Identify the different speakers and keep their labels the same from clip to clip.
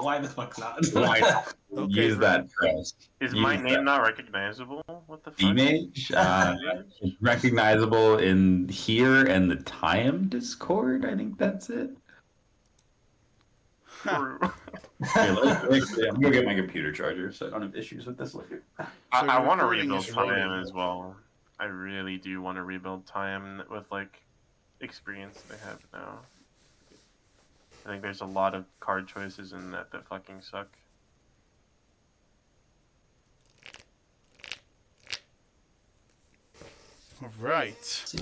Speaker 1: Why the fuck not?
Speaker 2: Why not?
Speaker 3: Okay,
Speaker 2: Use that press.
Speaker 4: Is
Speaker 2: Use
Speaker 4: my
Speaker 2: that.
Speaker 4: name not recognizable? What the fuck?
Speaker 2: Dmage? It's recognizable in here and the Time Discord. I think that's it.
Speaker 4: True.
Speaker 2: Here, I'm gonna get my computer charger so I don't have issues with this later.
Speaker 4: I
Speaker 3: your
Speaker 4: want to
Speaker 3: recording
Speaker 4: rebuild
Speaker 3: is
Speaker 4: Time
Speaker 3: rolling.
Speaker 4: as well. I really do want to rebuild Time with like experience they have now. I think there's a lot of card choices in that fucking suck.
Speaker 3: All right.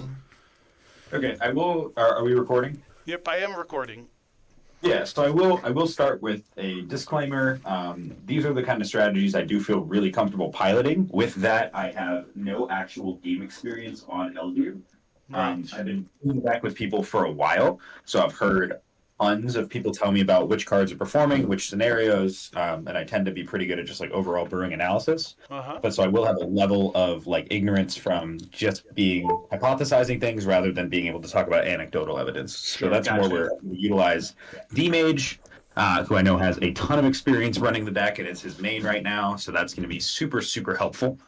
Speaker 2: Okay, I will. Are we recording?
Speaker 3: Yep, I am recording.
Speaker 2: Yeah, so I will start with a disclaimer. These are the kind of strategies I do feel really comfortable piloting. With that, I have no actual game experience on Ellivere.
Speaker 3: Right.
Speaker 2: I've been moving back with people for a while, so I've heard tons of people tell me about which cards are performing, which scenarios, and I tend to be pretty good at just like overall brewing analysis.
Speaker 3: Uh-huh.
Speaker 2: But so I will have a level of like ignorance from just being hypothesizing things rather than being able to talk about anecdotal evidence. So that's more where we utilize Dmage, who I know has a ton of experience running the deck, and it's his main right now. So that's going to be super, super helpful.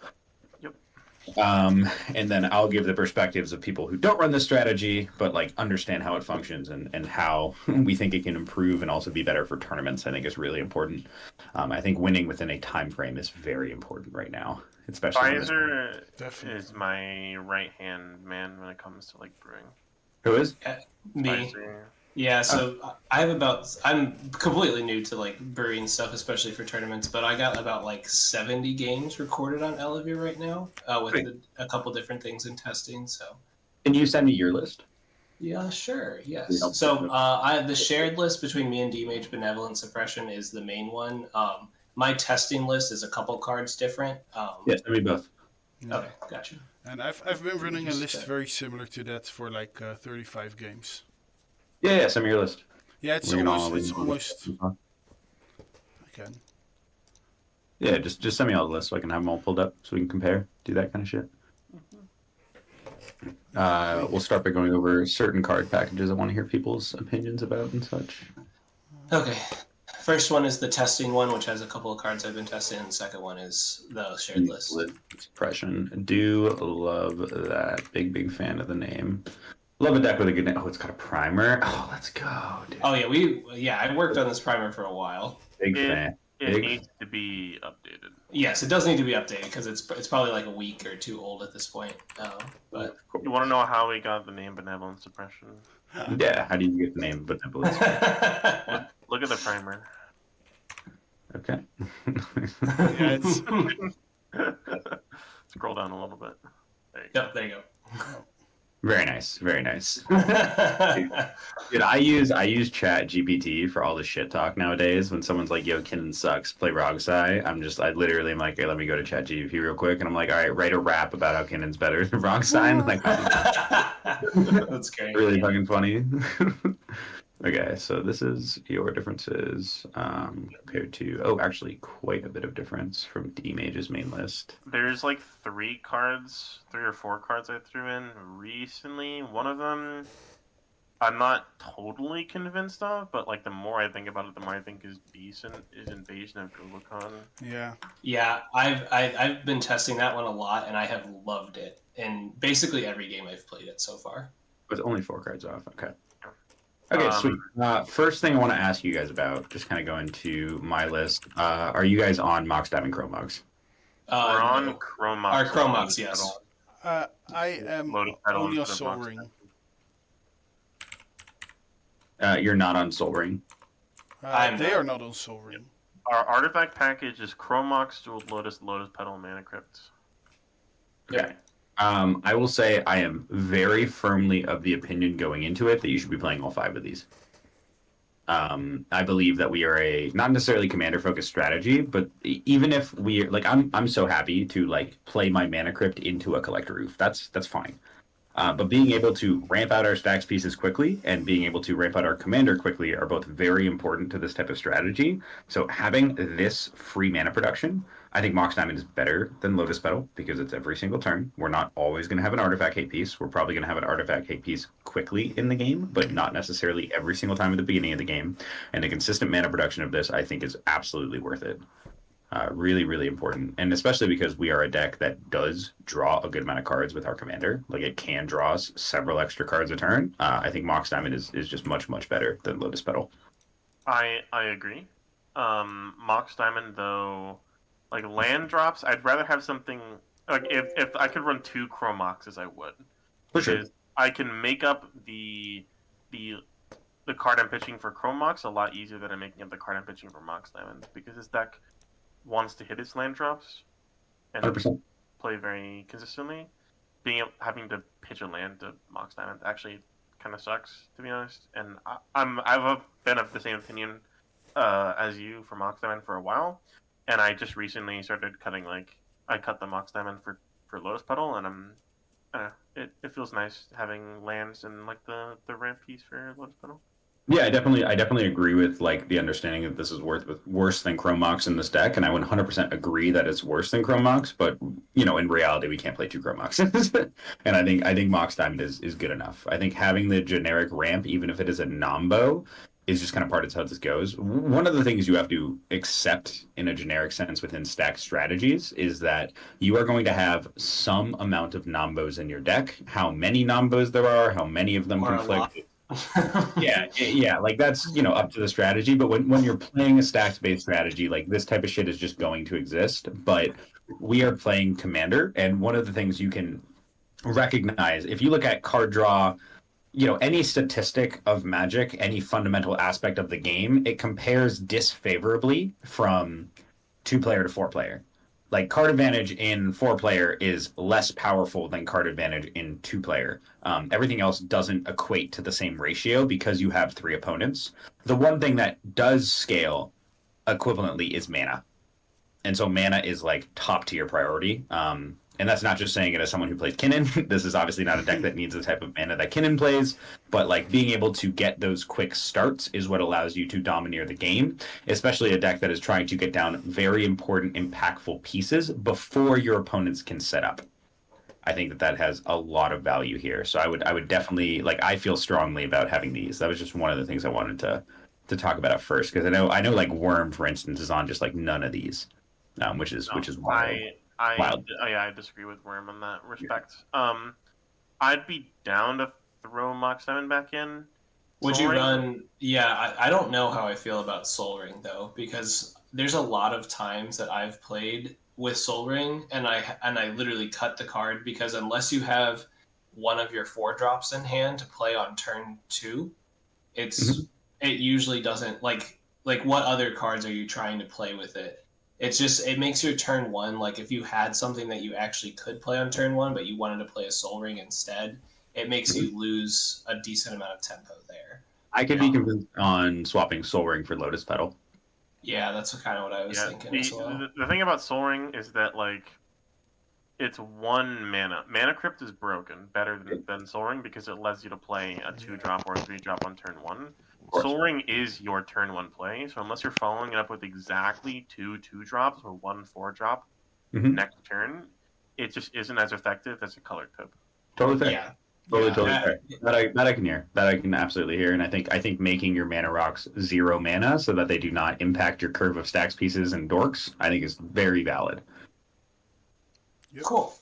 Speaker 2: And then I'll give the perspectives of people who don't run this strategy, but like understand how it functions and how we think it can improve and also be better for tournaments. I think is really important. I think winning within a time frame is very important right now, especially.
Speaker 4: Pfizer is my right hand man when it comes to like brewing.
Speaker 2: Who is?
Speaker 1: Me.
Speaker 4: Pfizer.
Speaker 1: Yeah, so I'm completely new to like brewing stuff, especially for tournaments, but I got about like 70 games recorded on Ellivere right now with a couple different things in testing. So,
Speaker 2: can you send me your list?
Speaker 1: Yeah, sure. Yes. So I have the shared list between me and Dmage Benevolent Suppression is the main one. My testing list is a couple cards different.
Speaker 2: Yes, send me both.
Speaker 1: Okay, gotcha.
Speaker 3: And I've been running a list very similar to that for like 35 games.
Speaker 2: Yeah, send me your list.
Speaker 3: Yeah, it's almost. I can.
Speaker 2: Yeah, just send me all the lists so I can have them all pulled up so we can compare, do that kind of shit. We'll start by going over certain card packages I want to hear people's opinions about and such.
Speaker 1: Okay. First one is the testing one, which has a couple of cards I've been testing, and the second one is the shared list.
Speaker 2: Suppression. Do love that. Big fan of the name. Love a deck with a good name. Oh, it's got a primer. Oh, let's go, dude.
Speaker 1: Oh yeah, I worked on this primer for a while.
Speaker 2: Big fan.
Speaker 4: It needs to be updated.
Speaker 1: Yes, it does need to be updated because it's probably like a week or two old at this point. But
Speaker 4: you want to know how we got the name Benevolent Suppression?
Speaker 2: Yeah, how do you get the name Benevolent Suppression?
Speaker 4: Look at the primer.
Speaker 2: Okay.
Speaker 3: Yeah, it's...
Speaker 4: Scroll down a little bit.
Speaker 1: There you go.
Speaker 2: Very nice, very nice. Dude, I use Chat GPT for all the shit talk nowadays. When someone's like, "Yo, Kinnan sucks, play Rogsai," I literally am like, "Hey, let me go to Chat GPT real quick," and I'm like, "All right, write a rap about how Kinnan's better than Rogsai." Like,
Speaker 1: that's great.
Speaker 2: Really fucking funny. Okay, so this is your differences compared to actually quite a bit of difference from Dmage's main list.
Speaker 4: There's like 3 or 4 cards I threw in recently. One of them I'm not totally convinced of, but like the more I think about it, the more I think is decent. Is Invasion of Gulakhan.
Speaker 1: Yeah, I've been testing that one a lot, and I have loved it. In basically every game I've played it so far.
Speaker 2: With only 4 cards off. Okay, sweet. First thing I want to ask you guys about, just kind of going to my list, are you guys on Mox Diamond Chrome Mugs?
Speaker 4: We're on Chrome Mugs.
Speaker 1: Our Chrome Mugs, yes.
Speaker 3: I am only on Soul Ring.
Speaker 2: You're not on Soul Ring?
Speaker 3: They are not on Soul Ring.
Speaker 4: Our artifact package is Chrome Mox, Jeweled Lotus, Lotus Petal, and Mana Crypt.
Speaker 2: Okay. I will say I am very firmly of the opinion going into it that you should be playing all 5 of these. I believe that we are a not necessarily commander-focused strategy, but even if we like, I'm so happy to like play my Mana Crypt into a Collector Roof. That's fine. But being able to ramp out our stacks pieces quickly and being able to ramp out our commander quickly are both very important to this type of strategy. So having this free mana production, I think Mox Diamond is better than Lotus Petal because it's every single turn. We're not always going to have an artifact hate piece. We're probably going to have an artifact hate piece quickly in the game, but not necessarily every single time at the beginning of the game. And the consistent mana production of this, I think, is absolutely worth it. Really, really important. And especially because we are a deck that does draw a good amount of cards with our commander. Like, it can draw us several extra cards a turn. I think Mox Diamond is just much, much better than Lotus Petal.
Speaker 4: I agree. Mox Diamond, though, like land drops, I'd rather have something like if I could run 2 Chrome Moxes, I would.
Speaker 2: For sure.
Speaker 4: I can make up the card I'm pitching for Chrome Mox a lot easier than I'm making up the card I'm pitching for Mox Diamond, because this deck wants to hit its land drops and
Speaker 2: 100%.
Speaker 4: play very consistently. Having to pitch a land to Mox Diamond actually kind of sucks, to be honest. And I've been of the same opinion as you for Mox Diamond for a while, and I just recently started cutting, like, I cut the Mox Diamond for Lotus Petal, and I don't know, it feels nice having lands and like the ramp piece for Lotus Petal.
Speaker 2: Yeah, I definitely agree with like the understanding that this is worse than Chrome Mox in this deck, and I 100% agree that it's worse than Chrome Mox. But in reality, we can't play 2 Chrome Moxes, and I think Mox Diamond is good enough. I think having the generic ramp, even if it is a nombo, is just kind of part of how this goes. One of the things you have to accept in a generic sense within stack strategies is that you are going to have some amount of nombos in your deck. How many nombos there are, how many of them conflict. yeah, like that's up to the strategy. But when you're playing a stacks-based strategy, like this type of shit is just going to exist. But we are playing Commander, and one of the things you can recognize if you look at card draw, any statistic of Magic, any fundamental aspect of the game, it compares disfavorably from 2-player to 4-player. Like, card advantage in 4-player is less powerful than card advantage in 2-player. Everything else doesn't equate to the same ratio because you have 3 opponents. The one thing that does scale equivalently is mana. And so mana is like top tier priority. And that's not just saying it as someone who plays Kinnan. This is obviously not a deck that needs the type of mana that Kinnan plays, but like being able to get those quick starts is what allows you to domineer the game, especially a deck that is trying to get down very important, impactful pieces before your opponents can set up. I think that has a lot of value here. So I would definitely, like, I feel strongly about having these. That was just one of the things I wanted to talk about at first, because I know like Worm, for instance, is on just like none of these, which is wild.
Speaker 4: I disagree with Worm in that respect. Yeah. I'd be down to throw Mox Diamond back in.
Speaker 1: Would you run? Yeah, I don't know how I feel about Soul Ring though, because there's a lot of times that I've played with Soul Ring, and I literally cut the card because unless you have one of your 4 drops in hand to play on turn 2, it usually doesn't like what other cards are you trying to play with it? It's just, it makes your turn 1, like if you had something that you actually could play on turn 1, but you wanted to play a Soul Ring instead, it makes you lose a decent amount of tempo there.
Speaker 2: I could be convinced on swapping Soul Ring for Lotus Petal.
Speaker 1: Yeah, that's kind of what I was thinking as well.
Speaker 4: The thing about Soul Ring is that, like, it's 1 mana. Mana Crypt is broken better than Soul Ring because it lets you to play a 2-drop or a 3-drop on turn 1. Soul Ring is your turn 1 play, so unless you're following it up with exactly 2 2-drops or 1 4-drop next turn, it just isn't as effective as a colored pip.
Speaker 2: Totally fair.
Speaker 1: Yeah.
Speaker 2: Totally fair. That I can hear. That I can absolutely hear. And I think making your mana rocks 0 mana so that they do not impact your curve of stacks, pieces, and dorks, I think is very valid.
Speaker 3: Yep.
Speaker 1: Cool.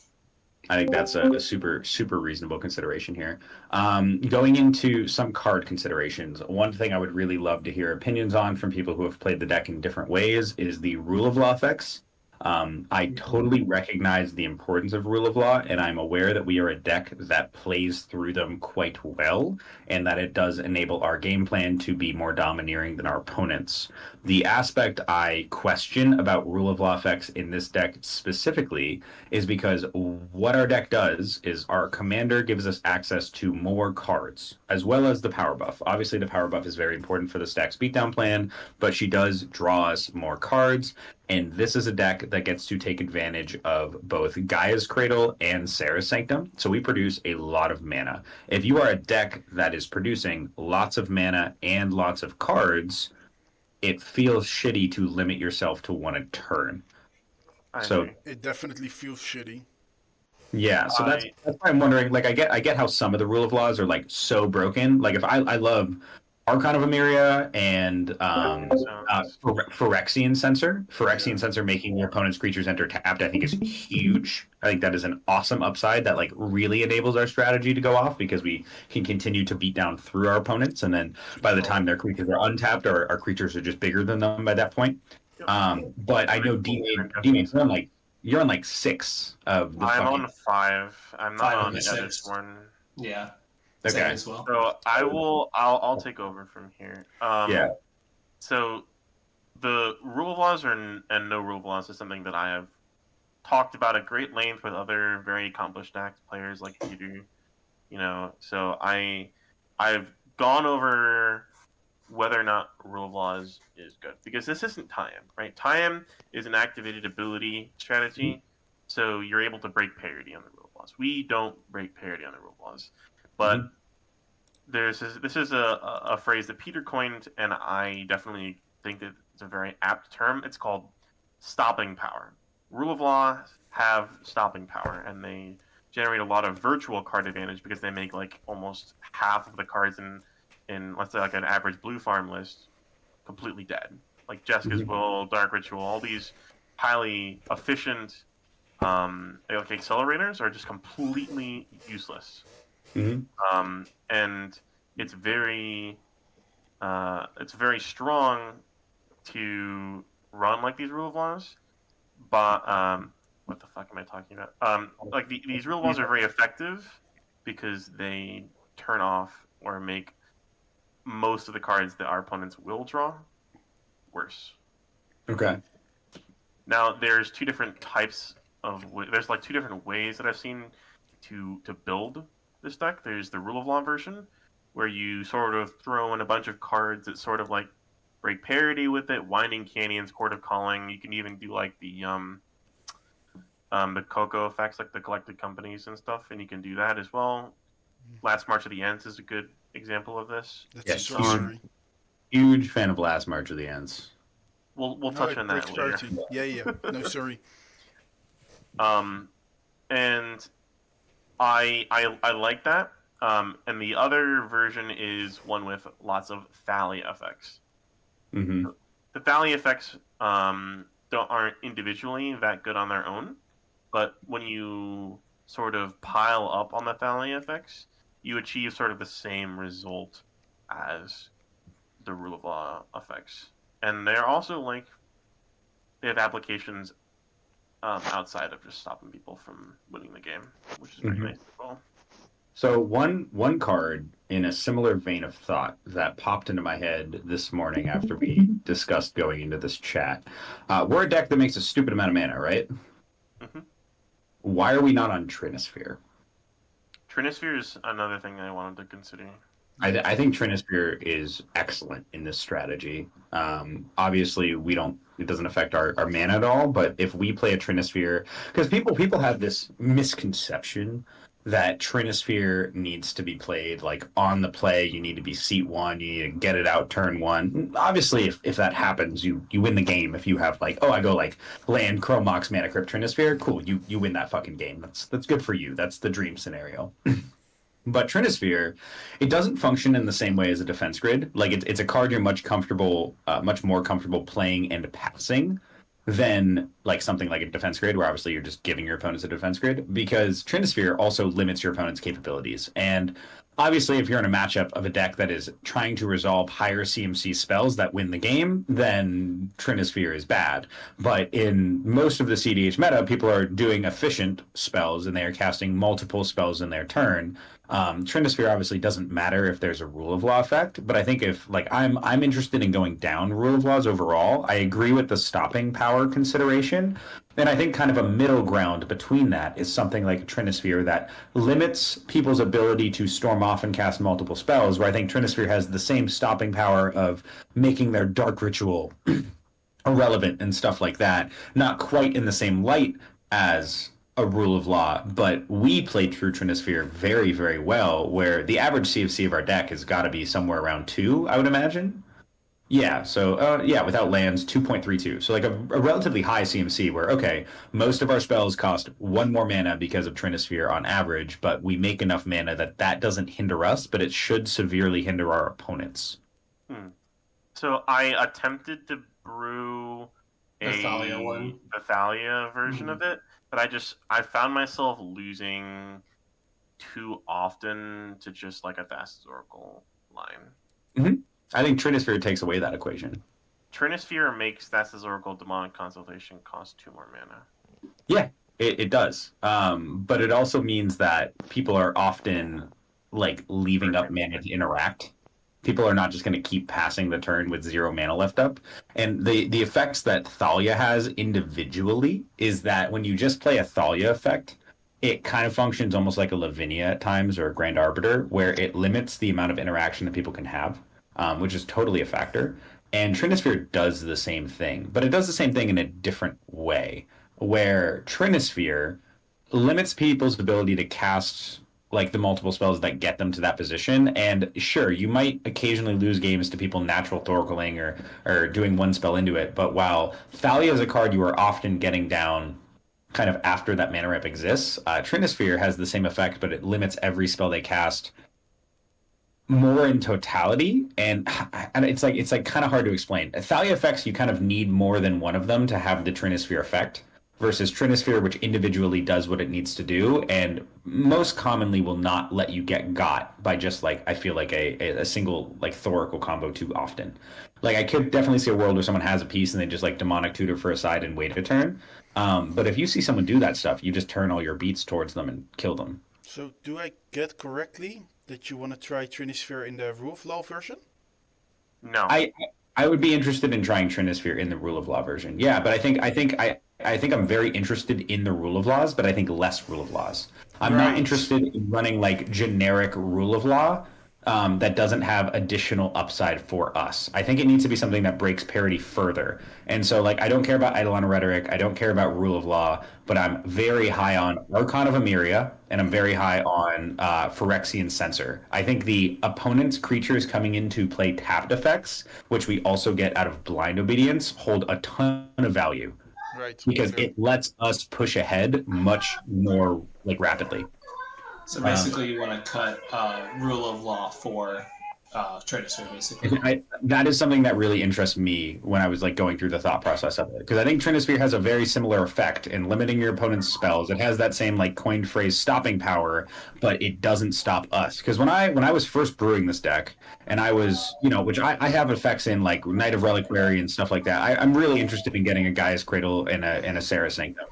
Speaker 2: I think that's a super, super reasonable consideration here. Going into some card considerations, one thing I would really love to hear opinions on from people who have played the deck in different ways is the Rule of Law effects. I totally recognize the importance of Rule of Law, and I'm aware that we are a deck that plays through them quite well, and that it does enable our game plan to be more domineering than our opponents. The aspect I question about Rule of Law effects in this deck specifically is because what our deck does is our commander gives us access to more cards, as well as the power buff. Obviously, the power buff is very important for the stacks beatdown plan, but she does draw us more cards. And this is a deck that gets to take advantage of both Gaia's Cradle and Sarah's Sanctum. So we produce a lot of mana. If you are a deck that is producing lots of mana and lots of cards, it feels shitty to limit yourself to 1 a turn.
Speaker 3: It definitely feels shitty.
Speaker 2: Yeah, so that's why I'm wondering. Like, I get how some of the rule of laws are like so broken. Like, if I love Archon of Emeria and Phyrexian Censor making your opponent's creatures enter tapped, I think is huge. I think that is an awesome upside that like really enables our strategy to go off because we can continue to beat down through our opponents, and then by the time their creatures are untapped, our creatures are just bigger than them by that point. But I know Dmage you're on like 6 of the.
Speaker 4: I'm on 5. I'm not on the other one.
Speaker 1: Yeah.
Speaker 2: Okay.
Speaker 1: Same as well.
Speaker 4: So I'll take over from here.
Speaker 2: Yeah.
Speaker 4: So the rule of laws and no rule of laws is something that I have talked about at great length with other very accomplished Dax players like Peter. So I've gone over whether or not rule of laws is good, because this isn't Time, right? Time is an activated ability strategy, so you're able to break parity on the rule of laws. We don't break parity on the rule of laws, but this is a phrase that Peter coined, and I definitely think that it's a very apt term. It's called stopping power. Rule of law have stopping power, and they generate a lot of virtual card advantage because they make like almost half of the cards in let's say like an average blue farm list completely dead. Like Jessica's Will, Dark Ritual, all these highly efficient like accelerators are just completely useless. And it's very strong to run like these rule of laws, but what the fuck am I talking about? Like these rule of laws are very effective because they turn off or make most of the cards that our opponents will draw worse.
Speaker 2: Okay.
Speaker 4: Now there's two different types of there's like 2 different ways that I've seen to build this deck. There's the rule of law version, where you sort of throw in a bunch of cards that sort of like break parity with it. Winding Canyons, Court of Calling. You can even do like the Coco effects, like the Collected Companies and stuff, and you can do that as well. Last March of the Ents is a good example of this.
Speaker 3: That's
Speaker 2: huge fan of Last March of the Ents.
Speaker 4: We'll touch on that later.
Speaker 3: Yeah. No, sorry.
Speaker 4: And I like that. And the other version is one with lots of Thalia effects. The Thalia effects aren't individually that good on their own, but when you sort of pile up on the Thalia effects, you achieve sort of the same result as the rule of law effects. And they're also like, they have applications outside of just stopping people from winning the game, which is very nice as well.
Speaker 2: So one card in a similar vein of thought that popped into my head this morning after we discussed going into this chat. We're a deck that makes a stupid amount of mana, right? Why are we not on Trinisphere?
Speaker 4: Trinisphere is another thing I wanted to consider.
Speaker 2: I think Trinisphere is excellent in this strategy. Obviously, it doesn't affect our mana at all, but if we play a Trinisphere, because people have this misconception that Trinisphere needs to be played like on the play. You need to be seat 1. You need to get it out turn 1. Obviously, if that happens, you win the game. If you have like, I go like land, Chromox, Mana Crypt, Trinisphere, cool. You win that fucking game. That's good for you. That's the dream scenario. But Trinisphere, it doesn't function in the same way as a defense grid. Like it's a card you're much more comfortable playing and passing than like something like a defense grid, where obviously you're just giving your opponents a defense grid, because Trinisphere also limits your opponent's capabilities. And obviously, if you're in a matchup of a deck that is trying to resolve higher CMC spells that win the game, then Trinisphere is bad. But in most of the CDH meta, people are doing efficient spells and they are casting multiple spells in their turn. Trinisphere obviously doesn't matter if there's a rule of law effect, but I think if like I'm interested in going down rule of laws overall. I agree with the stopping power consideration, and I think kind of a middle ground between that is something like a Trinisphere that limits people's ability to storm off and cast multiple spells, where I think Trinisphere has the same stopping power of making their Dark Ritual irrelevant and stuff like that. Not quite in the same light as a rule of law, but we played through Trinisphere very, very well, where the average CFC of our deck has got to be somewhere around 2, I would imagine. Yeah, so without lands, 2.32. So like a relatively high CMC where, okay, most of our spells cost one more mana because of Trinisphere on average, but we make enough mana that doesn't hinder us, but it should severely hinder our opponents.
Speaker 4: So I attempted to brew
Speaker 1: The Thalia one.
Speaker 4: the Thalia version of it, but I found myself losing too often to just like a Thassa's Oracle line.
Speaker 2: I think Trinisphere takes away that equation.
Speaker 4: Trinisphere makes Thassa's Oracle Demonic Consultation cost 2 more mana.
Speaker 2: Yeah, it does. But it also means that people are often like leaving up mana to interact. People are not just going to keep passing the turn with 0 mana left up. And the effects that Thalia has individually is that when you just play a Thalia effect, it kind of functions almost like a Lavinia at times or a Grand Arbiter, where it limits the amount of interaction that people can have, which is totally a factor. And Trinisphere does the same thing, but it does the same thing in a different way, where Trinisphere limits people's ability to cast like the multiple spells that get them to that position. And sure, you might occasionally lose games to people natural Thorkeling or doing one spell into it. But while Thalia is a card you are often getting down kind of after that mana ramp exists, Trinisphere has the same effect, but it limits every spell they cast more in totality, and it's like kind of hard to explain. Thalia effects, you kind of need more than one of them to have the Trinisphere effect, versus Trinisphere, which individually does what it needs to do, and most commonly will not let you get got by just like I feel like a single like Thoracle combo too often. Like I could definitely see a world where someone has a piece and they just like demonic tutor for a side and wait a turn. But if you see someone do that stuff, you just turn all your beats towards them and kill them.
Speaker 3: So do I get correctly that you want to try Trinisphere in the Rule of Law version?
Speaker 4: No.
Speaker 2: I would be interested in trying Trinisphere in the Rule of Law version. Yeah, but I think I'm very interested in the Rule of Laws, but I think less Rule of Laws. I'm not interested in running like generic Rule of Law that doesn't have additional upside for us. I think it needs to be something that breaks parity further. And so, like, I don't care about Eidolon Rhetoric, I don't care about Rule of Law, but I'm very high on Archon of Emeria, and I'm very high on Phyrexian Censor. I think the opponent's creatures coming into play tapped effects, which we also get out of Blind Obedience, hold a ton of value.
Speaker 3: Right.
Speaker 2: Because it lets us push ahead much more like rapidly.
Speaker 1: So basically, you want to cut Rule of Law for Trinisphere, basically.
Speaker 2: That is something that really interests me when I was like going through the thought process of it, because I think Trinisphere has a very similar effect in limiting your opponent's spells. It has that same like coined phrase stopping power, but it doesn't stop us. Because when I was first brewing this deck, and I was, which I have effects in like Knight of Reliquary and stuff like that. I'm really interested in getting a Gaia's Cradle and a Sarah Sanctum,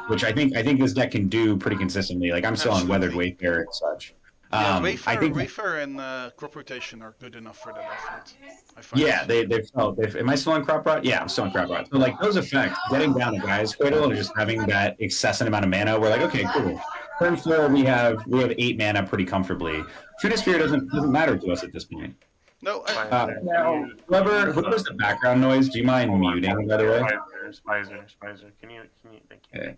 Speaker 2: which I think this deck can do pretty consistently. Like I'm still on Weathered Wayfarer and such.
Speaker 3: Yeah,
Speaker 2: I think
Speaker 3: Wayfarer and Crop Rotation are good enough for that effort.
Speaker 2: Yeah, am I still on Crop Rot? Yeah, I'm still on Crop Rot. So like those effects, getting down a Gaia's Cradle and just having that excessive amount of mana, we're like, okay, cool. Turn 4, we have 8 mana pretty comfortably. Trinisphere doesn't matter to us at this point.
Speaker 3: No,
Speaker 2: whoever's the background noise, do you mind muting, by the way?
Speaker 4: Spicer. Can you thank you.
Speaker 2: Okay.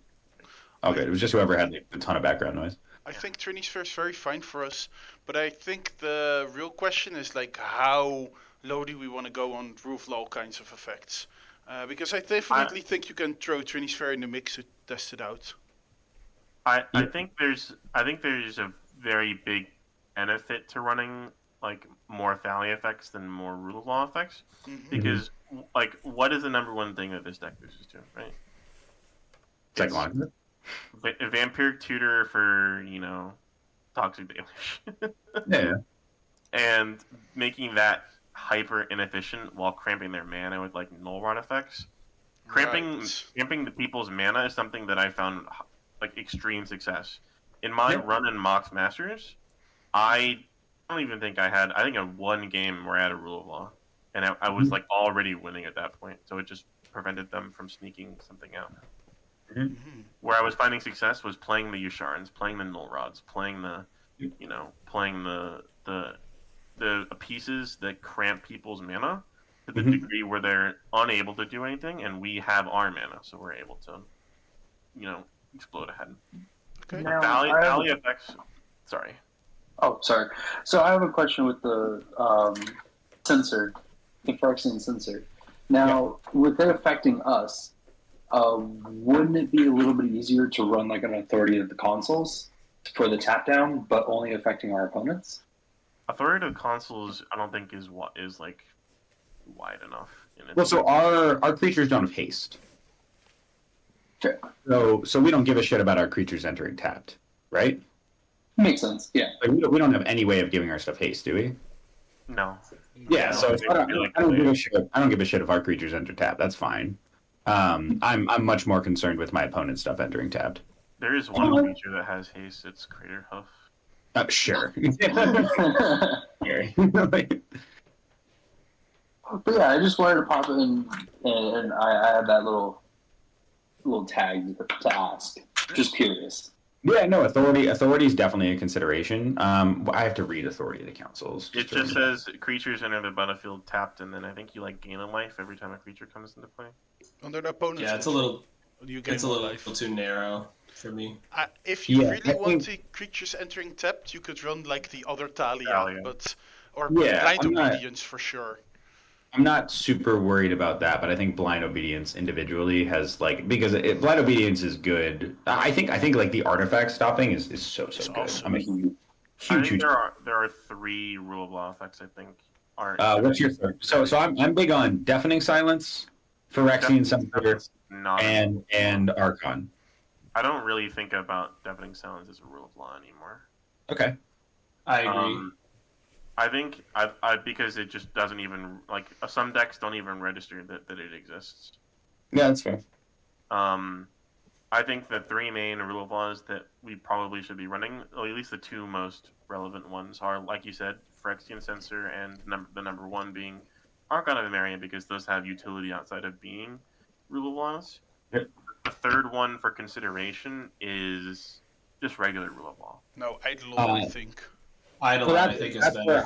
Speaker 2: Okay, it was just whoever had a ton of background noise.
Speaker 3: I think Trinisphere is very fine for us, but I think the real question is like how low do we want to go on Rule of Law kinds of effects? Because I definitely think you can throw Trinisphere in the mix to test it out.
Speaker 4: I think there's a very big benefit to running like more Thalia effects than more Rule of Law effects, because like what is the number one thing that this deck loses to, right?
Speaker 2: Second
Speaker 4: Vampiric Tutor for Toxic Deluge.
Speaker 2: Yeah.
Speaker 4: And making that hyper inefficient while cramping their mana with like null rod effects. Cramping the people's mana is something that I found like extreme success. In my run in Mox Masters, I don't even think I had one game where I had a Rule of Law. And I was like already winning at that point. So it just prevented them from sneaking something out. Where I was finding success was playing the Yusharans, playing the Null Rods, playing the pieces that cramp people's mana to the degree where they're unable to do anything, and we have our mana, so we're able to, explode ahead.
Speaker 3: Okay.
Speaker 4: Thalia effects. Sorry.
Speaker 5: Oh, sorry. So I have a question with the sensor. the Phyrexian sensor. Now, with it affecting us, wouldn't it be a little bit easier to run like an authority of the consoles for the tap down, but only affecting our opponents?
Speaker 4: Authority to consoles, I don't think is like wide enough.
Speaker 2: Well, so our creatures don't have haste.
Speaker 5: Sure.
Speaker 2: So we don't give a shit about our creatures entering tapped, right?
Speaker 5: Makes sense. Yeah.
Speaker 2: Like we don't have any way of giving our stuff haste, do we?
Speaker 4: No.
Speaker 2: Yeah. So I don't give a shit. I don't give a shit if our creatures enter tapped. That's fine. I'm much more concerned with my opponent's stuff entering tapped.
Speaker 4: There is one creature that has haste. It's Crater Hoof.
Speaker 2: Sure.
Speaker 5: But yeah, I just wanted to pop in, and I had that little tag to ask. Just curious.
Speaker 2: Yeah, no, authority is definitely a consideration. I have to read authority of the councils.
Speaker 4: It just says creatures enter the battlefield tapped, and then I think you like gain a life every time a creature comes into play.
Speaker 3: Under the opponent's
Speaker 1: Yeah, it's a
Speaker 3: control,
Speaker 1: little too narrow for me.
Speaker 3: If you really want the creatures entering tapped, you could run like the other Talia, or blind obedience for sure.
Speaker 2: I'm not super worried about that, but I think blind obedience individually has because blind obedience is good. I think like the artifact stopping is so good.
Speaker 3: Awesome.
Speaker 2: I'm a huge.
Speaker 4: I think there are 3 rule of law effects. I think are.
Speaker 2: What's your third? So I'm big on deafening silence, Phyrexian Scepter, and Archon.
Speaker 4: I don't really think about deafening silence as a rule of law anymore.
Speaker 2: Okay.
Speaker 1: I agree.
Speaker 4: I think because it just doesn't even some decks don't even register that it exists.
Speaker 2: Yeah, that's fair.
Speaker 4: I think the 3 main rule of laws that we probably should be running, or at least the 2 most relevant ones, are like you said, Phyrexian Censor, and the number 1 being Archon of Marion, because those have utility outside of being rule of laws.
Speaker 2: Yep.
Speaker 4: The third one for consideration is just regular rule of law.
Speaker 3: No, Eidolon, I think.
Speaker 1: Eidolon, I think, is better.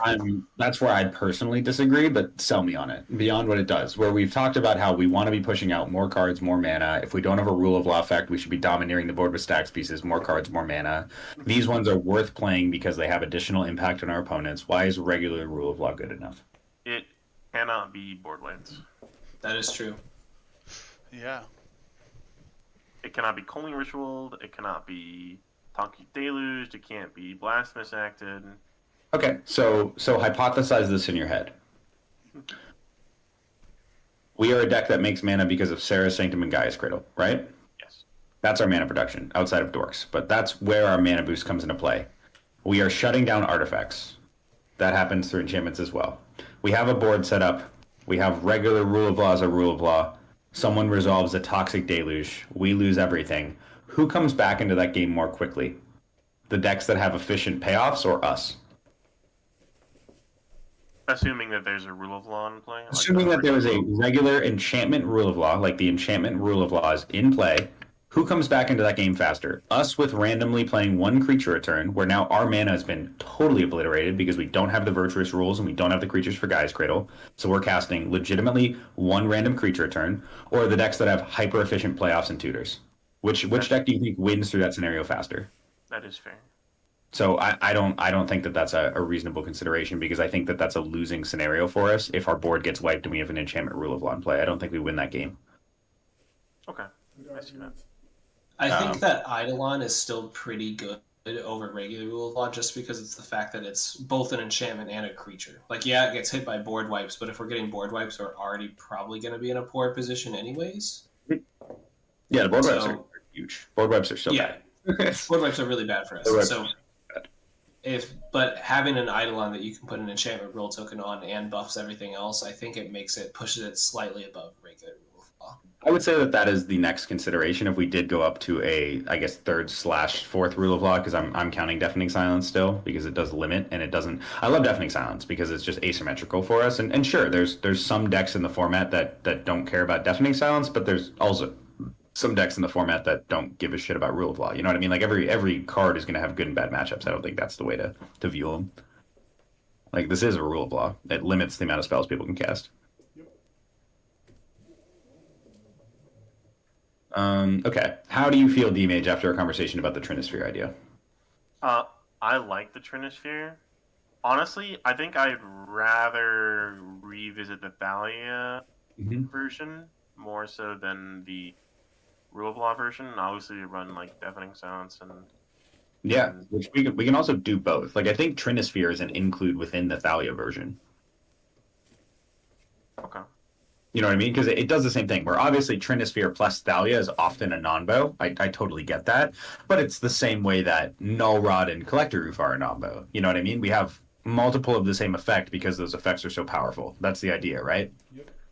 Speaker 2: That's where I personally disagree, but sell me on it. Beyond what it does, where we've talked about how we want to be pushing out more cards, more mana. If we don't have a rule of law effect, we should be domineering the board with stacks pieces, more cards, more mana. These ones are worth playing because they have additional impact on our opponents. Why is regular rule of law good enough?
Speaker 4: It cannot be board weights.
Speaker 1: That is true.
Speaker 3: Yeah.
Speaker 4: It cannot be Culling Ritualed. It cannot be Toxic Deluged. It can't be Blasphemous acted.
Speaker 2: Okay, so hypothesize this in your head. We are a deck that makes mana because of Sarah's Sanctum and Gaia's Cradle, right?
Speaker 4: Yes.
Speaker 2: That's our mana production, outside of Dorks. But that's where our mana boost comes into play. We are shutting down artifacts. That happens through enchantments as well. We have a board set up. We have regular rule of law as a rule of law. Someone resolves a Toxic Deluge. We lose everything. Who comes back into that game more quickly? The decks that have efficient payoffs or us?
Speaker 4: Assuming that there's a rule of law in play.
Speaker 2: Assuming that there is a regular enchantment rule of law, like the enchantment rule of law is in play, who comes back into that game faster? Us with randomly playing 1 creature a turn, where now our mana has been totally obliterated because we don't have the virtuous rules and we don't have the creatures for Gaia's Cradle, so we're casting legitimately 1 random creature a turn, or the decks that have hyper efficient playoffs and tutors. Which deck do you think wins through that scenario faster?
Speaker 4: That is fair.
Speaker 2: So I don't think that that's a reasonable consideration, because I think that that's a losing scenario for us if our board gets wiped and we have an enchantment rule of law in play. I don't think we win that game.
Speaker 4: Okay. I see that.
Speaker 1: I think that Eidolon is still pretty good over regular rule of law, just because it's the fact that it's both an enchantment and a creature. Like, yeah, it gets hit by board wipes, but if we're getting board wipes, we're already probably going to be in a poor position anyways.
Speaker 2: Yeah, the board wipes are huge. Board wipes are so bad.
Speaker 1: Board wipes are really bad for us. So but having an Eidolon that you can put an enchantment rule token on and buffs everything else, I think it pushes it slightly above regular rule of law.
Speaker 2: I would say that is the next consideration if we did go up to a, I guess, 3rd/4th rule of law, because I'm counting Deafening Silence still, because it does limit, and it doesn't. I love Deafening Silence because it's just asymmetrical for us, and sure, there's some decks in the format that don't care about Deafening Silence, but there's also some decks in the format that don't give a shit about rule of law. You know what I mean? Like every card is going to have good and bad matchups. I don't think that's the way to view them. Like, this is a rule of law. It limits the amount of spells people can cast. Okay. How do you feel, Dmage, after a conversation about the Trinisphere idea?
Speaker 4: I like the Trinisphere. Honestly, I think I'd rather revisit the Thalia
Speaker 2: Mhm.
Speaker 4: version more so than the Rule of Law version. Obviously, we run like deafening silence and
Speaker 2: Yeah, which we can also do both. Like I think Trinisphere is an include within the Thalia version.
Speaker 4: okay.
Speaker 2: You know what I mean? Because it does the same thing. Where obviously Trinisphere plus Thalia is often a non-bow. I totally get that, but it's the same way that Null Rod and Collector Roof are a non-bow. You know what I mean? We have multiple of the same effect because those effects are so powerful. That's the idea, right?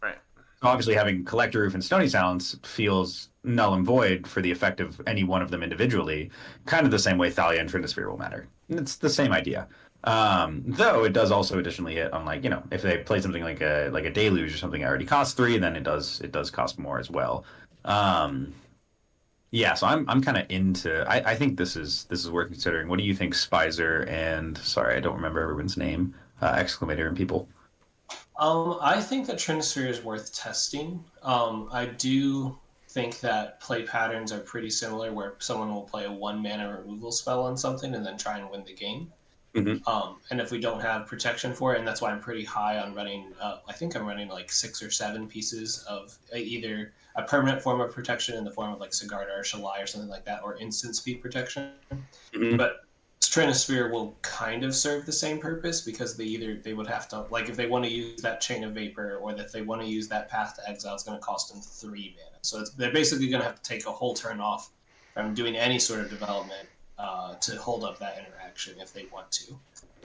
Speaker 4: Right.
Speaker 2: So obviously, having Collector Roof and Stony Silence feels null and void for the effect of any one of them individually, kind of the same way Thalia and Trinisphere will matter. It's the same idea. Though it does also additionally hit on like, if they play something like a deluge or something that already costs 3, then it does cost more as well. Yeah, so I'm kind of into. I think this is worth considering. What do you think, Spicer and sorry, I don't remember everyone's name, exclamator and people.
Speaker 1: I think that Trinisphere is worth testing. I do think that play patterns are pretty similar, where someone will play a 1 mana removal spell on something and then try and win the game.
Speaker 2: Mm-hmm.
Speaker 1: And if we don't have protection for it, and that's why I'm pretty high on running, I think I'm running like 6 or 7 pieces of either a permanent form of protection in the form of like Sigarda or Shalai or something like that, or instant speed protection.
Speaker 2: Mm-hmm.
Speaker 1: But Stratosphere will kind of serve the same purpose because they would have to, like, if they want to use that Chain of Vapor or if they want to use that Path to Exile, it's going to cost them 3 mana. So they're basically going to have to take a whole turn off from doing any sort of development to hold up that interaction if they want to.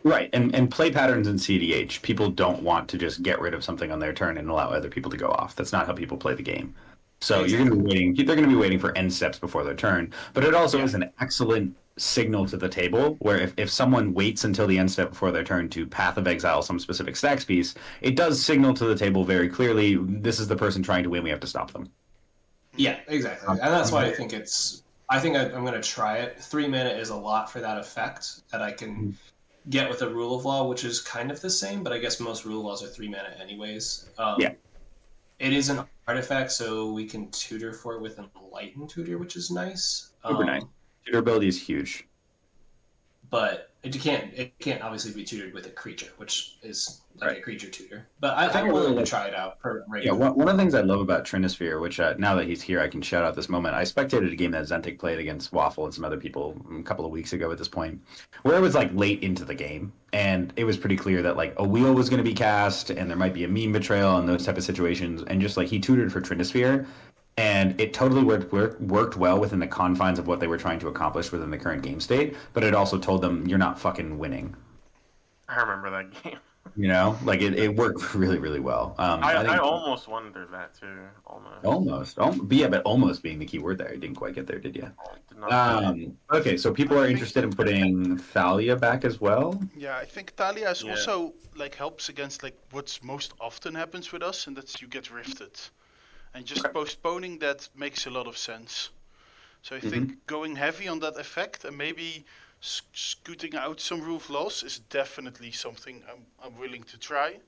Speaker 2: Right, and play patterns in CDH, people don't want to just get rid of something on their turn and allow other people to go off. That's not how people play the game. So
Speaker 1: Exactly.
Speaker 2: you're going to be waiting. They're going to be waiting for end steps before their turn. But it also is an excellent signal to the table where if someone waits until the end step before their turn to Path of Exile some specific stacks piece, it does signal to the table very clearly, this is the person trying to win, we have to stop them.
Speaker 1: Yeah, exactly. And that's why I think I'm going to try it. 3 mana is a lot for that effect that I can get with a Rule of Law, which is kind of the same, but I guess most Rule of Laws are 3 mana anyways. It is an artifact, so we can tutor for it with an Enlightened Tutor, which is nice.
Speaker 2: Super nice. Tutor ability is huge.
Speaker 1: But it can't obviously be tutored with a creature, which is like a creature tutor. But I'm willing to try it out.
Speaker 2: One of the things I love about Trinisphere, which now that he's here, I can shout out this moment. I spectated a game that Zentik played against Waffle and some other people a couple of weeks ago at this point, where it was like late into the game, and it was pretty clear that like a wheel was going to be cast, and there might be a meme betrayal and those type of situations, and just like he tutored for Trinisphere. And it totally worked well within the confines of what they were trying to accomplish within the current game state, but it also told them, you're not fucking winning.
Speaker 4: I remember that game.
Speaker 2: You know? Like, it worked really, really well.
Speaker 4: I almost wondered that, too.
Speaker 2: Almost. But almost being the key word there. You didn't quite get there, did you?
Speaker 4: Did not
Speaker 2: Okay, so people are interested in putting Thalia back as well?
Speaker 3: Yeah, I think Thalia is also, like, helps against, like, what's most often happens with us, and that's you get rifted. And just postponing that makes a lot of sense. So I think going heavy on that effect and maybe scooting out some Rule of Laws is definitely something I'm willing to try.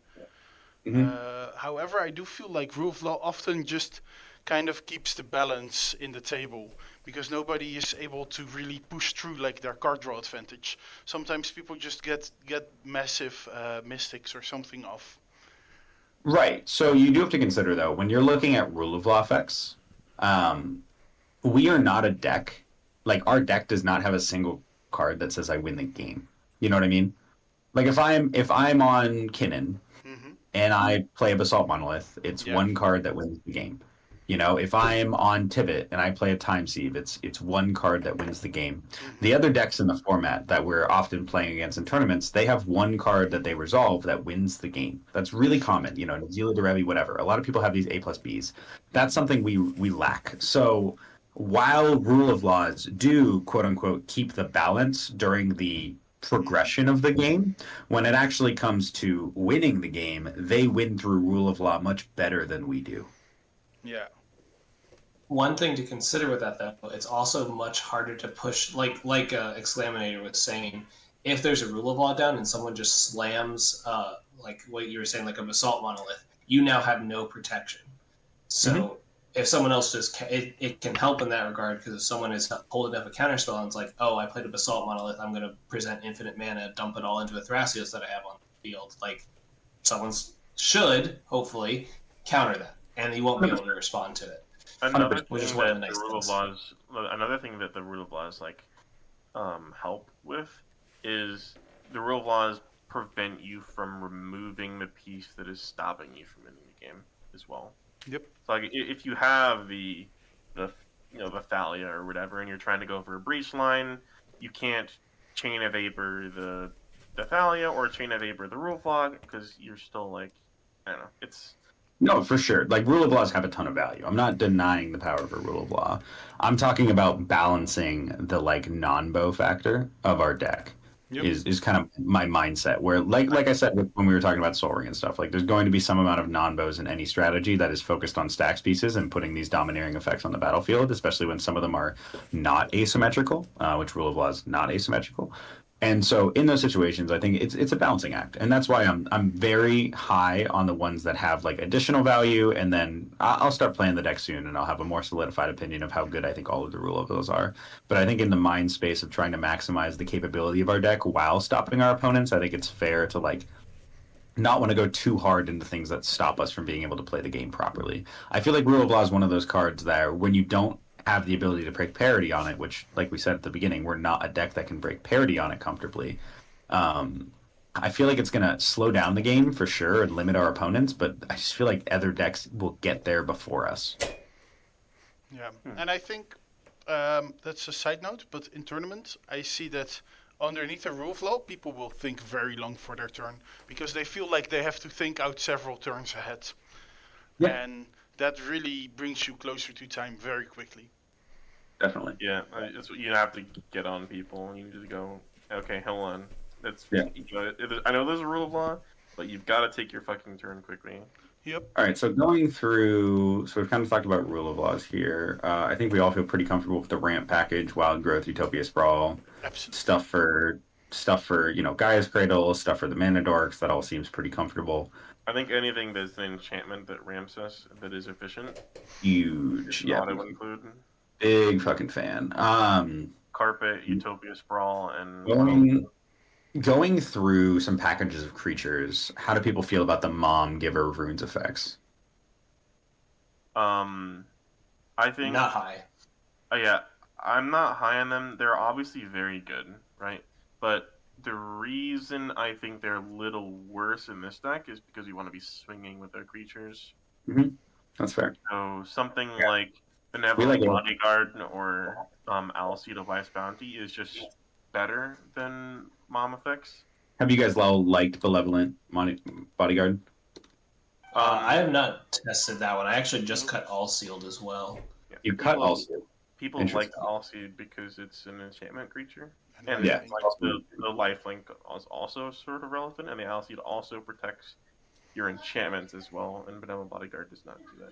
Speaker 3: However, I do feel like Rule of Law often just kind of keeps the balance in the table because nobody is able to really push through like their card draw advantage. Sometimes people just get massive mystics or something off.
Speaker 2: Right. So you do have to consider, though, when you're looking at Rule of Law effects, we are not a deck. Like, our deck does not have a single card that says I win the game. You know what I mean? Like, if I'm on Kinnan and I play a Basalt Monolith, it's one card that wins the game. You know, if I'm on Tivit and I play a Time Sieve, it's one card that wins the game. The other decks in the format that we're often playing against in tournaments, they have one card that they resolve that wins the game. That's really common. You know, Nazila, Derevi, whatever. A lot of people have these A plus Bs. That's something we lack. So while Rule of Laws do, quote unquote, keep the balance during the progression of the game, when it actually comes to winning the game, they win through Rule of Law much better than we do.
Speaker 3: Yeah.
Speaker 1: One thing to consider with that, though, it's also much harder to push, like Exclaminator was saying, if there's a Rule of Law down and someone just slams, like what you were saying, like a Basalt Monolith, you now have no protection. So if someone else it can help in that regard, because if someone is holding up a counterspell and it's like, oh, I played a Basalt Monolith, I'm going to present infinite mana, dump it all into a Thrasios that I have on the field. Like, someone should, hopefully, counter that, and you won't be able to respond to it.
Speaker 4: Another
Speaker 1: Which is
Speaker 4: thing
Speaker 1: one of
Speaker 4: that
Speaker 1: the nice
Speaker 4: the rule of
Speaker 1: things.
Speaker 4: laws, another thing that the rule of laws like help with is the rule of laws prevent you from removing the piece that is stopping you from winning the game as well.
Speaker 3: Yep.
Speaker 4: So like if you have the Thalia or whatever, and you're trying to go for a breach line, you can't chain of vapor the Thalia or chain of vapor the rule of law because you're still like, I don't know, it's.
Speaker 2: No, for sure. Like, rule of laws have a ton of value. I'm not denying the power of a rule of law. I'm talking about balancing the, like, non-bow factor of our deck.
Speaker 3: Yep.
Speaker 2: Is kind of my mindset, where, like I said when we were talking about Soul Ring and stuff, like, there's going to be some amount of non-bows in any strategy that is focused on stacks pieces and putting these domineering effects on the battlefield, especially when some of them are not asymmetrical, which rule of law is not asymmetrical. And so in those situations, I think it's a balancing act, and that's why I'm very high on the ones that have like additional value, and then I'll start playing the deck soon, and I'll have a more solidified opinion of how good I think all of the rule of those are. But I think in the mind space of trying to maximize the capability of our deck while stopping our opponents, I think it's fair to like not want to go too hard into things that stop us from being able to play the game properly. I feel like Rule of Law is one of those cards that when you don't have the ability to break parity on it, which, like we said at the beginning, we're not a deck that can break parity on it comfortably. I feel like it's going to slow down the game for sure and limit our opponents, but I just feel like other decks will get there before us.
Speaker 3: Yeah, and I think that's a side note, but in tournaments, I see that underneath a rule of law, people will think very long for their turn because they feel like they have to think out several turns ahead.
Speaker 2: Yeah.
Speaker 3: And that really brings you closer to time very quickly.
Speaker 2: Definitely.
Speaker 4: Yeah, you have to get on people. You just go, okay, hold on. I know there's a rule of law, but you've got to take your fucking turn quickly.
Speaker 3: Yep.
Speaker 2: All right, so going through, so we've kind of talked about rule of laws here. I think we all feel pretty comfortable with the ramp package, Wild Growth, Utopia Sprawl,
Speaker 3: Absolutely.
Speaker 2: stuff for Gaia's Cradle, stuff for the Mana Dorks. That all seems pretty comfortable.
Speaker 4: I think anything that's an enchantment that ramps us that is efficient.
Speaker 2: Huge, yeah.
Speaker 4: Auto include.
Speaker 2: Big fucking fan.
Speaker 4: Carpet, Utopia Sprawl, and
Speaker 2: going through some packages of creatures. How do people feel about the Mom Giver of Runes effects?
Speaker 4: I think
Speaker 1: Not high.
Speaker 4: Yeah, I'm not high on them. They're obviously very good, right? But the reason I think they're a little worse in this deck is because you want to be swinging with their creatures.
Speaker 2: Mm-hmm. That's fair.
Speaker 4: So something like Benevolent Bodyguard or Alcide Vice Bounty is just better than Mom effects.
Speaker 2: Have you guys all liked Benevolent Bodyguard?
Speaker 1: I have not tested that one. I actually just cut All Sealed as well.
Speaker 4: Yeah,
Speaker 2: You cut All Sealed.
Speaker 4: People like Alcide because it's an enchantment creature. And
Speaker 2: yeah,
Speaker 4: the lifelink is also sort of relevant, and the Alcide also protects your enchantments as well, and Benevolent Bodyguard does not do that.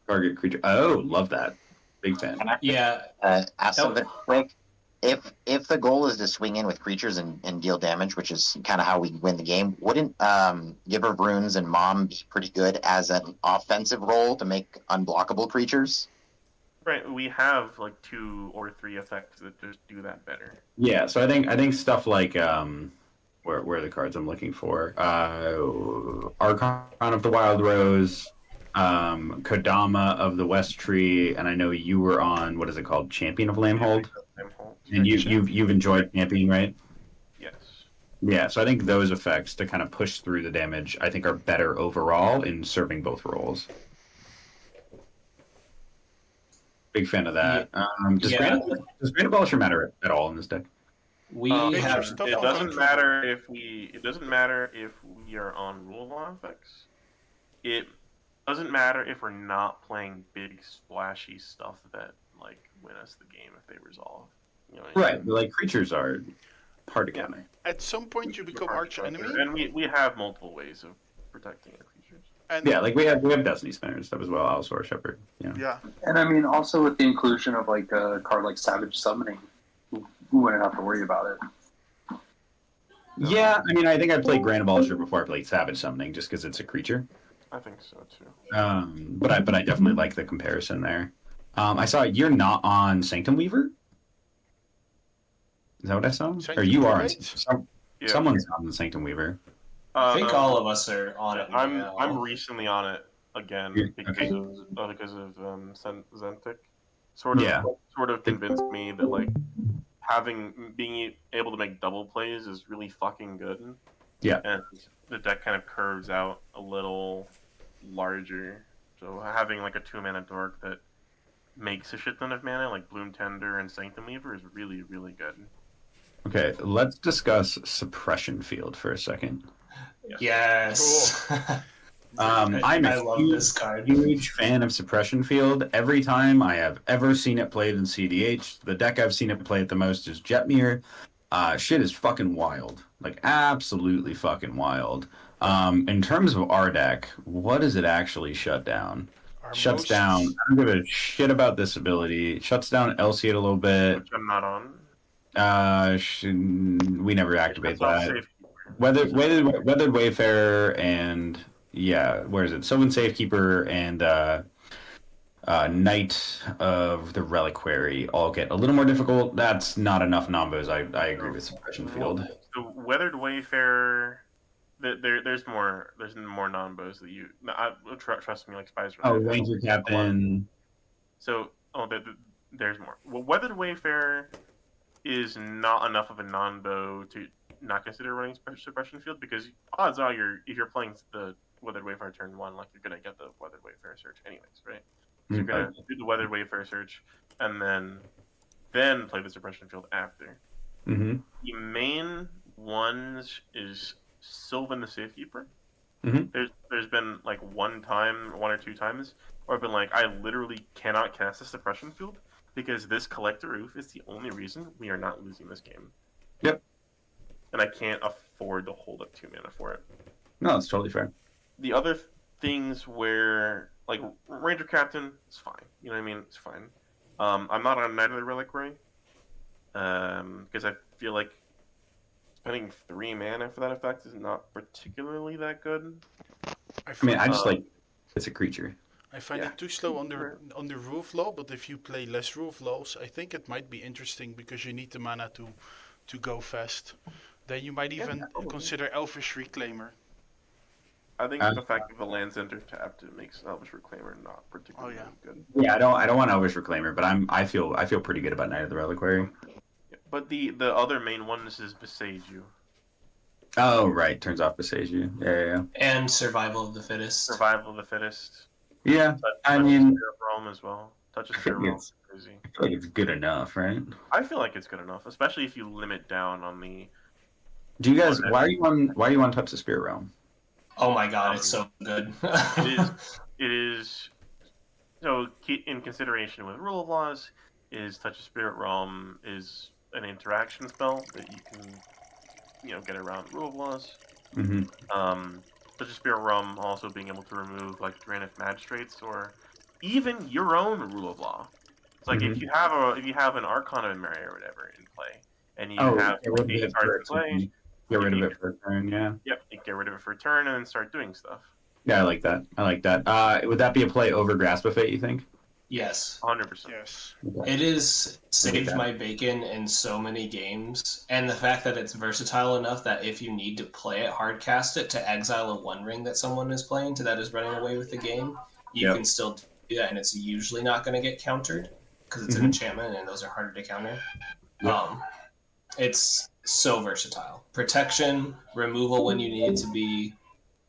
Speaker 2: Target creature. Oh, love that. Big fan.
Speaker 6: Yeah. Ask something quick. If the goal is to swing in with creatures and deal damage, which is kind of how we win the game, wouldn't Giver of Runes and Mom be pretty good as an offensive role to make unblockable creatures?
Speaker 4: Right, we have like 2 or 3 effects that just do that better.
Speaker 2: Yeah, so I think stuff like where are the cards I'm looking for? Archon of the Wild Rose, Kodama of the West Tree, and I know you were on what is it called, Champion of Lamhold, and you've enjoyed Champion, right?
Speaker 4: Yes.
Speaker 2: Yeah, so I think those effects to kind of push through the damage, I think, are better overall in serving both roles. Big fan of that. Does Granite Abolisher matter at all in this deck?
Speaker 4: It doesn't matter if we are on rule law effects. It doesn't matter if we're not playing big splashy stuff that like win us the game if they resolve. You know what I mean?
Speaker 2: Right, like creatures are hard to counter.
Speaker 3: At some point, you become arch enemy,
Speaker 4: and we have multiple ways of protecting our creatures.
Speaker 3: And
Speaker 2: yeah, like we have Destiny Spinner and stuff as well, Allosaur Shepherd.
Speaker 3: Yeah.
Speaker 5: And I mean, also with the inclusion of like a card like Savage Summoning, who wouldn't have to worry about it.
Speaker 2: Yeah, I mean, I think I played Grand Abolisher before I played Savage Summoning, just because it's a creature.
Speaker 4: I think so too.
Speaker 2: But I definitely like the comparison there. I saw you're not on Sanctum Weaver. Is that what I saw?
Speaker 3: Sanctum
Speaker 2: Or you are?
Speaker 3: Prelate?
Speaker 4: Yeah.
Speaker 2: Someone's on the Sanctum Weaver.
Speaker 1: I think all of us are on it now.
Speaker 4: I'm recently on it again
Speaker 2: Yeah,
Speaker 4: because of Zentic. Sort of convinced me that like being able to make double plays is really fucking good.
Speaker 2: Yeah.
Speaker 4: And the deck kind of curves out a little larger. So having like a 2-mana dork that makes a shit ton of mana, like Bloom Tender and Sanctum Weaver, is really, really good.
Speaker 2: Okay, let's discuss Suppression Field for a second.
Speaker 1: Yes.
Speaker 2: I'm
Speaker 1: I love this card.
Speaker 2: Huge fan of Suppression Field. Every time I have ever seen it played in CDH, the deck I've seen it played the most is Jetmir. Shit is fucking wild. Like, absolutely fucking wild. In terms of our deck, what does it actually shut down? Shuts down. I don't give a shit about this ability. It shuts down Elciate a little bit.
Speaker 4: Which I'm not on.
Speaker 2: We never activate that. Weathered Wayfarer and where is it? Sylvan Safekeeper and Knight of the Reliquary all get a little more difficult. That's not enough nombos. I agree with Suppression Field.
Speaker 4: The Weathered Wayfarer, there's more nombos that you. Trust me, like Spies.
Speaker 2: Ranger Captain.
Speaker 4: So there's more. Well, Weathered Wayfarer is not enough of a non-bow to not consider running Suppression Field, because odds are if you're playing the Weathered Wayfarer turn 1, like, you're gonna get the Weathered Wayfarer search anyways, right? So you're gonna do the Weathered Wayfarer search and then play the Suppression Field after.
Speaker 2: Mm-hmm.
Speaker 4: The main ones is Sylvan the Safekeeper.
Speaker 2: Mm-hmm.
Speaker 4: There's been like one or two times where I've been like, I literally cannot cast the Suppression Field because this Collector Roof is the only reason we are not losing this game.
Speaker 2: Yep.
Speaker 4: And I can't afford to hold up 2 mana for it.
Speaker 2: No, it's totally fair.
Speaker 4: The other things where, like, Ranger Captain is fine. You know what I mean? It's fine. I'm not on Knight of the Reliquary because I feel like spending 3 mana for that effect is not particularly that good.
Speaker 2: I just like it's a creature.
Speaker 3: I find it too slow under Roof Law, but if you play less Roof Laws, I think it might be interesting because you need the mana to go fast. Then you might even consider Elvish Reclaimer.
Speaker 4: I think the fact that the land's enter tapped, it makes Elvish Reclaimer not particularly good.
Speaker 2: Yeah, I don't want Elvish Reclaimer, but I feel pretty good about Knight of the Reliquary.
Speaker 4: Yeah, but the other main one is Besage You.
Speaker 2: Oh right, turns off Besage You. Yeah.
Speaker 1: And Survival of the Fittest.
Speaker 4: Survival of the Fittest.
Speaker 2: Yeah,
Speaker 4: I mean, Spirit Realm as well. Touch of Spirit Realm is crazy.
Speaker 2: I feel like it's good enough, right?
Speaker 4: I feel like it's good enough, especially if you limit down on the.
Speaker 2: Do you guys? Why are you on Touch of Spirit Realm?
Speaker 1: Oh my god, it's so good.
Speaker 4: It is. So, in consideration with Rule of Laws, is Touch of Spirit Realm is an interaction spell that you can, get around Rule of Laws.
Speaker 2: Mm-hmm.
Speaker 4: Touch of Spirit Realm also being able to remove like Drannith Magistrates or even your own Rule of Law. It's like if you have an Arcana of Mary or whatever in play, and you have 8 cards to play.
Speaker 2: Get rid of it for a turn, yeah.
Speaker 4: Yep, get rid of it for a turn and then start doing stuff.
Speaker 2: Yeah, I like that. Would that be a play over Grasp of Fate, you think?
Speaker 1: Yes.
Speaker 4: 100%.
Speaker 3: Yes.
Speaker 1: It is saved my bacon in so many games, and the fact that it's versatile enough that if you need to play it, hard cast it to exile a One Ring that someone is playing that is running away with the game, you can still do that, and it's usually not going to get countered because it's an enchantment, and those are harder to counter.
Speaker 2: Yep.
Speaker 1: It's so versatile. Protection, removal when you need it to be,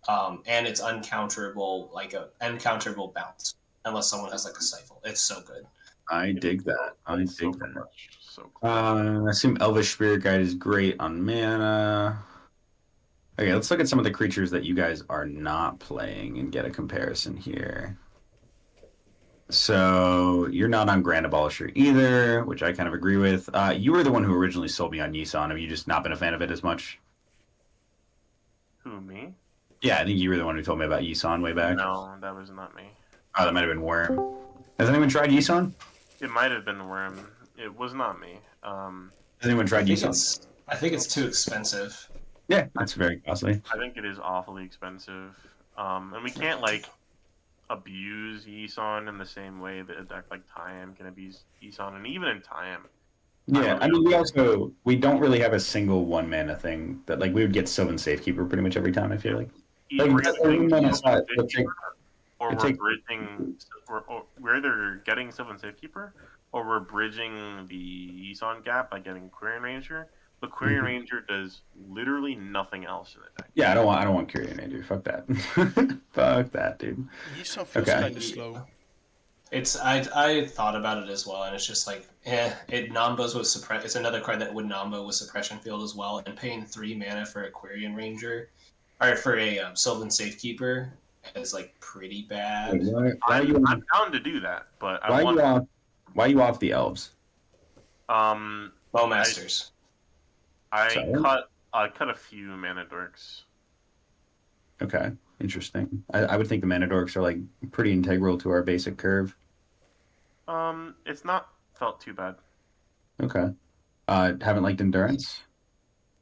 Speaker 1: and it's uncounterable, like a uncounterable bounce, unless someone has like a Stifle. It's so good.
Speaker 2: I dig that.
Speaker 4: So cool.
Speaker 2: I assume Elvish Spirit Guide is great on mana. Okay, let's look at some of the creatures that you guys are not playing and get a comparison here. So you're not on Grand Abolisher either, which I kind of agree with. You were the one who originally sold me on Yisan. Have you just not been a fan of it as much?
Speaker 4: Who, me?
Speaker 2: Yeah, I think you were the one who told me about Yisan way back.
Speaker 4: No, that was not me.
Speaker 2: Oh, that might have been Worm. Has anyone tried Yisan?
Speaker 4: It might have been Worm. It was not me.
Speaker 2: Has anyone tried Yisan?
Speaker 1: I think it's too expensive.
Speaker 2: Yeah, that's very costly.
Speaker 4: I think it is awfully expensive. And we can't like abuse Yisan in the same way that a deck like Tayam can abuse Yisan, and even in Tayam.
Speaker 2: Yeah, I mean, we don't really have a single 1 mana thing that like we would get Sylvan Safekeeper pretty much every time. I feel like
Speaker 4: Either
Speaker 2: like
Speaker 4: we're
Speaker 2: one mana
Speaker 4: getting
Speaker 2: slot,
Speaker 4: Sylvan Safekeeper, or
Speaker 2: it
Speaker 4: we're
Speaker 2: take-
Speaker 4: bridging, or we're either getting Sylvan Safekeeper, or we're bridging the Yisan gap by getting Quirion Ranger. But Quirion Ranger does literally nothing else in the deck.
Speaker 2: Yeah, I don't want Quirion Ranger. Fuck that. Fuck that, dude.
Speaker 3: Yisan feels
Speaker 2: Okay.
Speaker 3: kind of slow.
Speaker 1: I thought about it as well, and it's just like, it Nambos with suppress. It's another card that would Nambo with Suppression Field as well, and paying 3 mana for a Quirion Ranger, or for a Sylvan Safekeeper is like pretty bad.
Speaker 2: Why are you
Speaker 4: I'm down to do that, but
Speaker 2: why are you off the elves?
Speaker 1: Bowmasters.
Speaker 4: I cut a few mana dorks.
Speaker 2: Okay, interesting. I would think the mana dorks are like pretty integral to our basic curve.
Speaker 4: It's not felt too bad.
Speaker 2: Okay. Haven't liked endurance.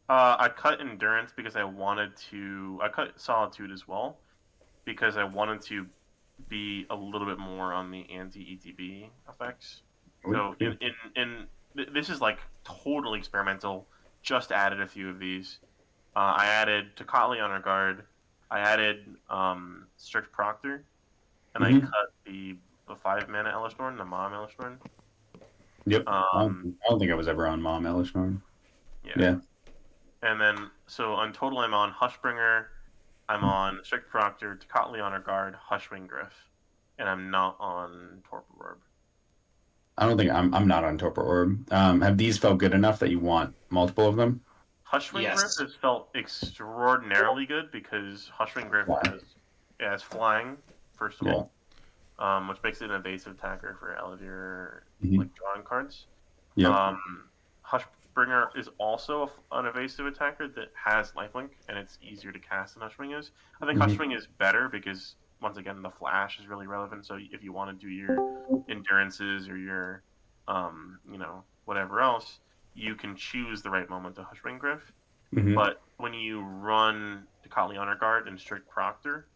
Speaker 4: I cut endurance because I wanted to. I cut solitude as well because I wanted to be a little bit more on the anti-ETB effects. So this is like totally experimental. Just added a few of these. I added Tocatli Honor Guard. I added Strict Proctor, and I cut the 5 mana Elishnorn, the Mom Elishnorn.
Speaker 2: Yep. I don't think I was ever on Mom Elishnorn. Yeah.
Speaker 4: And then, so on total, I'm on Hushbringer, I'm on Strict Proctor, Tocatli Honor Guard, Hushwing Griff, and I'm not on Torpor Orb.
Speaker 2: I don't think I'm not on Torpor Orb. Have these felt good enough that you want multiple of them?
Speaker 4: Hushwing Griff has felt extraordinarily good because Hushwing Griff has flying, first of all, which makes it an evasive attacker for Ellivere like drawing cards.
Speaker 2: Yeah.
Speaker 4: Hushbringer is also an evasive attacker that has lifelink, and it's easier to cast than Hushwing is. I think Hushwing is better because, once again, the flash is really relevant. So if you want to do your endurances or your, whatever else, you can choose the right moment to Hushwing Griff. But when you run Tocatli Honor Guard and Strict Proctor,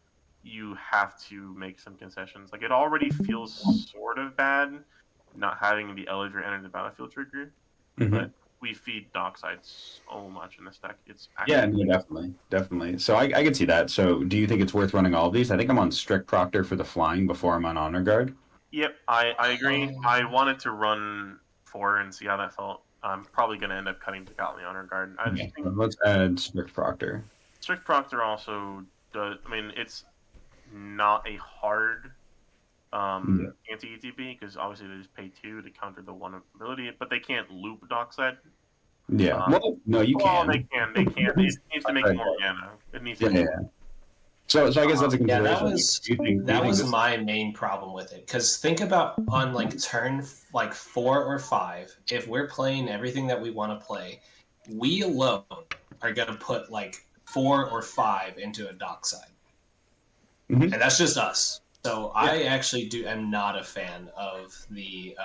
Speaker 4: you have to make some concessions. Like, it already feels sort of bad not having the Ellivere enter the battlefield trigger, but we feed Dockside so much in this deck. It's actually
Speaker 2: definitely. So I can see that. So do you think it's worth running all of these? I think I'm on Strict Proctor for the flying before I'm on Honor Guard.
Speaker 4: Yep, I agree. I wanted to run 4 and see how that felt. I'm probably going to end up cutting Tocatli Honor Guard.
Speaker 2: Let's add Strict Proctor.
Speaker 4: Strict Proctor also does. I mean, it's not a hard anti-ETB because obviously they just pay 2 to counter the 1 ability, but they can't loop Dockside.
Speaker 2: Yeah. No, you can.
Speaker 4: They can. It needs to make more mana. It needs to.
Speaker 2: So I guess that's a consideration.
Speaker 1: That was my main problem with it. Because think about on like turn 4 or 5, if we're playing everything that we want to play, we alone are going to put like 4 or 5 into a Dockside. And that's just us. So I actually am not a fan of the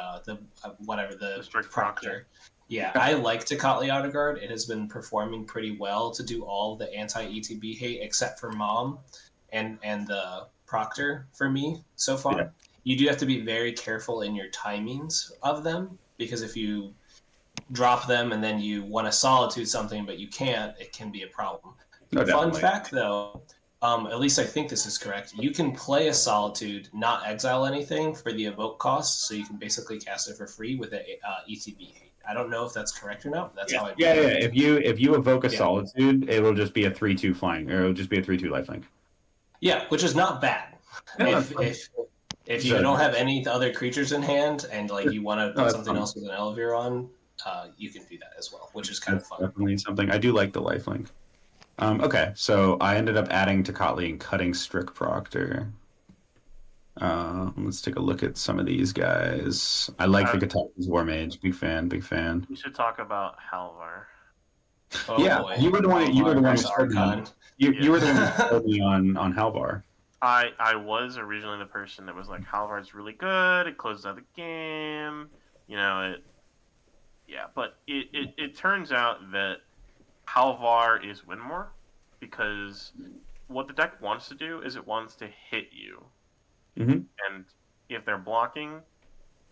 Speaker 1: Strict Proctor. Yeah, I like Tocatli Honor Guard. It has been performing pretty well to do all the anti-ETB hate except for Mom and the Proctor for me so far. Yeah. You do have to be very careful in your timings of them because if you drop them and then you want to Solitude something but you can't, it can be a problem. Fun fact though, at least I think this is correct, you can play a Solitude, not exile anything for the evoke cost, so you can basically cast it for free with an ETB hate. I don't know if that's correct or not, but that's how I
Speaker 2: Yeah. If you evoke a Solitude, it will just be a 3/2 flying, or it'll just be a 3/2 lifelink.
Speaker 1: Yeah, which is not bad. If you don't have any other creatures in hand and like you want to put something else with an Ellivere on, you can do that as well, which is kind of fun.
Speaker 2: Definitely something. I do like the lifelink. Okay, so I ended up adding Tocatli and cutting Strict Proctor. Let's take a look at some of these guys. I like the Kataka's War Mage. Big fan.
Speaker 4: We should talk about Halvar.
Speaker 1: Boy.
Speaker 2: You were the one. You were the one who started on. You were the one who started me on Halvar.
Speaker 4: I was originally the person that was like, Halvar's really good. It closes out the game. But it turns out that Halvar is Winmore because what the deck wants to do is it wants to hit you.
Speaker 2: Mhm.
Speaker 4: And if they're blocking,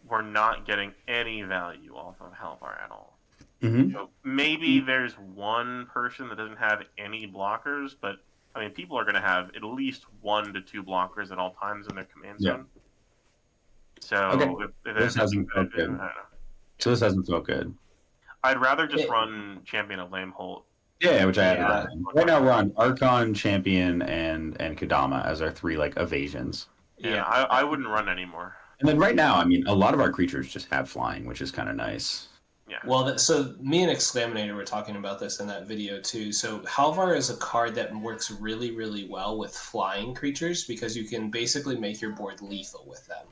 Speaker 4: we're not getting any value off of Halvar at all.
Speaker 2: Mhm.
Speaker 4: So maybe there's one person that doesn't have any blockers, but I mean, people are going to have at least 1 to 2 blockers at all times in their command
Speaker 2: Yeah.
Speaker 4: zone. So
Speaker 2: Okay.
Speaker 4: if
Speaker 2: This hasn't felt
Speaker 4: I
Speaker 2: good.
Speaker 4: don't know.
Speaker 2: So this hasn't felt good.
Speaker 4: I'd rather just run Champion of Lameholt.
Speaker 2: Yeah, which I added.
Speaker 1: Yeah.
Speaker 2: Right now we're on Archon, Champion, and Kodama as our 3 like evasions.
Speaker 4: And
Speaker 1: Yeah.
Speaker 4: I wouldn't run anymore.
Speaker 2: And then right now, I mean, a lot of our creatures just have flying, which is kind of nice.
Speaker 4: Yeah.
Speaker 1: Well, so me and Exclaminator were talking about this in that video too. So Halvar is a card that works really, really well with flying creatures because you can basically make your board lethal with them.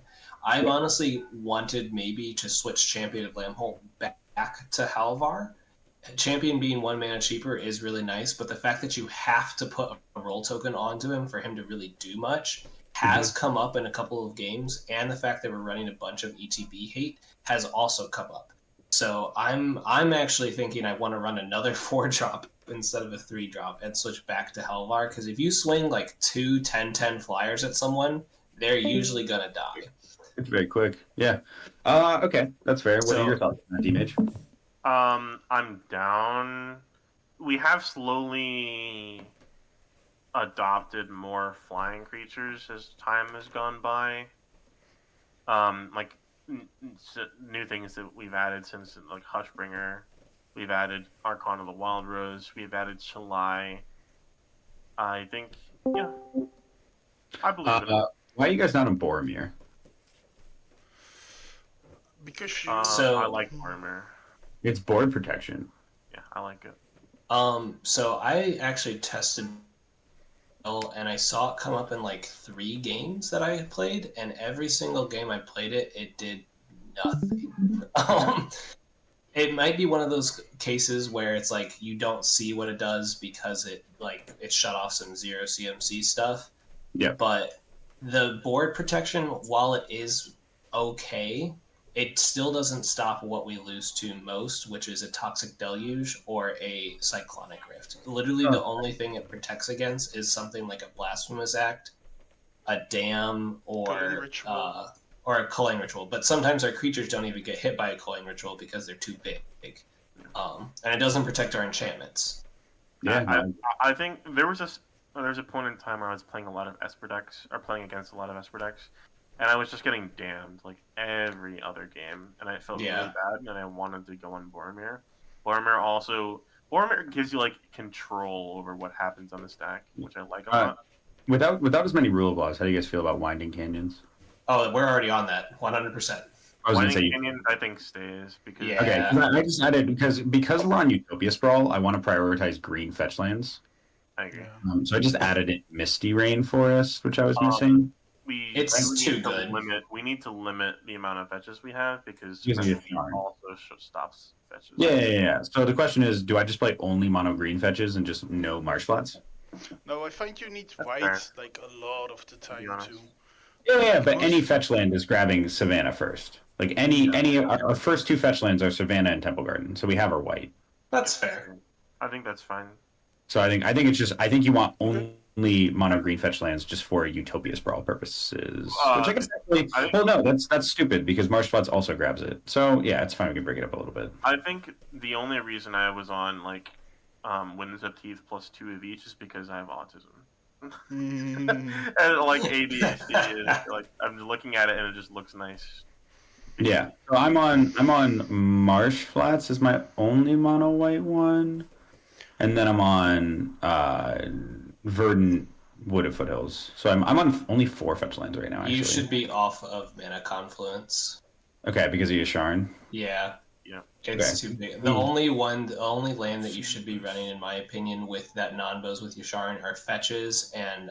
Speaker 1: I've honestly wanted maybe to switch Champion of Lameholt back to Halvar. Champion being 1 mana cheaper is really nice, but the fact that you have to put a roll token onto him for him to really do much has come up in a couple of games, and the fact that we're running a bunch of ETB hate has also come up. So I'm actually thinking I want to run another 4-drop instead of a 3-drop and switch back to Halvar, because if you swing like 2 10/10 flyers at someone, they're usually gonna die.
Speaker 2: It's very quick. Yeah. Okay, that's fair. What
Speaker 1: So-
Speaker 2: are your thoughts on that, Dmage?
Speaker 4: I'm down. We have slowly adopted more flying creatures as time has gone by. Like new things that we've added since like Hushbringer. We've added Archon of the Wild Rose. We've added Shalai. I think, yeah, I believe it.
Speaker 2: Why are you guys not on Boromir?
Speaker 3: Because you.
Speaker 1: So-
Speaker 4: I like Armor.
Speaker 2: It's board protection.
Speaker 4: Yeah, I like it.
Speaker 1: So I actually tested and I saw it come up in like 3 games that I had played, and every single game I played it did nothing. It might be one of those cases where it's like you don't see what it does because it shut off some 0 CMC stuff.
Speaker 2: Yeah.
Speaker 1: But the board protection, while it is okay, it still doesn't stop what we lose to most, which is a Toxic Deluge or a Cyclonic Rift. Literally, the only thing it protects against is something like a Blasphemous Act, a Dam,
Speaker 3: Culling
Speaker 1: or
Speaker 3: Ritual.
Speaker 1: or a Culling Ritual. But sometimes our creatures don't even get hit by a Culling Ritual because they're too big. And it doesn't protect our enchantments.
Speaker 2: Yeah.
Speaker 4: I think there was a point in time where I was playing a lot of Esper decks, or playing against a lot of Esper decks, and I was just getting damned like every other game, and I felt really bad, and I wanted to go on Boromir. Boromir gives you like control over what happens on the stack, which I like a lot.
Speaker 2: Without as many rule of laws, how do you guys feel about Winding Canyons?
Speaker 1: Oh, we're already on that, 100%.
Speaker 2: I was going to say.
Speaker 4: Winding Canyons, I think stays because
Speaker 1: Yeah.
Speaker 2: Okay, I just added because we're on Utopia Sprawl. I want to prioritize green fetch lands.
Speaker 4: I agree.
Speaker 2: So I just added in Misty Rain Forest, which I was missing.
Speaker 1: It's too
Speaker 4: need to
Speaker 1: good.
Speaker 4: We need to limit the amount of fetches we have because
Speaker 2: You can get
Speaker 4: Misty
Speaker 2: darn.
Speaker 4: also stops fetches.
Speaker 2: Yeah. So the question is, do I just play only mono green fetches and just no marsh flats?
Speaker 3: No, I find you need
Speaker 4: That's
Speaker 3: white
Speaker 4: fair.
Speaker 3: like a lot of the time
Speaker 4: honest.
Speaker 3: too.
Speaker 2: Yeah, but any fetch land is grabbing Savannah first. Like any our first 2 fetch lands are Savannah and Temple Garden, so we have our white.
Speaker 1: That's fair.
Speaker 4: I think that's fine.
Speaker 2: So I think it's just I think you want only mono green fetch lands just for Utopia Sprawl purposes. Which I guess actually, well, no, that's stupid because Marsh Floods also grabs it. So yeah, it's fine. We can break it up a little bit.
Speaker 4: I think the only reason I was on like Winds of Teeth plus 2 of each is because I have autism. And like ADHD is like I'm looking at it and it just looks nice.
Speaker 2: Yeah. So I'm on Marsh Flats is my only mono white one, and then I'm on Verdant Wooded Foothills. So I'm on only 4 fetch lands right now. Actually.
Speaker 1: You should be off of Mana Confluence.
Speaker 2: Okay, because of Yasharn.
Speaker 1: Yeah.
Speaker 4: Yeah.
Speaker 1: It's too big. The only land that you should be running, in my opinion, with that non-bows with Yasharn are fetches and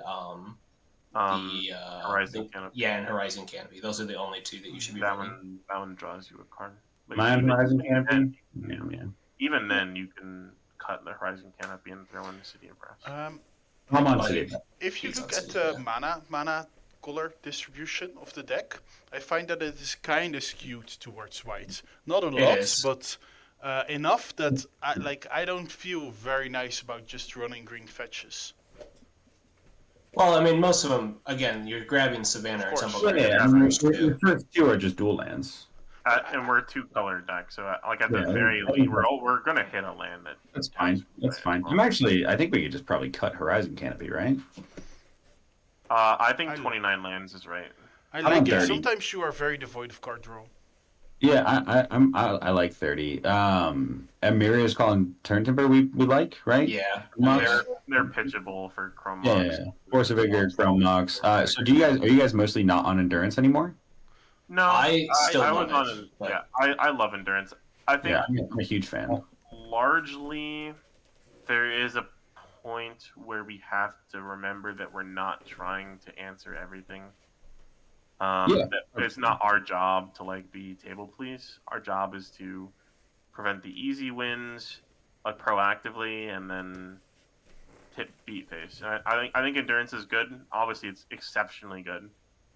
Speaker 4: Horizon Canopy.
Speaker 1: Yeah, and Horizon Canopy. Those are the only 2 that you should be running.
Speaker 4: That one draws you a card. But
Speaker 2: My Horizon Canopy.
Speaker 4: Yeah. Even then, you can cut the Horizon Canopy and throw in the City of Brass.
Speaker 2: I'm on City.
Speaker 3: If you
Speaker 1: He's
Speaker 3: look
Speaker 1: on
Speaker 3: at
Speaker 1: City,
Speaker 3: the mana color distribution of the deck, I find that it is kind of skewed towards white. Not a lot,
Speaker 1: is.
Speaker 3: but enough that I don't feel very nice about just running green fetches.
Speaker 1: Well, I mean, most of them, again, you're grabbing Savannah or
Speaker 3: Of
Speaker 1: Temple
Speaker 3: course.
Speaker 1: Garden
Speaker 2: Yeah, I mean,
Speaker 1: first, too.
Speaker 2: your first two are just dual lands.
Speaker 4: And we're a 2-color deck, so like at the
Speaker 2: Yeah,
Speaker 4: very
Speaker 2: I
Speaker 4: least,
Speaker 2: think
Speaker 4: we're gonna hit a land that.
Speaker 2: That's fine. That's fine. I think we could just probably cut Horizon Canopy, right?
Speaker 4: I think
Speaker 3: I-
Speaker 4: 29 lands is right.
Speaker 3: I
Speaker 2: I'm
Speaker 3: like
Speaker 2: on
Speaker 3: it.
Speaker 2: 30.
Speaker 3: Sometimes you are very devoid of card draw.
Speaker 2: Yeah, I like 30. Amiria is calling Turn Timber. We like, right?
Speaker 1: Yeah.
Speaker 2: Mox?
Speaker 4: They're pitchable for Chrome
Speaker 2: Yeah,
Speaker 4: Mox.
Speaker 2: Force of Vigor, Chrome Mox. So are you guys mostly not on Endurance anymore?
Speaker 4: No,
Speaker 1: I still
Speaker 4: I
Speaker 1: love
Speaker 4: was
Speaker 1: it,
Speaker 4: on.
Speaker 1: but-
Speaker 4: Yeah, I love endurance. I think
Speaker 2: Yeah, I'm a huge fan.
Speaker 4: largely there is a point where we have to remember that we're not trying to answer everything.
Speaker 2: Yeah.
Speaker 4: That it's not our job to like be table police. Our job is to prevent the easy wins, like proactively, and then hit beat face. And I think endurance is good. Obviously, it's exceptionally good.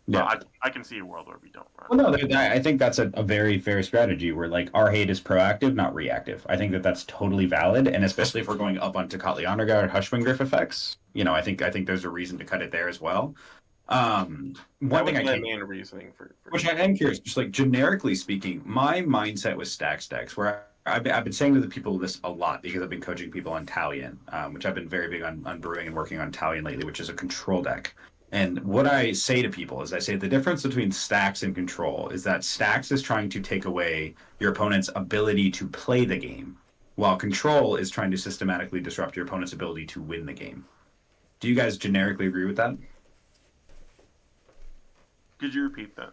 Speaker 2: Yeah.
Speaker 4: I can see a world where we don't run.
Speaker 2: Well, no, I think that's a very fair strategy where like our hate is proactive, not reactive. I think that that's totally valid, and especially if we're going up onto Kotli Honor Guard, Hushwing Griff effects, I think there's a reason to cut it there as well. One thing I
Speaker 4: my
Speaker 2: can,
Speaker 4: main reasoning for
Speaker 2: which I am curious, just like generically speaking, my mindset with stacks decks, where I've been saying to the people this a lot because I've been coaching people on Talion, which I've been very big on brewing and working on Talion lately, which is a control deck. And what I say to people is I say the difference between stacks and control is that stacks is trying to take away your opponent's ability to play the game, while control is trying to systematically disrupt your opponent's ability to win the game. Do you guys generically agree with that?
Speaker 4: Could you repeat that?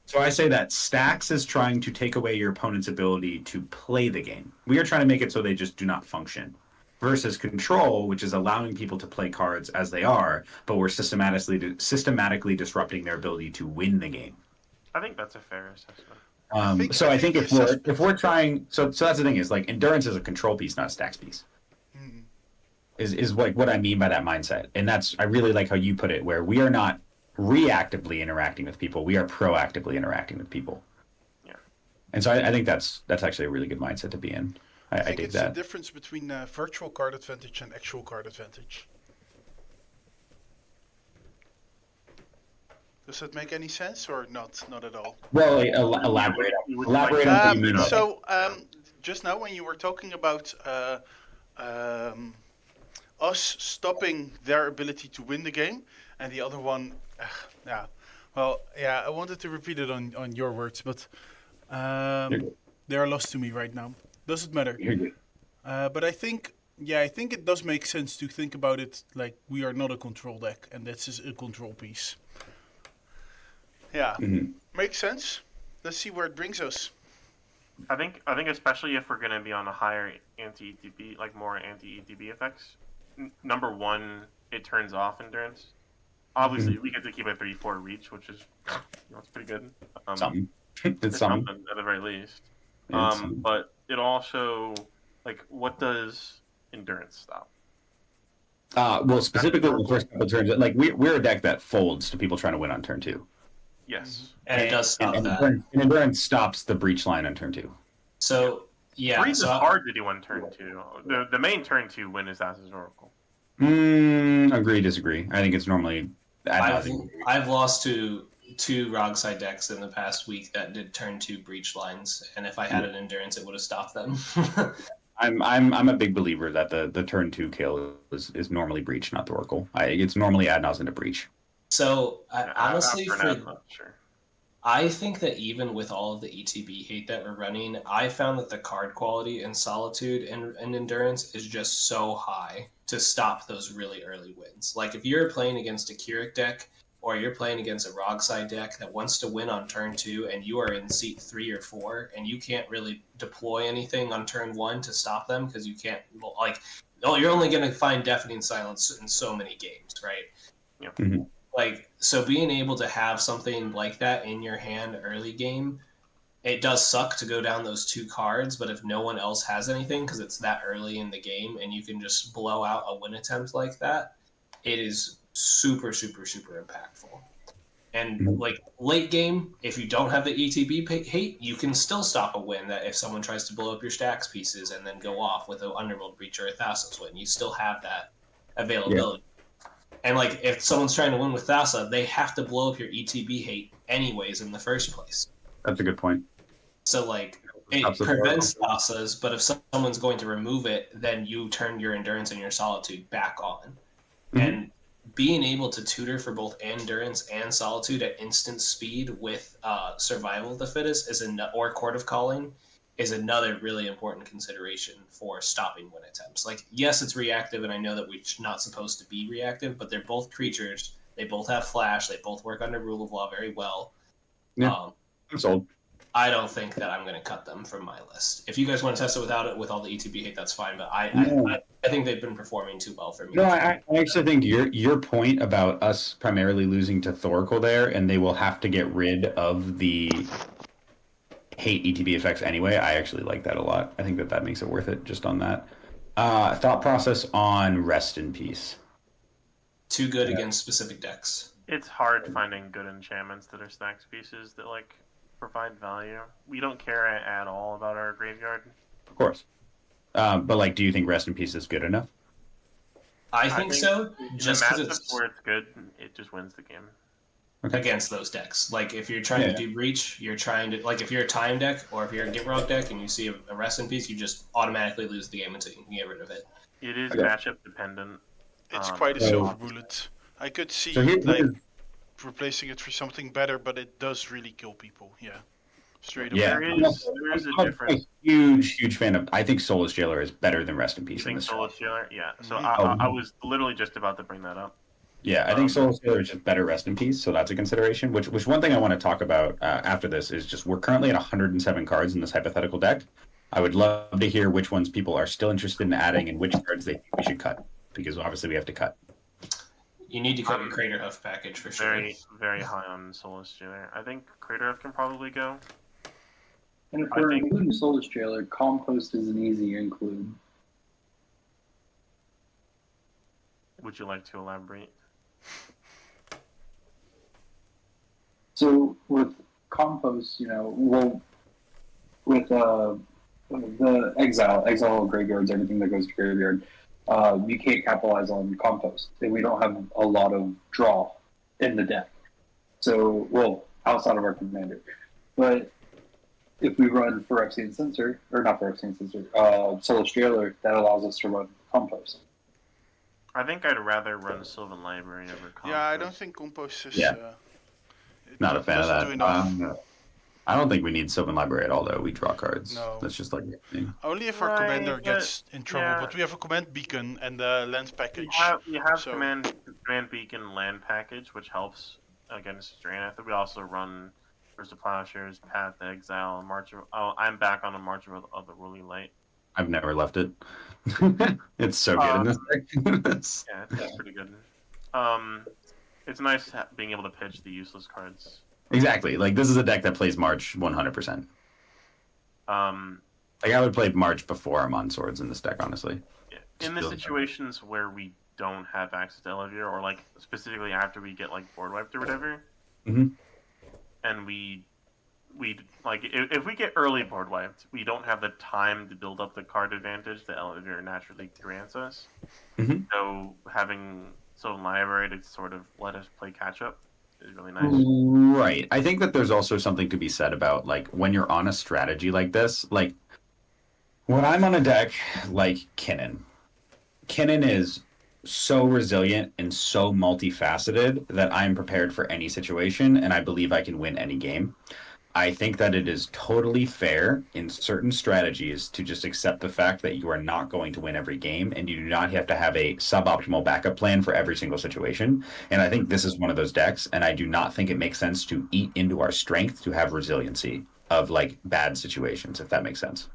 Speaker 2: So I say that stacks is trying to take away your opponent's ability to play the game. We are trying to make it so they just do not function. Versus control, which is allowing people to play cards as they are, but we're systematically disrupting their ability to win the game.
Speaker 4: I think that's a fair assessment.
Speaker 2: I think if we're trying, so that's the thing is like endurance is a control piece, not a stacks piece. Is like what I mean by that mindset, and I really like how you put it, where we are not reactively interacting with people, we are proactively interacting with people.
Speaker 4: Yeah,
Speaker 2: and so I think that's actually a really good mindset to be in. I
Speaker 3: think
Speaker 2: dig
Speaker 3: it's
Speaker 2: that.
Speaker 3: the difference between virtual card advantage and actual card advantage. Does that make any sense or not? Not at all.
Speaker 2: Well, elaborate on what you mean.
Speaker 3: So, just now when you were talking about us stopping their ability to win the game, and the other one, I wanted to repeat it on your words, but they are lost to me right now. Doesn't matter. But I think it does make sense to think about it like we are not a control deck, and this is a control piece. Yeah, makes sense. Let's see where it brings us.
Speaker 4: I think especially if we're going to be on a higher anti-ETB, like more anti-ETB effects. Number one, it turns off endurance. Obviously, we get to keep a 3/4 reach, which is it's pretty good.
Speaker 2: Something.
Speaker 4: It's something at the very least. But it also, like, what does endurance stop?
Speaker 2: Well, specifically the first couple turns, like we're a deck that folds to people trying to win on turn 2.
Speaker 4: Yes.
Speaker 1: And it does stop
Speaker 2: and
Speaker 1: that.
Speaker 2: Endurance stops the breach line on turn 2.
Speaker 1: So, yeah.
Speaker 4: Breach is hard to do on turn 2. The main turn 2 win is Thassa's Oracle.
Speaker 2: Agree, disagree. I think it's normally...
Speaker 1: I've lost to 2 Rogside decks in the past week that did turn 2 breach lines, and if I had an endurance, it would have stopped them.
Speaker 2: I'm a big believer that the turn 2 kill is normally breach, not the Oracle. It's normally ad nauseam to breach.
Speaker 1: So honestly,
Speaker 4: I'm not sure.
Speaker 1: I think that even with all of the ETB hate that we're running, I found that the card quality in Solitude and Endurance is just so high to stop those really early wins. Like if you're playing against a Keurig deck or you're playing against a Rogside deck that wants to win on turn 2 and you are in seat 3 or 4 and you can't really deploy anything on turn 1 to stop them because you can't, you're only going to find Deafening Silence in so many games, right?
Speaker 4: Yeah.
Speaker 2: Mm-hmm.
Speaker 1: Like, so being able to have something like that in your hand early game, it does suck to go down those 2 cards, but if no one else has anything because it's that early in the game and you can just blow out a win attempt like that, it is super, super, super impactful. And like late game, if you don't have the ETB hate, you can still stop a win that if someone tries to blow up your stacks pieces and then go off with an Underworld Breach or a Thassa's win, you still have that availability. And like, if someone's trying to win with Thassa, they have to blow up your ETB hate anyways in the first place.
Speaker 2: That's a good point.
Speaker 1: So like, it prevents Thassas, but if someone's going to remove it, then you turn your endurance and your solitude back on. Mm-hmm. And being able to tutor for both endurance and solitude at instant speed with survival of the fittest or court of calling is another really important consideration for stopping win attempts. Like, yes, it's reactive, and I know that we're not supposed to be reactive, but they're both creatures. They both have flash. They both work under rule of law very well.
Speaker 2: Yeah, I'm sold.
Speaker 1: I don't think that I'm going to cut them from my list. If you guys want to test it without it, with all the ETB hate, that's fine. But I think they've been performing too well for me.
Speaker 2: No, I actually think your point about us primarily losing to Thoracle there, and they will have to get rid of the hate ETB effects anyway. I actually like that a lot. I think that makes it worth it just on that. Thought process on Rest in Peace.
Speaker 1: Too good against specific decks.
Speaker 4: It's hard finding good enchantments that are stacks pieces that like provide value. We don't care at all about our graveyard.
Speaker 2: Of course. But like, do you think Rest in Peace is good enough?
Speaker 1: I think so. Just because
Speaker 4: it's where it's good, it just wins the game.
Speaker 2: Okay.
Speaker 1: Against those decks. Like, if you're trying to do Breach, you're trying to, like, if you're a time deck or if you're a Get Rock deck and you see a Rest in Peace, you just automatically lose the game until you can get rid of it.
Speaker 4: It is matchup dependent.
Speaker 3: It's quite a silver bullet. I could see replacing it for something better, but it does really kill people. Yeah, straight up.
Speaker 4: Yeah, there is a difference.
Speaker 2: Huge fan of. I think Soulless Jailer is better than Rest in Peace.
Speaker 4: You think Soulless Jailer? Yeah. So
Speaker 3: Mm-hmm.
Speaker 4: I was literally just about to bring that up.
Speaker 2: Yeah, I think Soulless Jailer is just better Rest in Peace, so that's a consideration. Which one thing I want to talk about after this is just we're currently at 107 cards in this hypothetical deck. I would love to hear which ones people are still interested in adding and which cards they think we should cut, because obviously we have to cut.
Speaker 1: You need to cut your Crater Huff package for sure.
Speaker 4: Very high on Soulless Jailer. I think Crater Huff can probably go.
Speaker 5: And if we're including Soulless Jailer, Compost is an easy include.
Speaker 4: Would you like to elaborate?
Speaker 5: So with Compost, with the exile graveyards, everything that goes to graveyard, you can't capitalize on Compost, and we don't have a lot of draw in the deck. So, outside of our commander. But if we run Phyrexian Censor, or not Phyrexian Censor, Soulless Jailer, that allows us to run Compost.
Speaker 4: I think I'd rather run Sylvan Library over Compost.
Speaker 3: Yeah, I don't think Compost is...
Speaker 2: not a fan of that. I don't think we need Sylvan Library at all, though. We draw cards.
Speaker 3: No.
Speaker 2: That's just like...
Speaker 3: Only if our commander gets in trouble. Yeah. But we have a command beacon and a land package.
Speaker 4: You have command beacon land package, which helps against Drannith. We also run First of Plowshares, Path to Exile, March of... Oh, I'm back on a March of the Woolly Light.
Speaker 2: I've never left it. It's so good in this deck.
Speaker 4: Yeah, it's pretty good. It's nice being able to pitch the useless cards.
Speaker 2: Exactly. Like, this is a deck that plays March 100%. Like, I would play March before Armand Swords in this deck, honestly.
Speaker 4: Yeah. In the situations where we don't have access to Ellivere, or, like, specifically after we get, like, board wiped or whatever, and we like, if we get early board wiped, we don't have the time to build up the card advantage that Ellivere naturally grants us. So having Sylvan Library to sort of let us play catch-up is really nice.
Speaker 2: Right. I think that there's also something to be said about, like, when you're on a strategy like this, like, when I'm on a deck like Kinnan is so resilient and so multifaceted that I'm prepared for any situation, and I believe I can win any game. I think that it is totally fair in certain strategies to just accept the fact that you are not going to win every game, and you do not have to have a suboptimal backup plan for every single situation. And I think this is one of those decks, and I do not think it makes sense to eat into our strength to have resiliency of, like, bad situations, if that makes sense.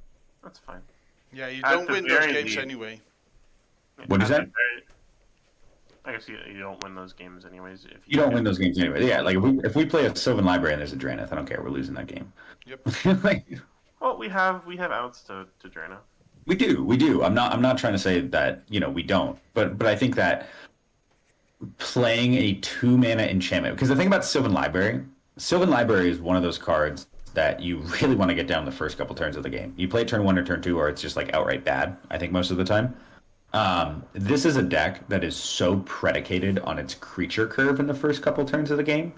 Speaker 4: That's fine.
Speaker 3: Yeah, you don't win those games anyway.
Speaker 2: What is that?
Speaker 4: I guess you don't win those games anyways. If
Speaker 2: you don't win those games anyway. Yeah, like if we play a Sylvan Library and there's a Drannith, I don't care. We're losing that game.
Speaker 3: Yep.
Speaker 2: Like,
Speaker 4: well, we have outs to Drannith.
Speaker 2: We do. I'm not trying to say that we don't, but I think that playing a 2-mana enchantment, because the thing about Sylvan Library is one of those cards that you really want to get down the first couple turns of the game. You play turn 1 or turn 2, or it's just like outright bad. I think most of the time. This is a deck that is so predicated on its creature curve in the first couple turns of the game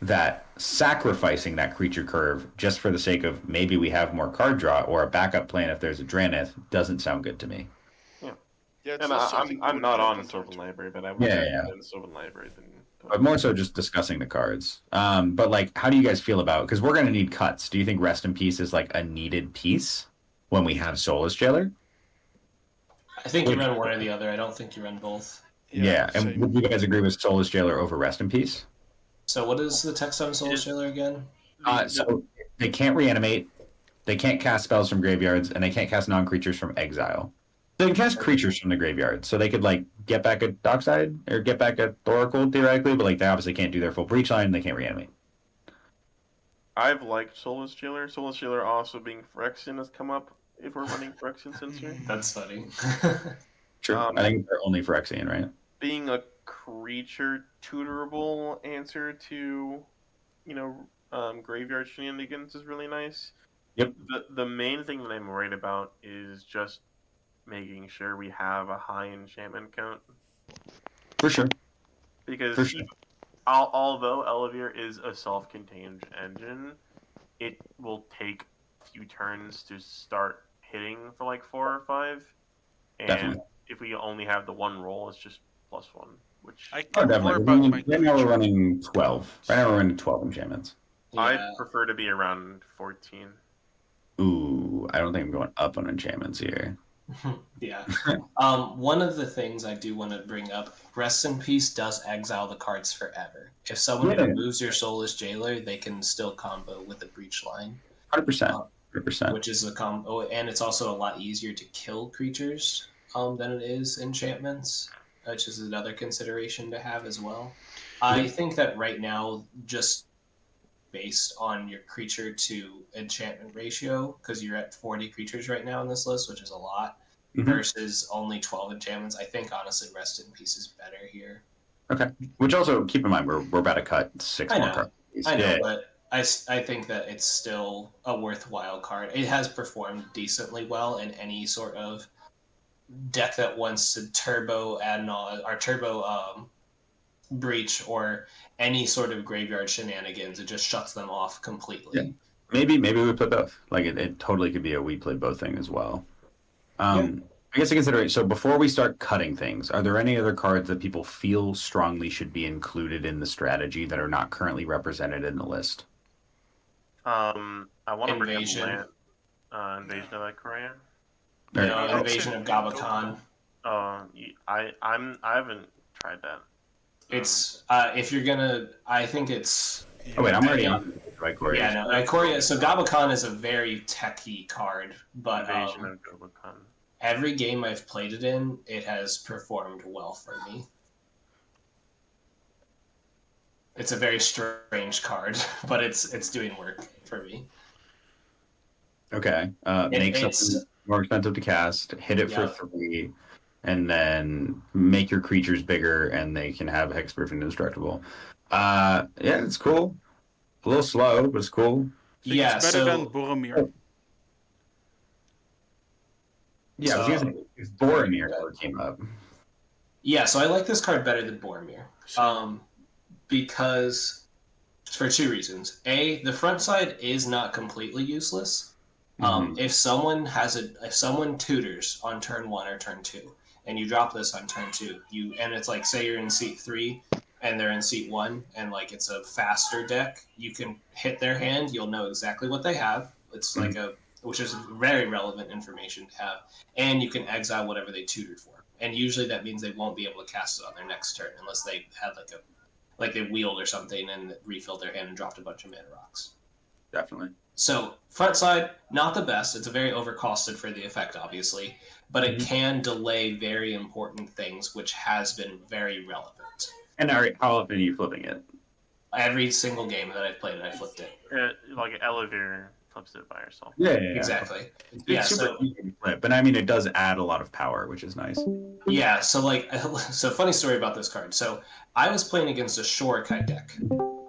Speaker 2: that sacrificing that creature curve just for the sake of maybe we have more card draw or a backup plan if there's a Dranith doesn't sound good to me.
Speaker 3: Yeah, it's
Speaker 4: And
Speaker 3: not something you
Speaker 4: I'm
Speaker 3: would
Speaker 4: not
Speaker 3: drop
Speaker 4: on
Speaker 3: on turn
Speaker 4: Sylvan
Speaker 3: two.
Speaker 4: Library, but I would
Speaker 2: Yeah,
Speaker 4: rather
Speaker 2: yeah.
Speaker 4: play the Sylvan Library than.
Speaker 2: But more so just discussing the cards. But like, how do you guys feel about? Because we're gonna need cuts. Do you think Rest in Peace is like a needed piece when we have Soulless Jailer?
Speaker 1: I think you run one or the other. I don't think you run both.
Speaker 2: Yeah. And
Speaker 3: same.
Speaker 2: would you guys agree with Soulless Jailer over Rest in Peace?
Speaker 1: So what is the text on Soul Jailer again?
Speaker 2: So they can't reanimate, they can't cast spells from graveyards, and they can't cast non-creatures from exile. They can cast creatures from the graveyard, so they could like get back at Dockside or get back at Oracle theoretically, but like they obviously can't do their full breach line. They can't reanimate.
Speaker 4: I've liked Soulless Jailer. Soulless Jailer also being Phyrexian has come up if we're running Phyrexian Censor.
Speaker 1: That's funny.
Speaker 2: True. I think they're only Phyrexian, right?
Speaker 4: Being a creature tutorable answer to, graveyard shenanigans is really nice.
Speaker 2: Yep.
Speaker 4: The main thing that I'm worried about is just making sure we have a high enchantment count.
Speaker 2: For sure.
Speaker 4: Because
Speaker 2: For sure.
Speaker 4: although Ellivere is a self-contained engine, it will take a few turns to start hitting for like 4 or 5. And
Speaker 2: Definitely.
Speaker 4: if we only have the one roll, it's just +1, which
Speaker 3: I
Speaker 2: Oh,
Speaker 3: care more
Speaker 2: definitely.
Speaker 3: about my
Speaker 2: Right now we're
Speaker 3: creature.
Speaker 2: running 12. Right now we're running 12 enchantments.
Speaker 4: I
Speaker 1: Yeah.
Speaker 4: prefer to be around 14.
Speaker 2: Ooh, I don't think I'm going up on enchantments here.
Speaker 1: Yeah. One of the things I do want to bring up, Rest in Peace does exile the cards forever. If someone removes your Soulless Jailer, they can still combo with a Breach Line.
Speaker 2: 100%. 100%.
Speaker 1: Which is a combo, and it's also a lot easier to kill creatures than it is enchantments, which is another consideration to have as well. I think that right now, just based on your creature to enchantment ratio, because you're at 40 creatures right now on this list, which is a lot, versus only 12 enchantments, I think honestly Rest in Peace is better here.
Speaker 2: Okay. Which also, keep in mind, we're about to cut 6 more cards.
Speaker 1: I know, but I think that it's still a worthwhile card. It has performed decently well in any sort of deck that wants to turbo or turbo breach or any sort of graveyard shenanigans. It just shuts them off completely.
Speaker 2: Yeah. Maybe we play both. Like it totally could be a we play both thing as well. I guess a consideration. So before we start cutting things, are there any other cards that people feel strongly should be included in the strategy that are not currently represented in the list?
Speaker 4: I want to bring up
Speaker 1: Invasion.
Speaker 4: Invasion of Ikoria.
Speaker 1: No, Invasion of Gaba-Khan.
Speaker 4: I haven't tried that.
Speaker 1: It's if you're gonna, I think it's.
Speaker 2: Oh wait, I'm already on Ikoria.
Speaker 1: Yeah, no, Ikoria. So Gaba-Khan is a very techy card, but
Speaker 4: Invasion of Gaba-Khan.
Speaker 1: every game I've played it in, it has performed well for me. It's a very strange card, but it's doing work for me.
Speaker 2: Okay. Make something more expensive to cast, hit it for 3, and then make your creatures bigger, and they can have hexproof and indestructible. Yeah, it's cool. A little slow, but it's cool.
Speaker 1: Yeah,
Speaker 3: it's better than Boromir.
Speaker 2: Yeah, I was gonna say, if Boromir ever came up.
Speaker 1: Yeah, so I like this card better than Boromir. Because for 2 reasons. A, the front side is not completely useless. If someone tutors on turn 1 or turn 2, and you drop this on turn 2, and it's like, say you're in seat 3 and they're in seat 1, and like it's a faster deck, you can hit their hand, you'll know exactly what they have. It's like which is very relevant information to have, and you can exile whatever they tutored for. And usually that means they won't be able to cast it on their next turn unless they had like they wheeled or something and refilled their hand and dropped a bunch of mana rocks.
Speaker 2: Definitely.
Speaker 1: So front side, not the best. It's very overcosted for the effect, obviously, but it can delay very important things, which has been very relevant.
Speaker 2: And how often are you flipping it?
Speaker 1: Every single game that I've played it, I flipped it.
Speaker 4: Like Ellivere flips it by herself.
Speaker 2: Yeah.
Speaker 1: Exactly.
Speaker 2: It's super easy to flip, but I mean, it does add a lot of power, which is nice.
Speaker 1: Yeah, so funny story about this card. So I was playing against a Shorekai deck,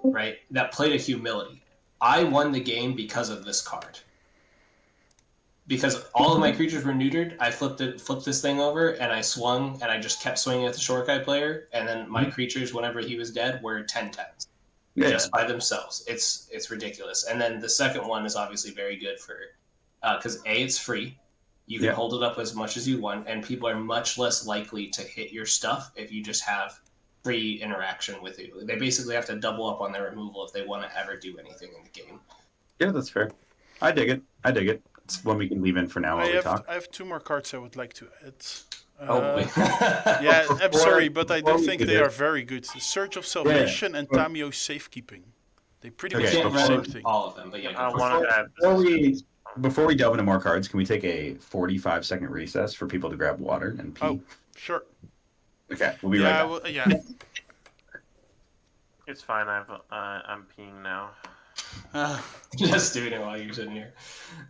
Speaker 1: right, that played a Humility. I won the game because of this card. because all of my creatures were neutered, I flipped this thing over, and I swung, and I just kept swinging at the short guy player, and then my creatures, whenever he was dead, were 10/10s. Just by themselves. It's ridiculous. And then the second one is obviously very good for because it's free. You can hold it up as much as you want, and people are much less likely to hit your stuff if you just have free interaction with you. They basically have to double up on their removal if they want to ever do anything in the game.
Speaker 2: Yeah, that's fair. I dig it. It's one we can leave in for now while we talk.
Speaker 3: I have 2 more cards I would like to add.
Speaker 1: Yeah,
Speaker 3: I'm sorry, but I do think they are very good. Surge of Salvation and Tamiyo's Safekeeping. They pretty much do the same thing.
Speaker 1: All of them, but yeah.
Speaker 4: I want to add.
Speaker 2: Before we delve into more cards, can we take a 45-second recess for people to grab water and pee?
Speaker 3: Oh, sure.
Speaker 2: Okay, we'll be right back.
Speaker 3: Yeah.
Speaker 4: It's fine. I'm peeing now.
Speaker 1: Just doing it while you're sitting here.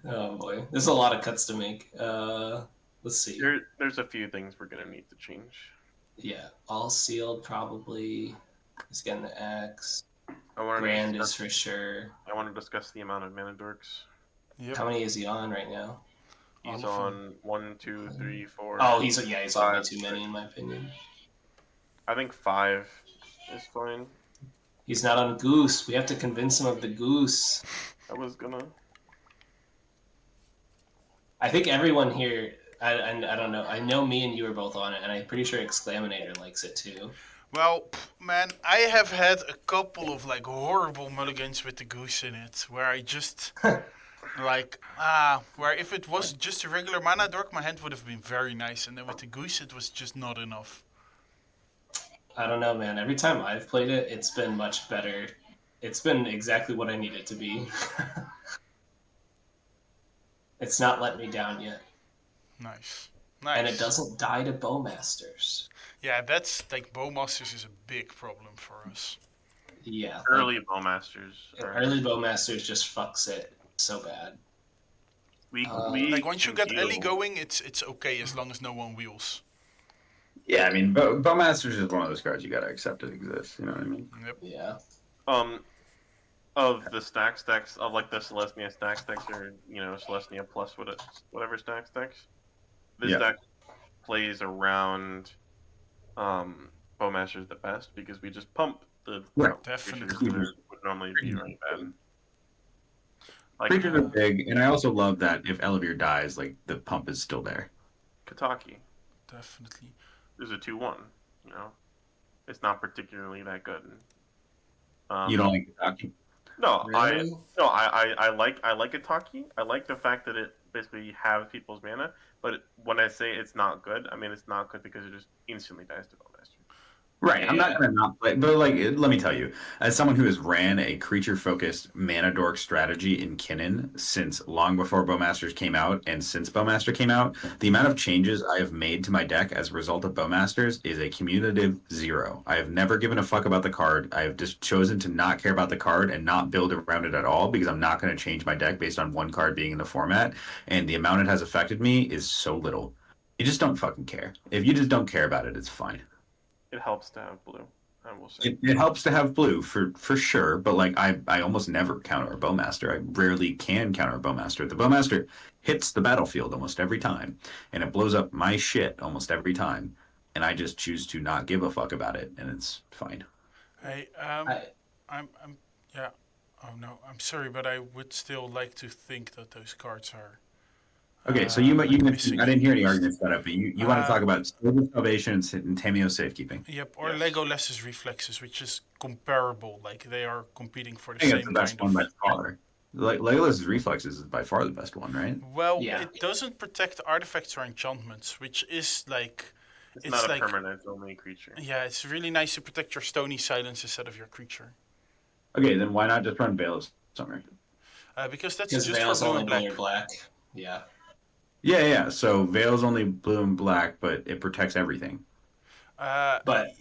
Speaker 1: Oh boy, there's a lot of cuts to make. Let's see.
Speaker 4: There's a few things we're gonna need to change.
Speaker 1: Yeah, all sealed probably. He's getting the X.
Speaker 4: Grand
Speaker 1: is for sure.
Speaker 4: I want to discuss the amount of mana dorks.
Speaker 1: Yep. How many is he on right now?
Speaker 4: He's on 1, 2, 3, 4.
Speaker 1: Oh, he's on way too many in my opinion.
Speaker 4: I think 5 is fine.
Speaker 1: He's not on Goose. We have to convince him of the Goose.
Speaker 4: I was gonna.
Speaker 1: I think everyone here. I don't know. I know me and you are both on it, and I'm pretty sure Exclaminator likes it too.
Speaker 3: Well, man, I have had a couple of like horrible mulligans with the Goose in it, where I just where if it was just a regular mana dork, my hand would have been very nice, and then with the Goose, it was just not enough.
Speaker 1: I don't know, man. Every time I've played it, it's been much better. It's been exactly what I need it to be. It's not let me down yet.
Speaker 3: Nice.
Speaker 1: And it doesn't die to Bowmasters.
Speaker 3: Yeah, that's like Bowmasters is a big problem for us.
Speaker 1: Yeah.
Speaker 4: Early Bowmasters.
Speaker 1: Early Bowmasters just fucks it so bad.
Speaker 4: We
Speaker 3: like once you get Ellie going, it's okay as long as no one wheels.
Speaker 2: Yeah, I mean, Bowmasters is one of those cards you gotta accept it exists. You know what I mean?
Speaker 3: Yep.
Speaker 1: Yeah.
Speaker 4: Of the stack stacks, of like the Celestia stack stacks, or Celestia plus whatever stack stacks, this deck plays around Bowmasters the best because we just pump the
Speaker 3: definitely
Speaker 4: would normally be really bad. Like,
Speaker 2: creatures are big, and I also love that if Ellivere dies, like the pump is still there.
Speaker 4: Kataki.
Speaker 3: Definitely.
Speaker 4: There's a 2/1. It's not particularly that good.
Speaker 2: You don't like Kataki?
Speaker 1: No, really?
Speaker 4: I like Kataki. I like the fact that it basically have people's mana. But when I say it's not good, I mean it's not good because it just instantly dies to Bowmaster.
Speaker 2: Right, I'm not gonna not play, but like, let me tell you, as someone who has ran a creature-focused mana dork strategy in Kinnan since long before Bowmasters came out, and since Bowmaster came out, the amount of changes I have made to my deck as a result of Bowmasters is a cumulative 0. I have never given a fuck about the card. I have just chosen to not care about the card and not build around it at all because I'm not going to change my deck based on one card being in the format, and the amount it has affected me is so little. You just don't fucking care. If you just don't care about it, it's fine.
Speaker 4: It helps to have blue, I will say.
Speaker 2: It helps to have blue for sure, but like I almost never counter a Bowmaster. I rarely can counter a Bowmaster. The Bowmaster hits the battlefield almost every time, and it blows up my shit almost every time, and I just choose to not give a fuck about it, and it's fine.
Speaker 3: Hey, I'm Oh no, I'm sorry, but I would still like to think that those cards are.
Speaker 2: Okay, so you mentioned, I didn't hear any arguments about it, but you want to talk about Surge of Salvation and Tamiyo's Safekeeping.
Speaker 3: Yep, or Legolas's Reflexes, which is comparable. Like they are competing for the
Speaker 2: same.
Speaker 3: same
Speaker 2: It's the best one by far. Like Legolas's Reflexes is by far the best one, right?
Speaker 3: Well, it doesn't protect artifacts or enchantments, which is like
Speaker 4: it's not a permanent only creature.
Speaker 3: Yeah, it's really nice to protect your Stony Silence instead of your creature.
Speaker 2: Okay, then why not just run Veil of Summer?
Speaker 3: Because that's just for blue and black.
Speaker 1: Yeah.
Speaker 2: Yeah. So Veil's only blue and black, but it protects everything.
Speaker 3: But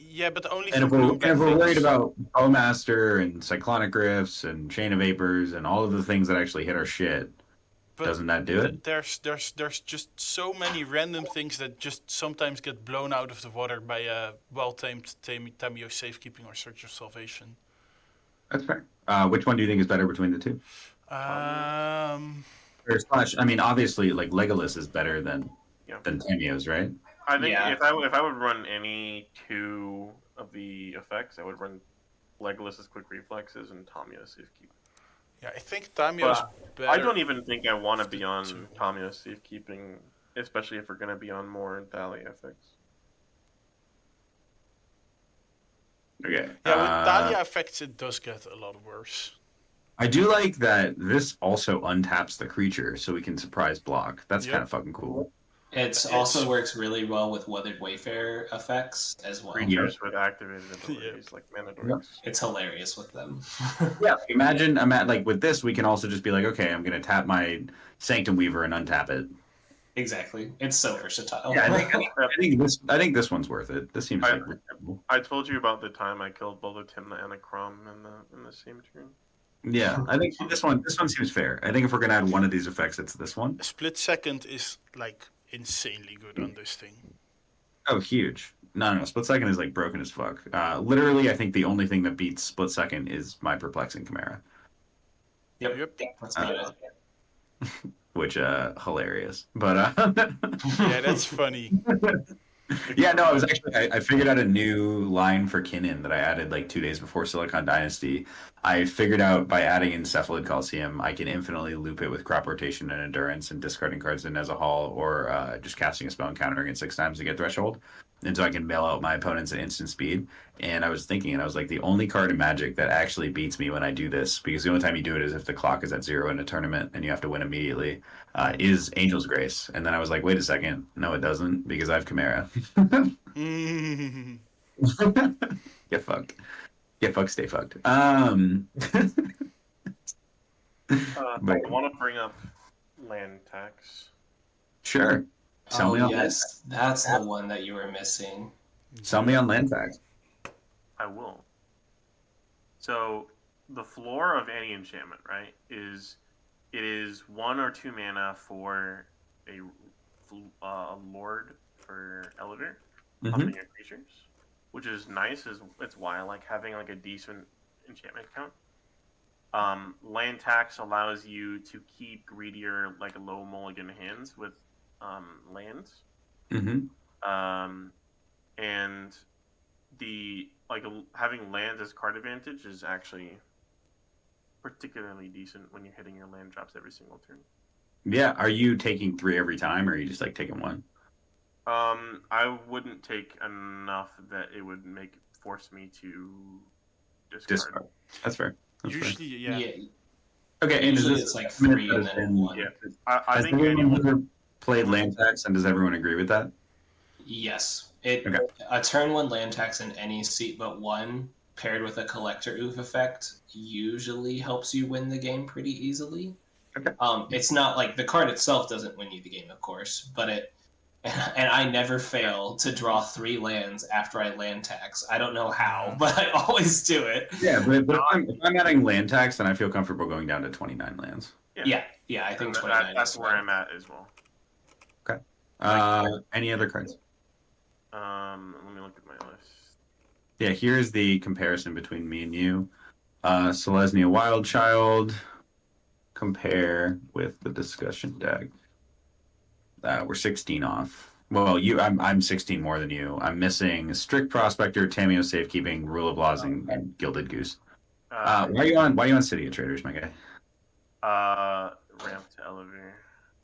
Speaker 3: only
Speaker 2: and
Speaker 3: for blue and black.
Speaker 2: And if we're worried about Bowmaster and Cyclonic Rifts and Chain of Vapors and all of the things that actually hit our shit, doesn't that do it?
Speaker 3: There's just so many random things that just sometimes get blown out of the water by a well-tamed Tamiyo Safekeeping or Surge of Salvation.
Speaker 2: That's fair. Which one do you think is better between the two? Or slash, I mean, obviously, like Legolas is better than
Speaker 4: Yeah.
Speaker 2: Tamiyo's, right?
Speaker 4: I think
Speaker 1: Yeah.
Speaker 4: if I would run any two of the effects, I would run Legolas's quick reflexes and Tamiyo's safekeeping.
Speaker 3: Yeah, I think Tamio's better.
Speaker 4: I don't even think I want to be on
Speaker 3: two.
Speaker 4: Tamiyo's safekeeping, especially if we're going to be on more Thalia effects.
Speaker 2: Okay.
Speaker 3: Yeah, with Thalia effects, it does get a lot worse.
Speaker 2: I do like that this also untaps the creature, so we can surprise block. That's
Speaker 3: Yep.
Speaker 2: kind of fucking cool.
Speaker 1: It also works really well with Weathered Wayfarer effects as well.
Speaker 4: Creatures with activated abilities like mana dorks.
Speaker 1: It's hilarious with them.
Speaker 2: Yeah, imagine like with this, we can also just be like, okay, I'm gonna tap my Sanctum Weaver and untap it.
Speaker 1: Exactly. It's so versatile.
Speaker 2: Yeah, I think this one's worth it. This seems like reasonable.
Speaker 4: I told you about the time I killed both a Timna and a Crom in the same turn.
Speaker 2: Yeah, I think this one seems fair. I think if we're gonna add one of these effects, it's this one.
Speaker 3: A split second is like insanely good on this thing.
Speaker 2: Oh, huge. No, Split Second is like broken as fuck. Literally, I think the only thing that beats Split Second is my Perplexing Chimera.
Speaker 1: Yep. That's about it.
Speaker 2: Which hilarious. But
Speaker 3: Yeah, that's funny.
Speaker 2: yeah, no, I figured out a new line for Kinnan that I added like 2 days before Silicon Dynasty. I figured out by adding in Cephalid Coliseum, I can infinitely loop it with crop rotation and endurance and discarding cards in as a haul, or just casting a spell and countering it 6 times to get threshold. And so I can bail out my opponents at instant speed. And I was thinking, and I was like, the only card in Magic that actually beats me when I do this, because the only time you do it is if the clock is at 0 in a tournament and you have to win immediately, is Angel's Grace. And then I was like, wait a second. No, it doesn't, because I have Chimera. Get fucked. Get fucked, stay fucked.
Speaker 4: I want to bring up land tax.
Speaker 2: Sure. Sell me on
Speaker 1: yes, that's the one that you were missing.
Speaker 2: Sell me on land tax.
Speaker 4: I will. So the floor of any enchantment, right, is 1 or 2 mana for a lord for Ellivere, pumping your creatures, which is nice. It's why I like having like a decent enchantment count. Land tax allows you to keep greedier, like low mulligan hands with lands. And the having lands as card advantage is actually particularly decent when you're hitting your land drops every single turn.
Speaker 2: Yeah, are you taking 3 every time, or are you just like taking 1?
Speaker 4: I wouldn't take enough that it would force me to discard.
Speaker 2: That's fair.
Speaker 3: Usually, yeah.
Speaker 2: Okay, and
Speaker 1: Usually it's like 3 and then 1.
Speaker 4: Yeah, I think
Speaker 2: anyone ever played land tax, and does everyone agree with that?
Speaker 1: Yes.
Speaker 2: Okay.
Speaker 1: A turn 1 land tax in any seat but 1 paired with a collector oof effect usually helps you win the game pretty easily.
Speaker 2: Okay.
Speaker 1: It's not like the card itself doesn't win you the game, of course, but and I never fail to draw 3 lands after I land tax. I don't know how, but I always do it.
Speaker 2: Yeah, but if I'm adding land tax, then I feel comfortable going down to 29 lands.
Speaker 1: Yeah, I think 29.
Speaker 4: That's where I'm at as well.
Speaker 2: Okay. Any other cards?
Speaker 4: Let me look at my list.
Speaker 2: Yeah, here's the comparison between me and you. Selesnya Wildchild. Compare with the discussion deck. We're 16 off. Well, I'm 16 more than you. I'm missing Strict Prospector, Tamiyo Safekeeping, Rule of Laws, and Gilded Goose. Why are you on City of Traders, my guy?
Speaker 4: Ramp to Ellivere.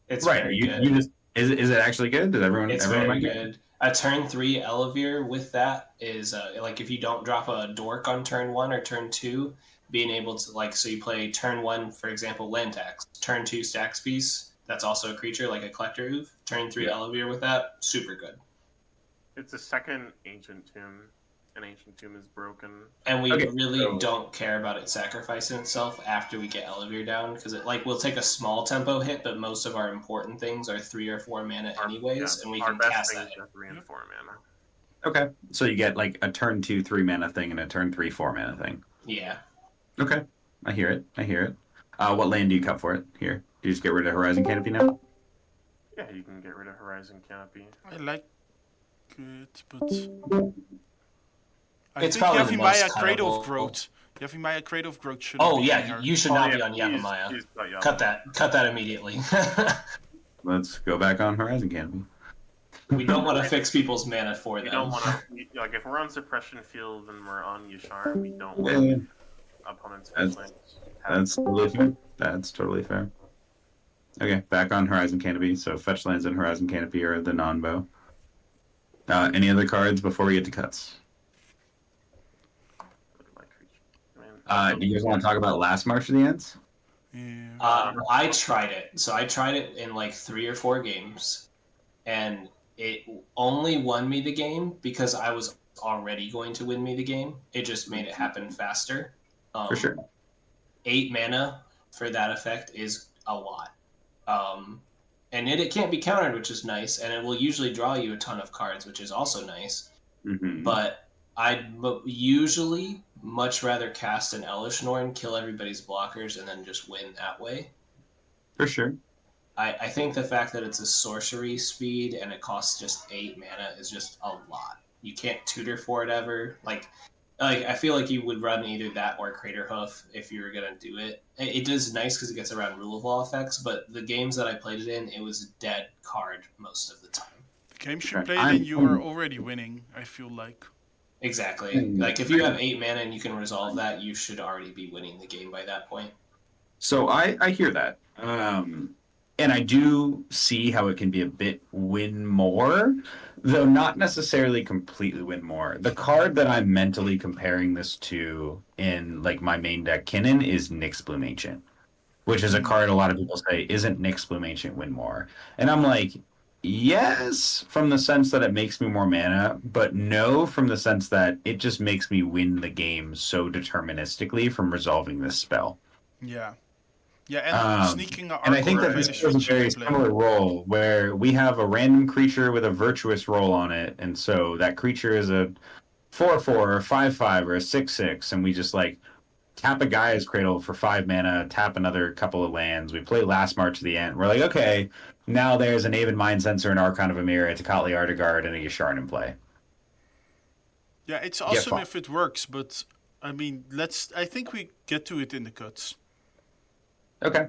Speaker 1: It's
Speaker 2: right.
Speaker 1: very
Speaker 2: You
Speaker 1: good.
Speaker 2: just is it actually good? Does everyone?
Speaker 1: It's
Speaker 2: everyone
Speaker 1: very good. A turn 3 Ellivere with that is like if you don't drop a dork on turn 1 or turn 2, being able to so you play turn 1, for example, land tax. Turn 2 stacks piece. That's also a creature like a collector oof. Turn 3 Ellivere with that, super good.
Speaker 4: It's a second Ancient Tomb. An Ancient Tomb is broken.
Speaker 1: And we don't care about it sacrificing itself after we get Ellivere down, because it will take a small tempo hit, but most of our important things are 3 or 4 mana anyways, and we can cast that.
Speaker 4: 3 and 4 mana.
Speaker 2: Okay, so you get like a turn 2 3 mana thing and a turn 3 4 mana thing.
Speaker 1: Yeah.
Speaker 2: Okay, I hear it. What land do you cut for it? Here, do you just get rid of Horizon Canopy now?
Speaker 4: Yeah, you can get rid of Horizon Canopy.
Speaker 3: I like it, but
Speaker 1: It's
Speaker 3: I
Speaker 1: probably
Speaker 3: think
Speaker 1: the
Speaker 3: Yavimaya
Speaker 1: most
Speaker 3: Cradle
Speaker 1: cuttable.
Speaker 3: of Growth Yavimaya Cradle of Growth should.
Speaker 1: Oh yeah, you should not be on
Speaker 4: he's
Speaker 1: Yavimaya.
Speaker 4: not Yavimaya.
Speaker 1: Cut that immediately.
Speaker 2: Let's go back on Horizon Canopy.
Speaker 1: We don't want to fix people's mana for
Speaker 4: We
Speaker 1: them.
Speaker 4: don't want to, like, if we're on Suppression Field and we're on Yashar, we don't want opponents' fetchlands.
Speaker 2: That's totally fair. That's totally fair. Okay, back on Horizon Canopy. So fetchlands and Horizon Canopy are the non-bow. Any other cards before we get to cuts? Do you guys want to talk about last March of the Ants?
Speaker 3: Yeah.
Speaker 1: I tried it. So I tried it in like 3 or 4 games, and it only won me the game because I was already going to win me the game. It just made it happen faster.
Speaker 2: For sure.
Speaker 1: 8 mana for that effect is a lot. And it can't be countered, which is nice, and it will usually draw you a ton of cards, which is also nice.
Speaker 2: Mm-hmm.
Speaker 1: But I'd usually much rather cast an Elish Norn, kill everybody's blockers, and then just win that way.
Speaker 2: For sure.
Speaker 1: I think the fact that it's a sorcery speed and it costs just 8 mana is just a lot. You can't tutor for it ever. Like I feel like you would run either that or Crater Hoof if you were gonna do it. It does nice because it gets around rule of law effects, but the games that I played it in, it was a dead card most of the time.
Speaker 3: The games you played in, you are already winning, I feel like.
Speaker 1: Exactly. Like if you have 8 mana and you can resolve that, you should already be winning the game by that point.
Speaker 2: So I hear that. And I do see how it can be a bit win more, though not necessarily completely win more. The card that I'm mentally comparing this to in like my main deck, Kinnan, is Nyx Bloom Ancient, which is a card a lot of people say, isn't Nyx Bloom Ancient win more? And I'm like, yes, from the sense that it makes me more mana, but no, from the sense that it just makes me win the game so deterministically from resolving this spell.
Speaker 3: Yeah. Yeah, and sneaking an
Speaker 2: and I think that
Speaker 3: Archon
Speaker 2: this is a very similar role where we have a random creature with a virtuous roll on it, and so that creature is a 4/4 or 5/5 or a 6/6, and we just like tap a Gaia's Cradle for 5 mana, tap another couple of lands. We play Last March of the Ant. We're like, okay, now there's an Aven Mind Sensor, an Archon of Emir, a Tecatli Artigard, and a Yasharn in play.
Speaker 3: Yeah, it's awesome if it works, but I mean, I think we get to it in the cuts.
Speaker 2: Okay.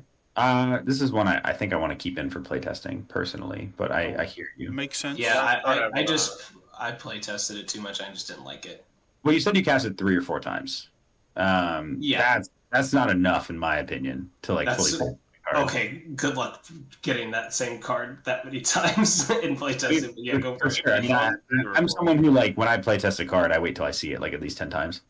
Speaker 2: This is one I think I want to keep in for playtesting personally, but I hear you.
Speaker 3: Makes sense.
Speaker 1: Yeah, I play tested it too much. I just didn't like it.
Speaker 2: Well, you said you cast it 3 or 4 times.
Speaker 1: Yeah,
Speaker 2: that's not enough in my opinion to like fully play the card.
Speaker 1: Okay, good luck getting that same card that many times in playtesting. Yeah, go for
Speaker 2: sure. I mean, I'm someone who like when I playtest a card, I wait till I see it like at least 10 times.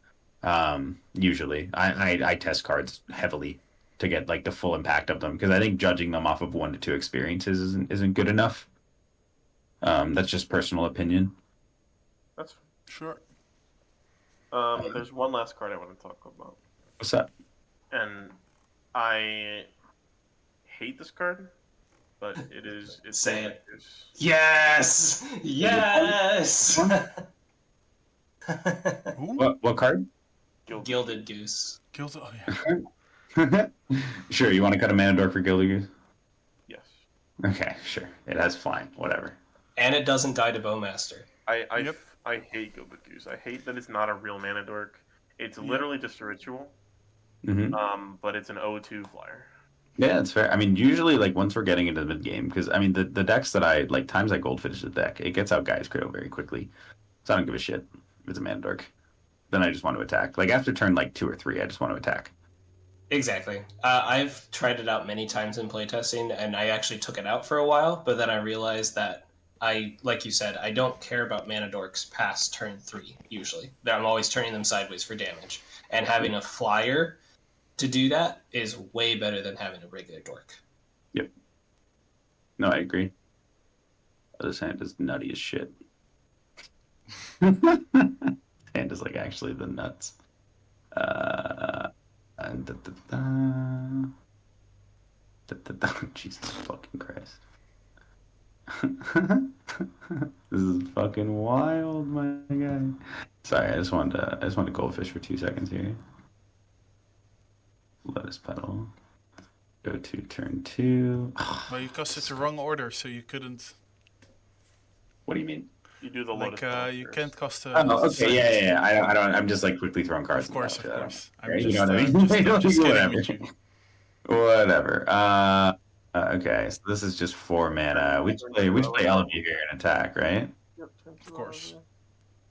Speaker 2: Usually, I test cards heavily to get like the full impact of them because I think judging them off of 1 to 2 experiences isn't good enough. That's just personal opinion.
Speaker 4: That's
Speaker 3: sure.
Speaker 4: There's one last card I want to talk about.
Speaker 2: What's that?
Speaker 4: And I hate this card, but it's
Speaker 1: say it. Yes.
Speaker 2: What card?
Speaker 1: Gilded Goose.
Speaker 3: Oh yeah.
Speaker 2: Sure, you want to cut a mana dork for Gilded Goose?
Speaker 4: Yes.
Speaker 2: Okay, sure. Yeah, that's fine. Whatever.
Speaker 1: And it doesn't die to Bowmaster.
Speaker 4: I hate Gilded Goose. I hate that it's not a real mana dork. It's literally just a ritual.
Speaker 2: Mm-hmm.
Speaker 4: But it's an 0/2 flyer.
Speaker 2: Yeah, that's fair. I mean, usually, like, once we're getting into the mid-game, because, I mean, the decks that I, like, times I goldfish the deck, it gets out Gaia's Cradle very quickly. So I don't give a shit if it's a mana dork. Then I just want to attack. Like, after turn, like, 2 or 3, I just want to attack.
Speaker 1: Exactly. I've tried it out many times in playtesting, and I actually took it out for a while, but then I realized that like you said, I don't care about mana dorks past turn 3, usually. I'm always turning them sideways for damage. And having a flyer to do that is way better than having a regular dork.
Speaker 2: Yep. No, I agree. This hand is nutty as shit. Hand is, like, actually the nuts. Jesus fucking Christ. This is fucking wild, my guy. Sorry, I just wanted to goldfish for 2 seconds here. Lotus Petal. Go to turn 2.
Speaker 3: Well, you cast it the wrong order, so you couldn't.
Speaker 2: What do you mean?
Speaker 4: You do the
Speaker 7: Like
Speaker 4: lotus.
Speaker 7: you can't cast a.
Speaker 2: Oh, okay,
Speaker 7: side
Speaker 2: yeah.
Speaker 7: spell.
Speaker 2: I don't. I'm just like quickly throwing cards.
Speaker 7: Of course,
Speaker 2: and
Speaker 7: of
Speaker 2: stuff,
Speaker 7: course. I'm
Speaker 2: right?
Speaker 7: just,
Speaker 2: You know what I mean?
Speaker 7: just kidding
Speaker 2: Whatever.
Speaker 7: with you.
Speaker 2: Whatever. Okay, so this is just 4 mana. We just play Ellivere here and attack, right?
Speaker 4: Yep,
Speaker 7: Of course.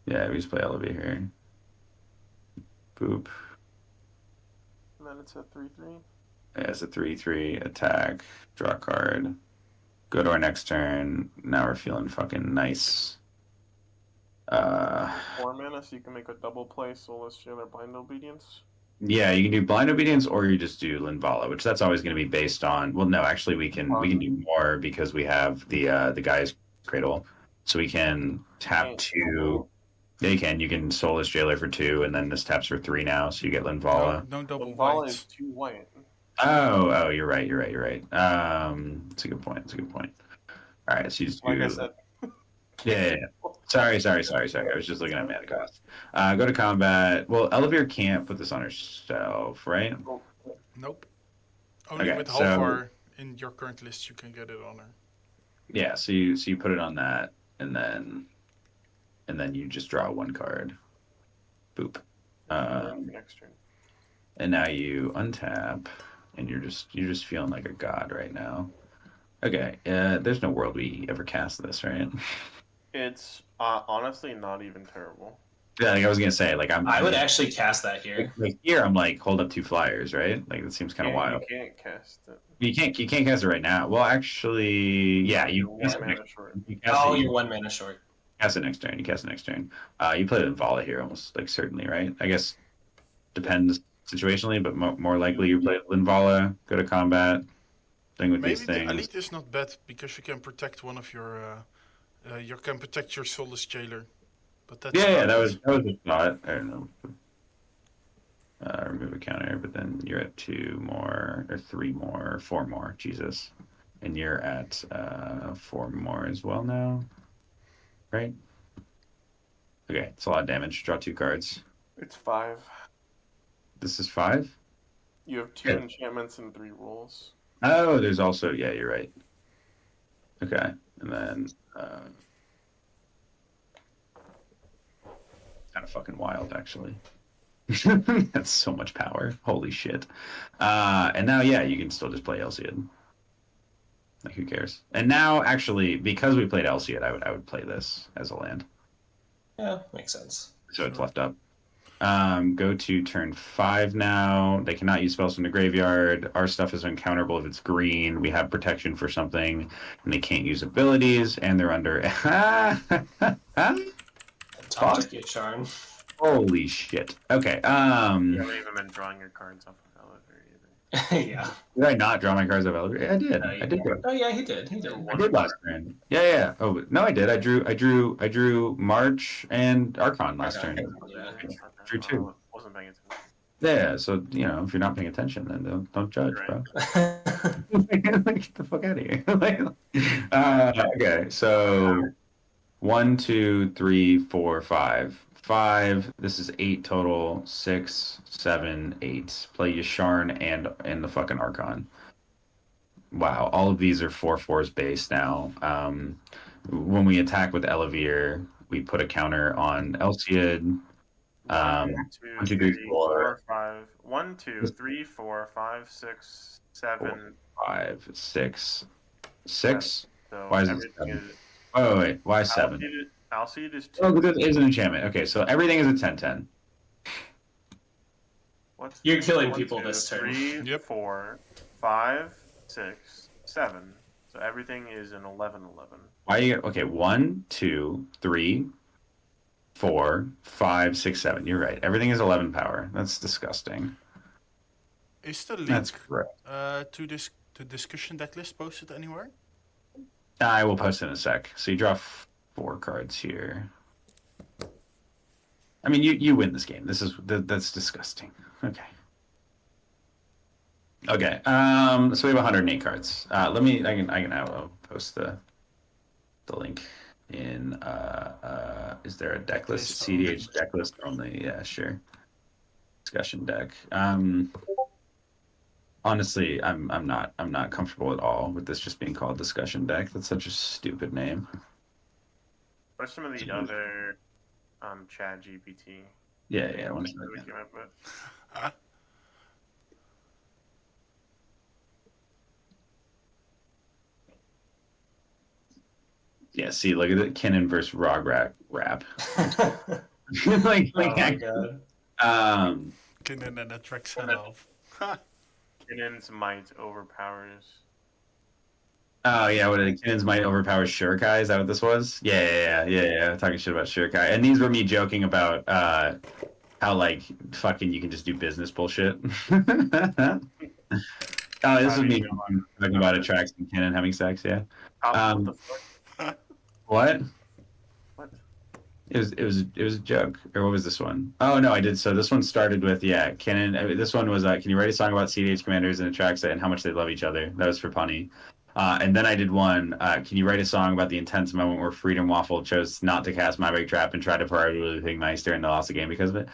Speaker 2: Yeah, we just play Ellivere here. Boop.
Speaker 4: And then it's a 3/3.
Speaker 2: Yeah, it's a 3/3 attack. Draw a card. Go to our next turn. Now we're feeling fucking nice.
Speaker 4: 4 mana, so you can make a double play Soulless Jailer Blind Obedience.
Speaker 2: Yeah, you can do Blind Obedience, or you just do Linvala, which that's always going to be based on. Well, no, actually, we can do more because we have the guy's Cradle, so we can tap 2. Yeah, you can. You can Soulless Jailer for 2, and then this taps for 3 now, so you get Linvala.
Speaker 7: No double
Speaker 4: Linvala
Speaker 7: white.
Speaker 4: is 2 white.
Speaker 2: Oh, you're right. It's a good point. All right, so you just do.
Speaker 4: Like I said.
Speaker 2: Yeah. Sorry. I was just looking at mana cost. Go to combat. Well, Ellivere can't put this on herself, right?
Speaker 7: Nope. Only
Speaker 2: Okay,
Speaker 7: with
Speaker 2: so-
Speaker 7: Halvar in your current list you can get it on her.
Speaker 2: Yeah. So you put it on that, and then you just draw 1 card. Boop.
Speaker 4: Next turn.
Speaker 2: And now you untap, and you're just feeling like a god right now. Okay. There's no world we ever cast this, right?
Speaker 4: It's honestly not even terrible.
Speaker 2: Yeah, like I was gonna say, like
Speaker 1: I would actually cast that here.
Speaker 2: like here. I'm like hold up 2 flyers, right? Like it seems kind of wild.
Speaker 4: You can't cast it.
Speaker 2: You can't cast it right now. Well, actually, yeah, you
Speaker 4: You're
Speaker 2: cast
Speaker 4: 1
Speaker 2: it
Speaker 4: mana
Speaker 2: next,
Speaker 4: short.
Speaker 2: you cast
Speaker 1: Oh,
Speaker 2: it,
Speaker 1: you're 1 mana short.
Speaker 2: cast it next turn. You cast it next turn. You play Linvala here, almost like certainly, right? I guess depends situationally, but more likely you play Linvala. Go to combat. Thing with
Speaker 7: Maybe
Speaker 2: these
Speaker 7: the
Speaker 2: things.
Speaker 7: elite is not bad because you can protect one of your you can protect your Soulless Jailer. But that's
Speaker 2: Yeah,
Speaker 7: about
Speaker 2: that
Speaker 7: it.
Speaker 2: was a thought. I don't know. Remove a counter, but then you're at 2 more, or 3 more, 4 more. Jesus, and you're at 4 more as well now, right? Okay, it's a lot of damage. Draw 2 cards.
Speaker 4: It's 5.
Speaker 2: This is 5.
Speaker 4: You have 2
Speaker 2: Yeah.
Speaker 4: enchantments and 3 rolls.
Speaker 2: Oh, there's also you're right. Okay, and then kind of fucking wild actually. That's so much power. Holy shit. And now you can still just play Elciad. Like who cares? And now actually because we played Elciad, I would play this as a land.
Speaker 1: Yeah, makes sense.
Speaker 2: So it's left up. Go to turn 5 now. They cannot use spells from the graveyard. Our stuff is uncounterable if it's green. We have protection for something, and they can't use abilities, and they're under.
Speaker 1: Top to get Sharn.
Speaker 2: Holy shit. Okay.
Speaker 4: You haven't even been drawing your cards off of Ellivere either.
Speaker 1: Yeah.
Speaker 2: Did I not draw my cards of Ellivere? I did.
Speaker 1: No, you
Speaker 2: I did.
Speaker 1: didn't. Oh yeah, he did.
Speaker 2: I did last turn. Yeah. Oh no, I did. I drew March and Archon last turn.
Speaker 1: Yeah.
Speaker 2: Drew 2.
Speaker 4: Wasn't paying attention.
Speaker 2: Yeah. So if you're not paying attention, then don't judge, bro. Get the fuck out of here. Okay, so 1, 2, 3, 4, 5. 5. This is 8 total. 6, 7, 8. Play Yasharn and the fucking Archon. Wow, all of these are 4/4s base now. When we attack with Ellivere, we put a counter on Elciad. 1, 2, 3, 4,
Speaker 4: 5. 1, 2, 3, 4, 5, 6, 7.
Speaker 2: 5, 6. 6?
Speaker 4: So
Speaker 2: Why is it
Speaker 4: everything
Speaker 2: 7?
Speaker 4: is-
Speaker 2: Oh wait, why 7?
Speaker 4: Alcide is 2.
Speaker 2: Oh, because it is an enchantment. Okay, so everything is a 10/10.
Speaker 4: What's
Speaker 1: You're killing
Speaker 4: 1,
Speaker 1: people
Speaker 4: 2,
Speaker 1: this turn.
Speaker 4: 3,
Speaker 7: Yep.
Speaker 4: 4, 5, 6, 7. So everything is an 11/11.
Speaker 2: Why you okay? 1, 2, 3, 4, 5, 6, 7. You're right. Everything is 11 power. That's disgusting.
Speaker 7: Is the link
Speaker 2: That's correct.
Speaker 7: to this to discussion decklist posted anywhere?
Speaker 2: I will post it in a sec. So you draw 4 cards here. I mean, you win this game. That's disgusting. Okay. Okay. So we have 108 cards. I can post the link in. Is there a Decklist? CEDH Decklist only? Yeah, sure. Discussion deck. Honestly, I'm not comfortable at all with this just being called discussion deck. That's such a stupid name.
Speaker 4: What are some of the other Chat GPT?
Speaker 2: Yeah. One
Speaker 4: that we
Speaker 2: second.
Speaker 4: came up with?
Speaker 2: Yeah, see, look at it. Kennen versus Rograk rap.
Speaker 1: Oh
Speaker 2: like,
Speaker 1: my god.
Speaker 7: Kennen and the tracks off.
Speaker 4: Kinen's might overpowers.
Speaker 2: Oh yeah, what Kennen's might overpower Shurikai? Is that what this was? Yeah. Talking shit about Shurikai. And these were me joking about how like fucking you can just do business bullshit. Oh, this was me talking about attracts and Kennen having sex, yeah.
Speaker 4: What the fuck?
Speaker 2: What?
Speaker 4: What?
Speaker 2: It was a joke. Or what was this one? Oh no, I did. So this one started with Kennen. This one was can you write a song about CDH commanders and Atraxa and how much they love each other? That was for Punny. And then I did one. Can you write a song about the intense moment where Freedom Waffle chose not to cast my big trap and tried to party with Big Meister and they lost the game because of it?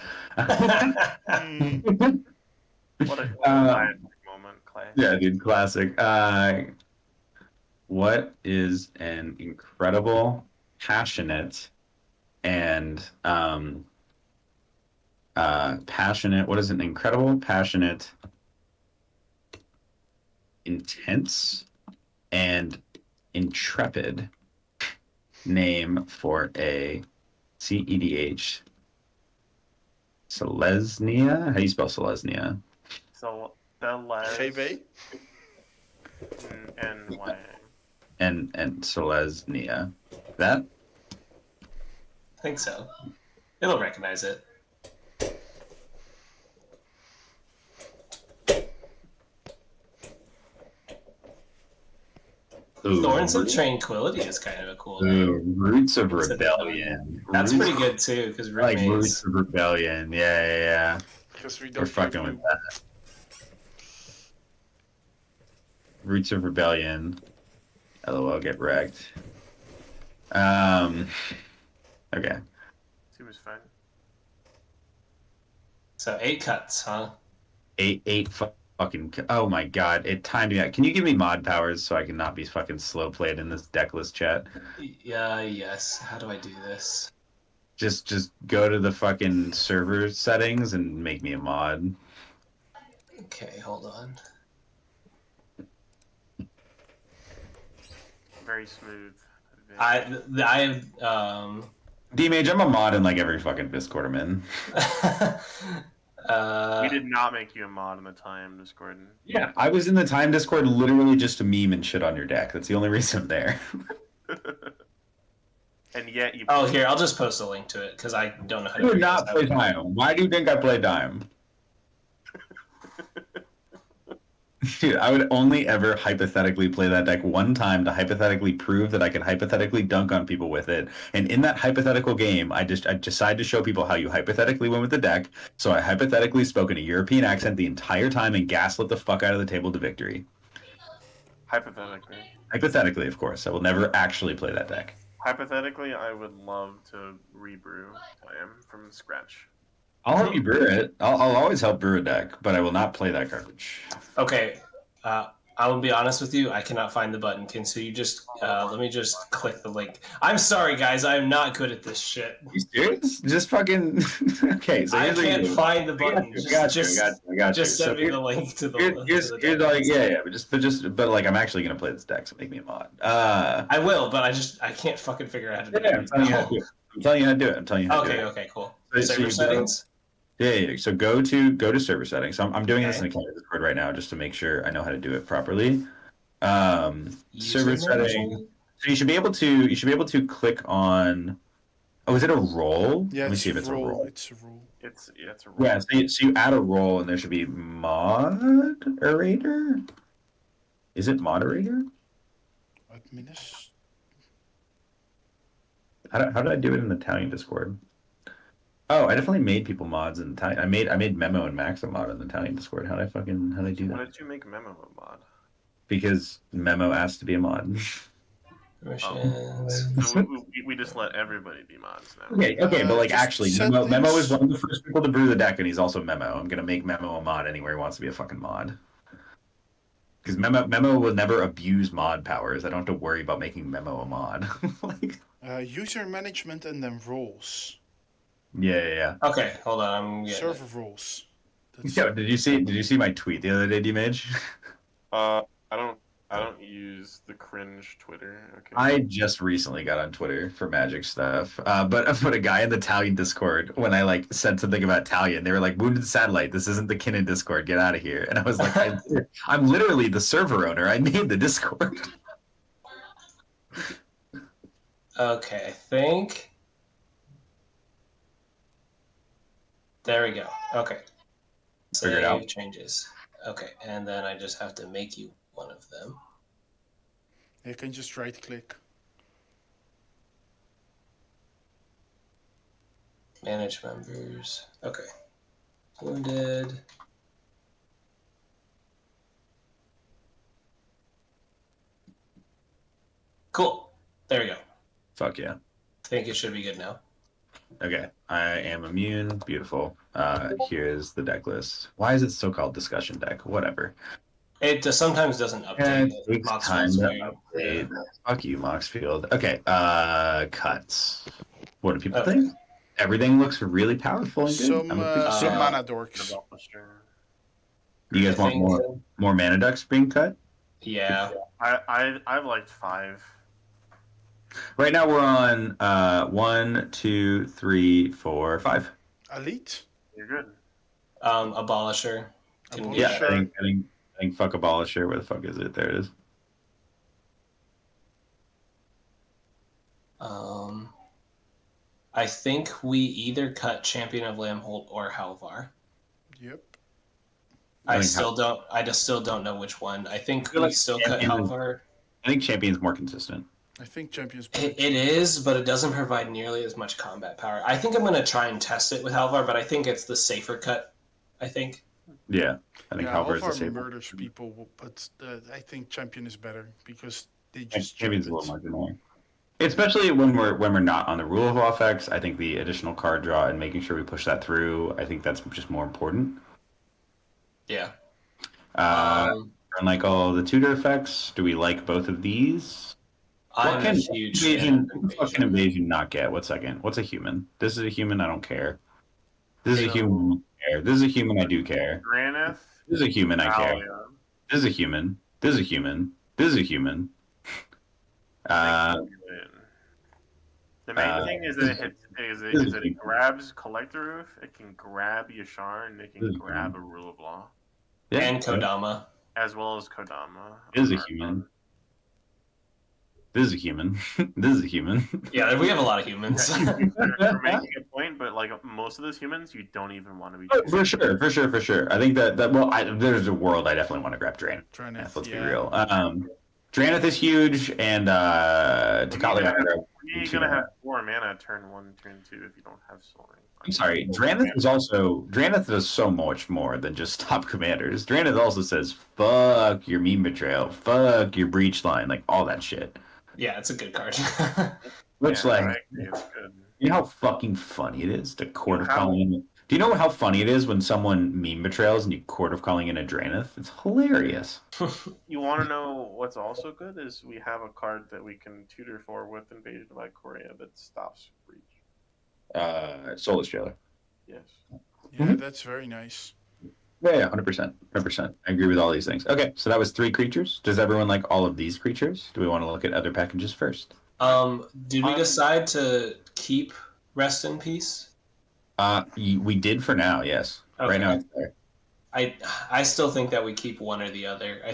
Speaker 4: What a moment, Clay.
Speaker 2: Yeah, dude, classic. What is an incredible, passionate, and passionate? What is an incredible, passionate, intense, and intrepid name for a CEDH Selesnya? How do you spell Selesnya?
Speaker 4: So the last
Speaker 3: GB?
Speaker 4: and Y.
Speaker 2: And Selesnya. That?
Speaker 1: I think so. It'll recognize it.
Speaker 2: Ooh,
Speaker 1: Thorns of Tranquility is kind of a cool name.
Speaker 2: Ooh, Roots of Rebellion.
Speaker 1: That's pretty good too, because
Speaker 2: Like Roots of Rebellion. Yeah.
Speaker 3: Because we
Speaker 2: We're
Speaker 3: don't
Speaker 2: fucking with that. Roots of Rebellion. LOL, get wrecked. Okay.
Speaker 4: Seems fun.
Speaker 1: So 8 cuts, huh?
Speaker 2: Eight fucking. Oh my god, it timed me out. Can you give me mod powers so I can not be fucking slow played in this Decklist chat?
Speaker 1: Yeah, yes. How do I do this?
Speaker 2: Just go to the fucking server settings and make me a mod.
Speaker 1: Okay, hold on.
Speaker 4: Very smooth.
Speaker 1: I have
Speaker 2: Dmage, I'm a mod in like every fucking Discord I'm in.
Speaker 4: We did not make you a mod in the time, Discord.
Speaker 2: Yeah, I was in the time Discord literally just to meme and shit on your deck. That's the only reason I'm there.
Speaker 4: And yet you.
Speaker 1: Oh, here, I'll just post a link to it because I don't know how
Speaker 2: I
Speaker 1: to
Speaker 2: do
Speaker 1: do
Speaker 2: not play Dime. Why do you think I play Dime? Dude, I would only ever hypothetically play that deck one time to hypothetically prove that I could hypothetically dunk on people with it. And in that hypothetical game, I decided to show people how you hypothetically win with the deck. So I hypothetically spoke in a European accent the entire time and gaslit the fuck out of the table to victory.
Speaker 4: Hypothetically.
Speaker 2: Hypothetically, of course. I will never actually play that deck.
Speaker 4: Hypothetically, I would love to rebrew Time from scratch.
Speaker 2: I'll help you brew it. I'll always help brew a deck, but I will not play that garbage.
Speaker 1: Okay, I will be honest with you. I cannot find the button. So you just let me just click the link. I'm sorry, guys. I am not good at this shit.
Speaker 2: You serious? Just fucking. Okay, so
Speaker 1: I
Speaker 2: here's what
Speaker 1: can't
Speaker 2: you do.
Speaker 1: find the button.
Speaker 2: I got you.
Speaker 1: Just send me the link to the.
Speaker 2: Here's
Speaker 1: to the
Speaker 2: like but like I'm actually gonna play this deck, so make me a mod.
Speaker 1: I will, but I can't fucking figure out how to do it.
Speaker 2: I'm telling you how to do it. I'm telling you how to do it.
Speaker 1: Okay, cool.
Speaker 2: So
Speaker 1: Server
Speaker 2: you
Speaker 1: settings.
Speaker 2: Yeah. So go to server settings. So I'm doing this in a Discord right now just to make sure I know how to do it properly. Server settings. So you should be able to click on. Oh, is it a role?
Speaker 7: Yeah,
Speaker 2: Let me see if it's a role.
Speaker 7: It's a rule.
Speaker 4: It's a role.
Speaker 2: Yeah, so you add a role and there should be moderator. Is it moderator?
Speaker 7: Adminis.
Speaker 2: How did I do it in the Italian Discord? Oh, I definitely made people mods in Italian. I made Memo and Max a mod in the Italian Discord. How did I do that?
Speaker 4: Why did you make Memo a mod?
Speaker 2: Because Memo asked to be a mod.
Speaker 4: So we just let everybody be mods now.
Speaker 2: Okay, but like actually,
Speaker 7: settings.
Speaker 2: Memo is one of the first people to brew the deck, and he's also Memo. I'm gonna make Memo a mod anywhere he wants to be a fucking mod. Because Memo will never abuse mod powers. I don't have to worry about making Memo a mod.
Speaker 3: User management and then roles.
Speaker 2: Yeah.
Speaker 1: Okay, hold on. I'm getting it.
Speaker 3: Server roles. That's,
Speaker 2: Yo, did you see my tweet the other day, Dmage?
Speaker 4: I don't use the cringe Twitter. Okay.
Speaker 2: I just recently got on Twitter for Magic stuff, but a guy in the Italian Discord, when I like said something about Italian, they were like, WoundedSatellite, this isn't the Kinnan Discord, get out of here. And I was like, I'm literally the server owner. I made the Discord.
Speaker 1: Okay, I think. There we go. Okay.
Speaker 2: Figure it out.
Speaker 1: Save changes. Okay, and then I just have to make you one of them.
Speaker 3: you can just right click.
Speaker 1: Manage members. Okay. Wounded. Cool. There we go.
Speaker 2: Fuck yeah.
Speaker 1: I think it should be good now.
Speaker 2: Okay, I am immune. Beautiful. Here's the deck list. Why is it still called discussion deck? Whatever.
Speaker 1: It just sometimes doesn't update.
Speaker 2: It takes
Speaker 1: Mox
Speaker 2: time
Speaker 1: Field's
Speaker 2: to
Speaker 1: weird.
Speaker 2: update. Fuck you, Moxfield. Okay, cuts. What do people
Speaker 1: Okay.
Speaker 2: think? Everything looks really powerful and good.
Speaker 3: Some
Speaker 2: I'm a big
Speaker 3: some
Speaker 2: fan.
Speaker 3: mana dorks.
Speaker 2: You guys
Speaker 1: I
Speaker 2: want
Speaker 1: think so.
Speaker 2: more mana ducks being cut?
Speaker 1: Yeah.
Speaker 4: I've liked 5.
Speaker 2: Right now we're on 1, 2, 3, 4, 5.
Speaker 3: Elite.
Speaker 4: You're good.
Speaker 1: Abolisher. Can be
Speaker 2: Yeah,
Speaker 3: Sure.
Speaker 2: I think fuck Abolisher. Where the fuck is it? There it is.
Speaker 1: I think we either cut Champion of Lamholt or Halvar.
Speaker 3: Yep.
Speaker 2: I
Speaker 1: I
Speaker 2: think
Speaker 1: just still don't know which one. I think
Speaker 2: feel
Speaker 1: we
Speaker 2: like
Speaker 1: still cut
Speaker 2: Champion-
Speaker 1: Halvar.
Speaker 2: I think Champion's more consistent.
Speaker 3: I think champions.
Speaker 1: It is, but it doesn't provide nearly as much combat power. I think I'm going to try and test it with Halvar, but I think it's the safer cut. I think.
Speaker 2: Yeah, I think Halvar is the
Speaker 3: Alvar
Speaker 2: safer.
Speaker 3: murders people, but I think champion is better because they just
Speaker 2: Champion's a
Speaker 3: jump
Speaker 2: little
Speaker 3: it.
Speaker 2: more annoying. Especially when we're not on the rule of all effects. I think the additional card draw and making sure we push that through. I think that's just more important.
Speaker 1: Yeah.
Speaker 2: And like all the tutor effects, do we like both of these?
Speaker 1: I'm
Speaker 2: What
Speaker 1: a
Speaker 2: can
Speaker 1: huge fan of
Speaker 2: what can invasion not get? What's a human? This is a human. I don't care. This is a human. I don't care. This is a human. I do care.
Speaker 4: Granith.
Speaker 2: This is a human. I care.
Speaker 4: Talia.
Speaker 2: This is a human. This is a human. This is a human.
Speaker 4: The main thing is that it grabs Collector Roof, it can grab Yashar, and it can grab a Rule of Law,
Speaker 2: Yeah,
Speaker 1: and Kodama.
Speaker 4: as well as Kodama.
Speaker 2: This is a human. This is a human. This is a human.
Speaker 1: Yeah, we have a lot of humans.
Speaker 4: You're making a point, but like most of those humans, you don't even want to be.
Speaker 2: Oh, for sure. I think that there's a world I definitely want to grab Drain.
Speaker 3: Draenith,
Speaker 2: Let's be
Speaker 3: yeah.
Speaker 2: real. Draenith is huge, and Takali.
Speaker 4: You're gonna have 4 mana turn 1, turn 2 if you don't have Soaring.
Speaker 2: I'm sorry, Draenith does so much more than just stop commanders. Draenith also says, fuck your meme betrayal, fuck your breach line, like all that shit.
Speaker 1: Yeah, it's a good card.
Speaker 2: Which,
Speaker 4: Yeah,
Speaker 2: like,
Speaker 4: I agree, it's good.
Speaker 2: you know how fucking funny it is to court of calling in? Do you know how funny it is when someone meme betrayals and you court of calling in a Draenith? It's hilarious.
Speaker 4: You want to know what's also good is we have a card that we can tutor for with Invasion by Korea that stops breach.
Speaker 2: Soulless Jailer.
Speaker 4: Yes.
Speaker 3: Yeah, that's very nice.
Speaker 2: Yeah, 100%. I agree with all these things. Okay, so that was 3 creatures. Does everyone like all of these creatures? Do we want to look at other packages first?
Speaker 1: Did we decide to keep Rest in Peace?
Speaker 2: We did for now, yes.
Speaker 1: Okay.
Speaker 2: Right now it's there.
Speaker 1: I still think that we keep one or the other. I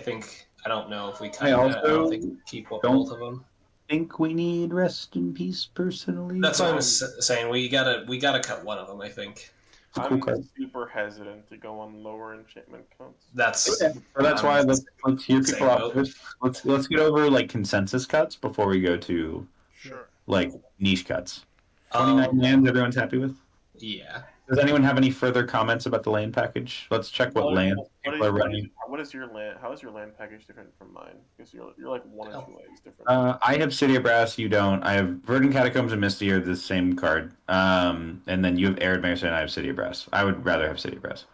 Speaker 1: don't know if we cut
Speaker 2: I
Speaker 1: it. I don't
Speaker 2: also
Speaker 1: think we keep both
Speaker 2: don't-
Speaker 1: of them.
Speaker 2: Think we need Rest in Peace personally.
Speaker 1: That's what I'm saying. We gotta cut one of them. I think
Speaker 2: It's a cool
Speaker 4: I'm
Speaker 2: card.
Speaker 4: super hesitant to go on lower enchantment counts.
Speaker 1: that's
Speaker 2: Yeah, so that's why let's hear
Speaker 1: Same
Speaker 2: people out.
Speaker 1: boat.
Speaker 2: Let's get over like consensus cuts before we go to
Speaker 3: Sure.
Speaker 2: like niche cuts. 29
Speaker 1: um,
Speaker 2: lands everyone's happy with.
Speaker 1: yeah.
Speaker 2: Does anyone have any further comments about the land package? Let's check what land people are running.
Speaker 4: What is your land? How is your land package different from mine? Because you're like 1 or 2 ways different.
Speaker 2: I have City of Brass, you don't. I have Verdant Catacombs and Misty are the same card. And then you have Arid Mesa and I have City of Brass. I would rather have City of Brass.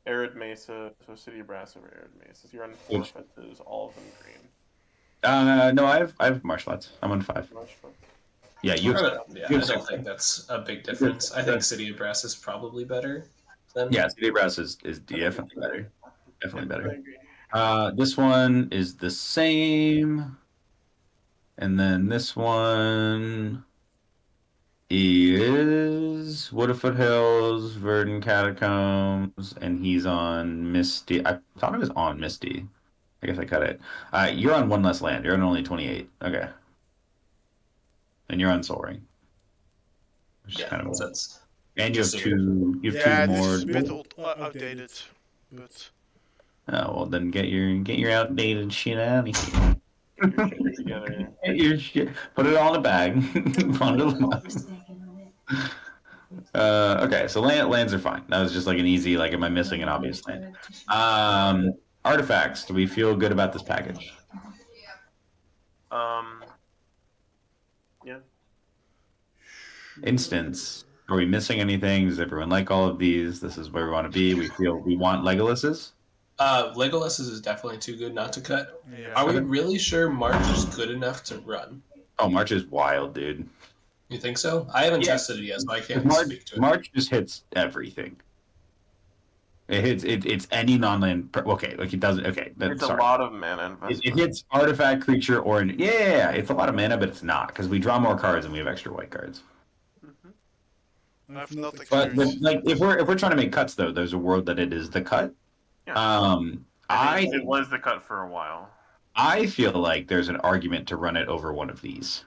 Speaker 4: Arid Mesa, so City of Brass over Arid Mesa. So you're on 4 fences, all of them green.
Speaker 2: No, I have Marshlands. I'm on 5.
Speaker 4: Much fun.
Speaker 2: Yeah, you.
Speaker 1: I don't think that's a big difference. I think City of Brass is probably better than.
Speaker 2: Yeah, CD Brass is definitely better. Definitely better. This one is the same, and then this one is Woodfoot Hills, Verdant Catacombs, and he's on Misty. I thought it was on Misty. I guess I cut it. You're on one less land. You're on only 28. Okay. And you're on Soul Ring. Which is kind of
Speaker 1: sense.
Speaker 2: And you have two. You have two
Speaker 3: this
Speaker 2: more.
Speaker 3: is a bit outdated, but.
Speaker 2: Oh well, then get your outdated shit out of here. Get your shit. Put it all in a bag. Okay, so lands are fine. That was just like an easy. Like, am I missing an obvious land? Artifacts. Do we feel good about this package?
Speaker 4: Yeah.
Speaker 2: Instance. Are we missing anything? Does everyone like all of these? This is where we want to be. We want Legolas's.
Speaker 1: Legolas's is definitely too good not to cut.
Speaker 7: Yeah.
Speaker 1: Are we really sure March is good enough to run?
Speaker 2: Oh, March is wild, dude.
Speaker 1: You think so? I haven't tested it yet, so I can't speak to it.
Speaker 2: March just hits everything. It hits it's any non-land. Okay, like it doesn't. Okay,
Speaker 4: it's a lot of mana investment.
Speaker 2: It hits artifact, creature, or it's a lot of mana, but it's not because we draw more cards and we have extra white cards.
Speaker 3: I've not
Speaker 2: But like if we're trying to make cuts though, there's a world that it is the cut.
Speaker 4: Yeah. It was the cut for a while.
Speaker 2: I feel like there's an argument to run it over one of these.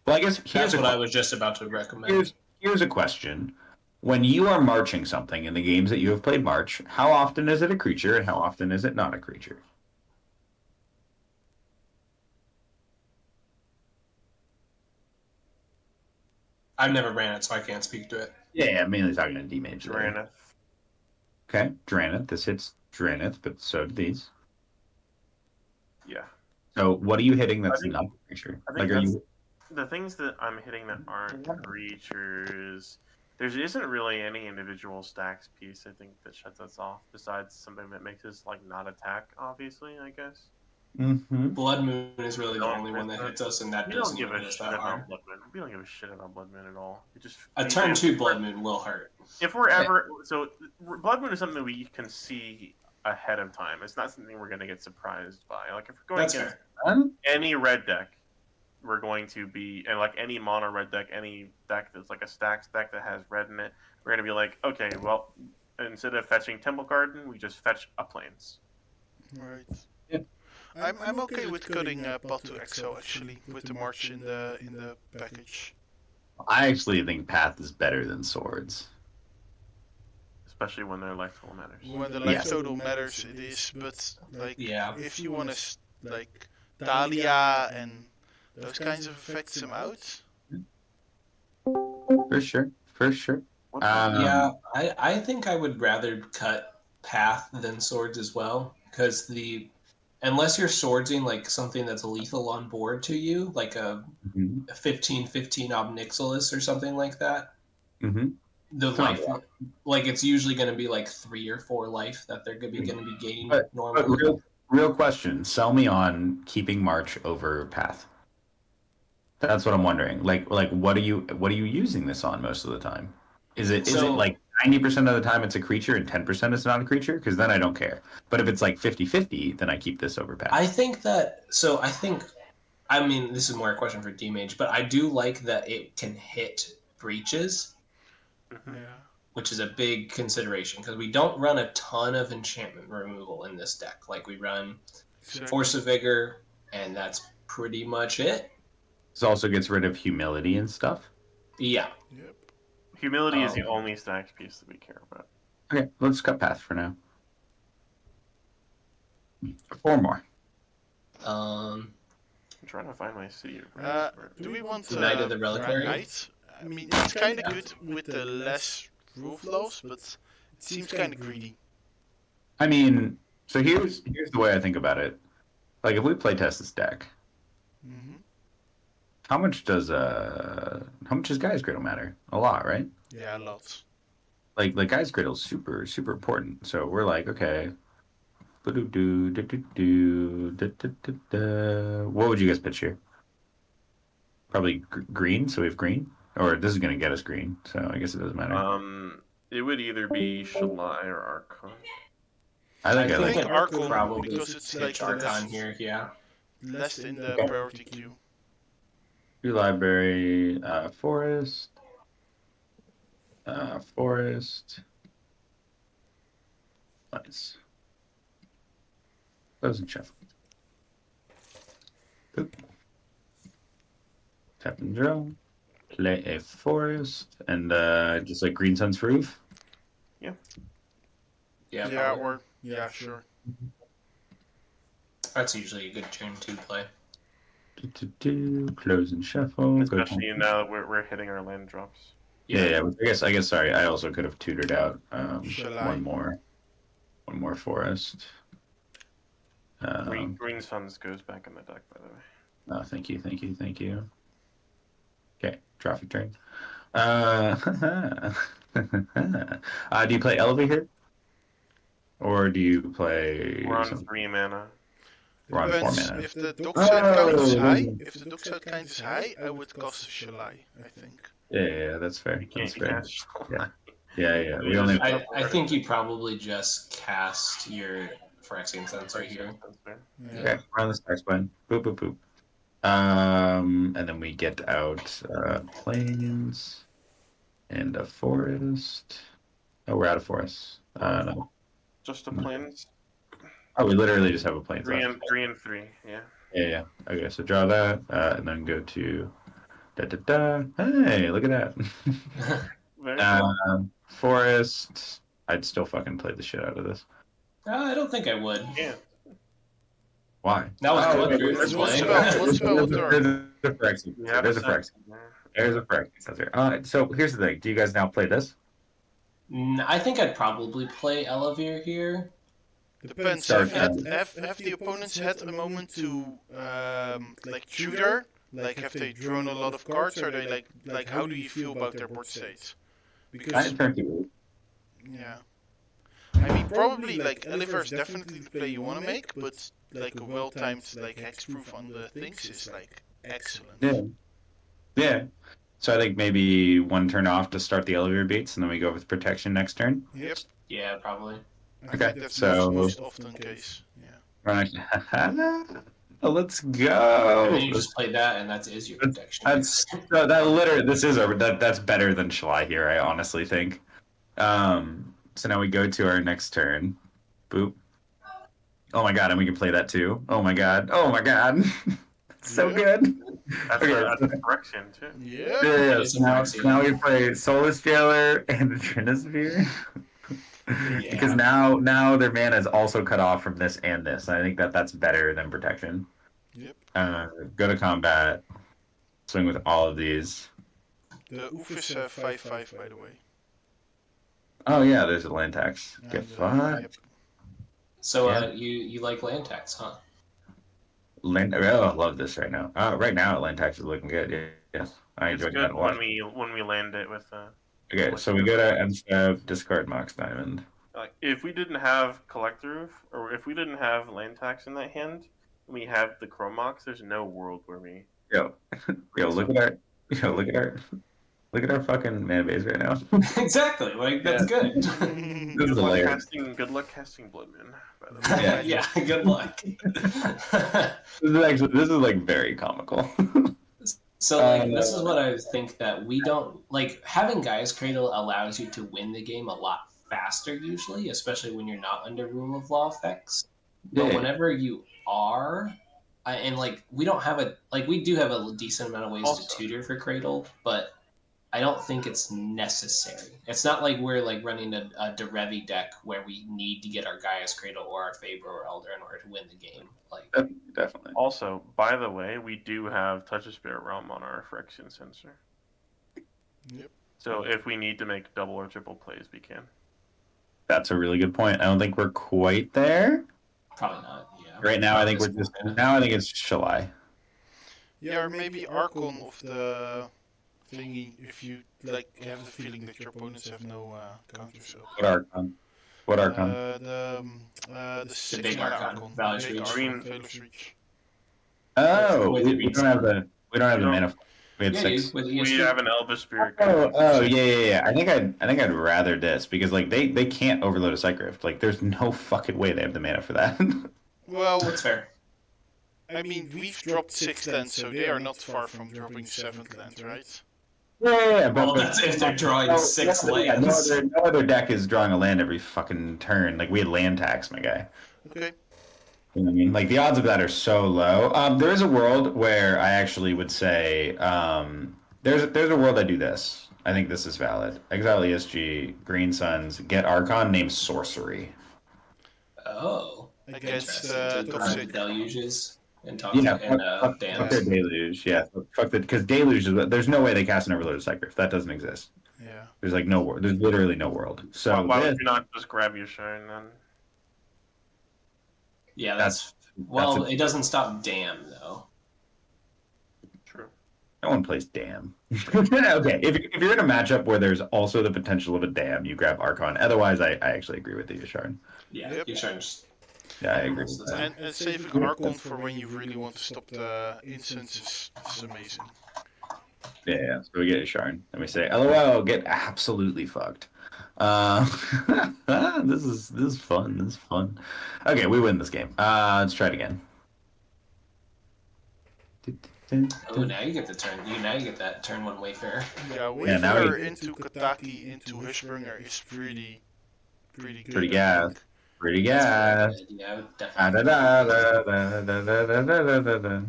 Speaker 2: Well, I guess
Speaker 1: that's what I was just about to recommend.
Speaker 2: Here's a question. When you are marching something in the games that you have played March, how often is it a creature and how often is it not a creature?
Speaker 1: I've never ran it, so I can't speak to it.
Speaker 2: Yeah, I'm mainly talking to Dmage.
Speaker 4: Drannith.
Speaker 2: Okay, Drannith. This hits Drannith, but so do these.
Speaker 4: Yeah.
Speaker 2: So what are you hitting that's not a creature?
Speaker 4: Like, the things that I'm hitting that aren't creatures, there isn't really any individual stacks piece, I think, that shuts us off, besides something that makes us, like, not attack, obviously, I guess.
Speaker 2: Mm-hmm.
Speaker 1: Blood Moon is really the only one that hits us, and that doesn't give us that harm.
Speaker 4: We don't give a shit about Blood Moon at all.
Speaker 1: A turn 2 Blood Moon will hurt.
Speaker 4: If we're ever... So, Blood Moon is something that we can see ahead of time. It's not something we're going to get surprised by. Like, if we're going against any red deck, we're going to be... And, like, any mono red deck, any deck that's, like, a stacks deck that has red in it, we're going to be like, okay, well, instead of fetching Temple Garden, we just fetch a Plains.
Speaker 3: Right. I'm okay with cutting Path to Exile actually with the March in the package.
Speaker 2: I actually think Path is better than Swords,
Speaker 4: especially when their life total matters.
Speaker 3: When the life total matters, it is. But like, if you want to like Dahlia and those kinds of effects them out.
Speaker 2: For sure.
Speaker 1: I think I would rather cut Path than Swords as well, because unless you're swordsing like something that's lethal on board to you, like a 15/15 Obnixilis or something like that, the life, like it's usually going to be like 3 or 4 life that they're going to be gaining normally.
Speaker 2: But real question, sell me on keeping March over Path. That's what I'm wondering. Like what are you using this on most of the time? Is it like 90% of the time it's a creature and 10% it's not a creature? Because then I don't care. But if it's like 50-50, then I keep this over Path.
Speaker 1: I mean, this is more a question for Dmage, but I do like that it can hit breaches, which is a big consideration, because we don't run a ton of enchantment removal in this deck. Like, we run Force of Vigor, and that's pretty much it.
Speaker 2: This also gets rid of humility and stuff?
Speaker 1: Yeah.
Speaker 3: Yep.
Speaker 4: Humility is the only stacks piece that we care about.
Speaker 2: Okay, let's cut Path for now. 4 more.
Speaker 4: I'm trying to find my city.
Speaker 3: Do we want
Speaker 1: Knight of the Reliquary?
Speaker 3: Knight? I mean, it's kind of good with the less roof loss, but it seems kind of greedy.
Speaker 2: I mean, so here's the way I think about it. Like, if we playtest this deck, how much does Gaia's Cradle matter? A lot, right?
Speaker 3: Yeah, a lot.
Speaker 2: Like Gaia's Cradle is super, super important. So we're like, okay. What would you guys pitch here? Probably green, so we have green. Or this is going to get us green, so I guess it doesn't matter.
Speaker 4: It would either be Shalai or Archon.
Speaker 2: I think I like
Speaker 3: think Archon
Speaker 1: probably
Speaker 3: because it's like
Speaker 1: Archon here, yeah.
Speaker 3: less in the priority queue.
Speaker 2: library, forest. Forest. Nice. Close and shuffle. Boop. Tap and draw. Play a forest and just like Green Sun's for roof.
Speaker 1: Yeah,
Speaker 3: Yeah, sure.
Speaker 1: That's usually a good turn to play.
Speaker 2: Close and shuffle.
Speaker 4: Especially now that we're hitting our land drops.
Speaker 2: Yeah. I guess. Sorry, I also could have tutored out
Speaker 3: Shalai.
Speaker 2: one more forest.
Speaker 4: Green Suns goes back in the deck, by the way.
Speaker 2: Oh, thank you. Okay, traffic train. Do you play Ellivere here? Or do you play...
Speaker 4: We're on 3 mana.
Speaker 2: We're on 4
Speaker 3: Depends.
Speaker 2: mana.
Speaker 3: If the dock side count is high, I would cast Shalai, I think.
Speaker 2: Yeah, that's fair. That's fair.
Speaker 4: Cast Shalai.
Speaker 2: Yeah. We only...
Speaker 1: I think you probably just cast your Phyrexian Sense right here.
Speaker 2: Okay, we're on the star spine. Boop, boop, boop. And then we get out plains and a forest. Oh, we're out of forest. No.
Speaker 4: Just a plains.
Speaker 2: Oh, we literally just have a plains.
Speaker 4: 3 and 3, yeah.
Speaker 2: Yeah. Okay, so draw that, and then go to Hey, look at that.
Speaker 4: Very cool.
Speaker 2: Forest. I'd still fucking play the shit out of this.
Speaker 1: I don't think I would.
Speaker 4: Yeah.
Speaker 2: Why?
Speaker 1: That was good.
Speaker 3: There's one spell a turn.
Speaker 2: There's a Phyrexian. So here's the thing. Do you guys now play this?
Speaker 1: I think I'd probably play Ellivere here.
Speaker 3: Depends. Have the opponents had a moment to like tutor? Like have they drawn a lot of cards? Or are they like how do you feel about their board state? Because yeah. I mean, probably like Ellivere is definitely the play you want to make, but like a well-timed like hexproof on the things is like excellent.
Speaker 2: Yeah. So I think maybe one turn off to start the Ellivere beats, and then we go with protection next turn.
Speaker 3: Yep.
Speaker 1: Yeah, probably.
Speaker 3: I think that's most often the case. Yeah.
Speaker 2: Right. Let's go.
Speaker 1: And then you just play that, and that is your protection.
Speaker 2: That's better than Shalai here. I honestly think. So now we go to our next turn. Boop. Oh my god, and we can play that too. Oh my god. That's so good.
Speaker 4: That's a correction too.
Speaker 3: Yeah.
Speaker 2: So now we play Soulless Jailer and Trinisphere. Because now their mana is also cut off from this and this. And I think that's better than protection.
Speaker 3: Yep.
Speaker 2: Go to combat. Swing with all of these.
Speaker 3: The Oof is 5/5 by the way.
Speaker 2: Oh yeah, there's a land tax. Get fucked.
Speaker 3: Yep.
Speaker 1: So you like land tax, huh?
Speaker 2: Land. Oh, I love this right now. Right now, land tax is looking good. Yes, I enjoy that a lot.
Speaker 4: When we land it with.
Speaker 2: Okay, so we go to Emstab, discard Mox Diamond.
Speaker 4: Like if we didn't have Collector Roof, or if we didn't have land tax in that hand, and we have the Chromox, there's no world where we.
Speaker 2: Look at our fucking mana base right now.
Speaker 1: Exactly. Like that's good.
Speaker 2: This is a layer.
Speaker 4: Good luck casting Blood Moon, by the way.
Speaker 1: Yeah. Good luck.
Speaker 2: This is like very comical.
Speaker 1: So like this is what I think that we don't like having Gaia's Cradle allows you to win the game a lot faster usually, especially when you're not under rule of law effects. But whenever you are, and like we don't have we do have a decent amount of ways to tutor for Cradle, but I don't think it's necessary. It's not like we're like running a Derevi deck where we need to get our Gaia's Cradle or our Faber or Elder in order to win the game. Like
Speaker 2: definitely.
Speaker 4: Also, by the way, we do have Touch of Spirit Realm on our Phyrexian sensor.
Speaker 3: Yep.
Speaker 4: So if we need to make double or triple plays, we can.
Speaker 2: That's a really good point. I don't think we're quite there.
Speaker 1: Probably not. Yeah.
Speaker 2: Right now, I think we're just. Now I think it's Shalai.
Speaker 3: Yeah, or maybe Archon of the thingy if you like have the feeling that your opponents have no counters.
Speaker 2: What Archon?
Speaker 3: The
Speaker 1: big Archon. Valor's Reach.
Speaker 3: Valor's Reach.
Speaker 2: Oh, we don't have the mana. We had
Speaker 1: Yeah,
Speaker 2: 6.
Speaker 1: with
Speaker 4: We
Speaker 1: ESP.
Speaker 4: have an Elvis Spirit.
Speaker 2: Yeah. I think I'd rather this because like they can't overload a Psychic. Like there's no fucking way they have the mana for that.
Speaker 3: Well,
Speaker 1: That's fair.
Speaker 3: I mean, we've dropped 6th land, so they are not far from dropping 7th land, right?
Speaker 2: Yeah,
Speaker 1: Well, that's if they're drawing 6 lands.
Speaker 2: No other deck is drawing a land every fucking turn. Like we had land tax, my guy.
Speaker 3: Okay.
Speaker 2: You know what I mean? Like the odds of that are so low. There is a world where I actually would say there's a world I do this. I think this is valid. Exile ESG, Green Suns, get Archon, name Sorcery.
Speaker 1: Oh.
Speaker 3: Against
Speaker 1: Interesting. To
Speaker 3: Toxic.
Speaker 1: Deluges and
Speaker 2: You know,
Speaker 1: Toxic and
Speaker 2: fuck
Speaker 1: Dams.
Speaker 2: their Deluge. Yeah, fuck that. Because Deluge is there's no way they cast an overloaded Psychic. That doesn't exist.
Speaker 3: Yeah.
Speaker 2: There's like no world. There's literally no world. So
Speaker 4: Why
Speaker 2: this-
Speaker 4: would you not just grab your Shine then?
Speaker 1: Yeah,
Speaker 2: That's-
Speaker 1: well,
Speaker 2: that's
Speaker 1: it doesn't stop Dam though.
Speaker 4: True.
Speaker 2: no one plays Dam. Okay, if you're in a matchup where there's also the potential of a Dam, you grab Archon. Otherwise, I actually agree with you, Yasharn.
Speaker 1: Yeah,
Speaker 3: Yep.
Speaker 1: you're trying to.
Speaker 2: Yeah, I agree with that.
Speaker 3: And saving Archon for when you really want to stop the incense is amazing.
Speaker 2: Yeah. So we get Yasharn, and we say, "LOL, get absolutely fucked." This is fun. This is fun. Okay, we win this game. Let's try it again.
Speaker 1: Oh, now you get the turn. Now you get that turn 1 Wayfarer.
Speaker 3: Yeah,
Speaker 2: Yeah, now
Speaker 3: Wayfarer
Speaker 2: we-
Speaker 3: into Kataki into Hushbringer is pretty good.
Speaker 2: Pretty
Speaker 3: I
Speaker 2: gas.
Speaker 3: think.
Speaker 2: Pretty
Speaker 1: That's
Speaker 2: gas.
Speaker 1: very good. Yeah, I would
Speaker 2: Da,
Speaker 1: definitely.
Speaker 2: da, da, da, da, da, da, da, da, da, da.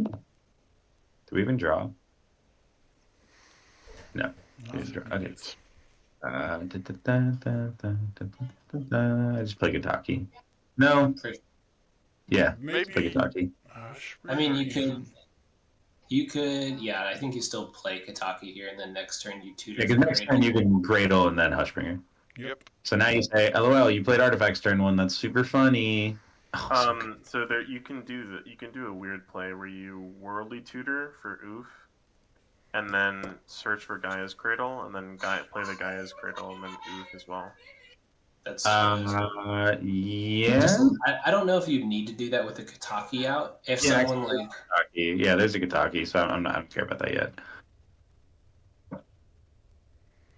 Speaker 2: Do we even draw? No. We didn't draw. Okay. Da, da, da, da, da, da, da, da. I just play Gataki. No. Yeah,
Speaker 3: Maybe.
Speaker 2: play Gataki.
Speaker 1: I mean, you could. Yeah, I think you still play Kataki here, and then next turn you tutor.
Speaker 2: Yeah, because next turn you can Cradle and then Hushbringer.
Speaker 3: Yep.
Speaker 2: So now you say, "LOL, you played Artifacts turn 1. That's super funny." Oh, so good.
Speaker 4: So there you can do a weird play where you Worldly Tutor for Oof, and then search for Gaia's Cradle, and then play the Gaia's Cradle, and then Oof as well.
Speaker 1: That's.
Speaker 2: Yeah.
Speaker 1: I don't know if you need to do that with the Kataki out. If
Speaker 2: Yeah,
Speaker 1: someone like.
Speaker 2: Gataki. Yeah, there's a Gataki, so I don't care about that yet.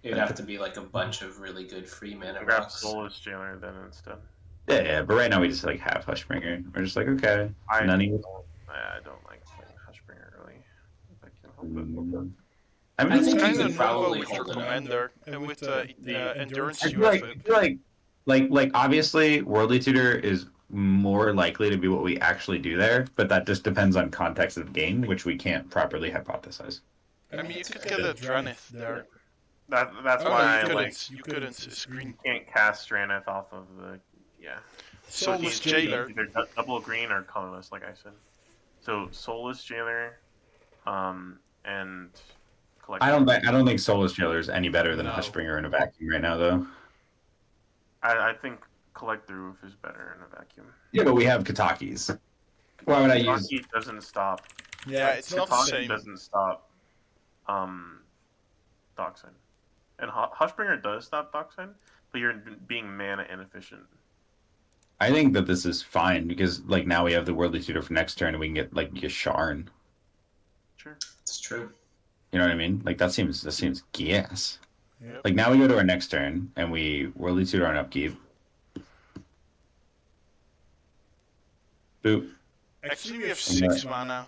Speaker 1: It would have to be like a bunch of really good free mana
Speaker 4: Grab
Speaker 1: rocks.
Speaker 4: Soulless Jailer then instead.
Speaker 2: Yeah, but right now we just like have Hushbringer. We're just like, okay,
Speaker 4: I
Speaker 2: none of
Speaker 4: don't,
Speaker 2: you.
Speaker 4: I don't like playing Hushbringer early. If I can help it.
Speaker 2: I mean,
Speaker 1: I
Speaker 3: It's
Speaker 1: think you
Speaker 3: kind
Speaker 1: could
Speaker 3: of
Speaker 1: probably
Speaker 3: normal with your
Speaker 1: hold it up.
Speaker 3: commander and with endurance.
Speaker 2: I
Speaker 3: You
Speaker 2: feel
Speaker 3: have
Speaker 2: like obviously Worldly Tutor is more likely to be what we actually do there, but that just depends on context of the game, which we can't properly hypothesize.
Speaker 3: I mean, you could get a Dranith there.
Speaker 4: That's
Speaker 3: Oh,
Speaker 4: why
Speaker 3: no,
Speaker 4: I
Speaker 3: you couldn't screen.
Speaker 4: you can't cast Straneth off of the
Speaker 3: Soulless
Speaker 4: he's
Speaker 3: Jailer.
Speaker 4: either double green or colorless, like I said. So Soulless Jailer, and collect.
Speaker 2: I don't think Soulless Jailer is any better than
Speaker 3: No.
Speaker 2: Hushbringer in a vacuum right now, though.
Speaker 4: I think Collect the Roof is better in a vacuum.
Speaker 2: Yeah, but we have Katakis. Why would I use?
Speaker 4: Kataki doesn't stop.
Speaker 3: Yeah, it's not the
Speaker 4: Kataki
Speaker 3: same.
Speaker 4: doesn't stop. Doxine. And Hushbringer does stop Doxine, but you're being mana inefficient.
Speaker 2: I think that this is fine because like now we have the Worldly Tutor for next turn, and we can get like Yasharn.
Speaker 4: Sure.
Speaker 1: It's true.
Speaker 2: You know what I mean? Like that seems gas.
Speaker 3: Yep.
Speaker 2: Like now we go to our next turn and we Worldly Tutor on upkeep. Boop.
Speaker 3: Actually, we have 6 mana.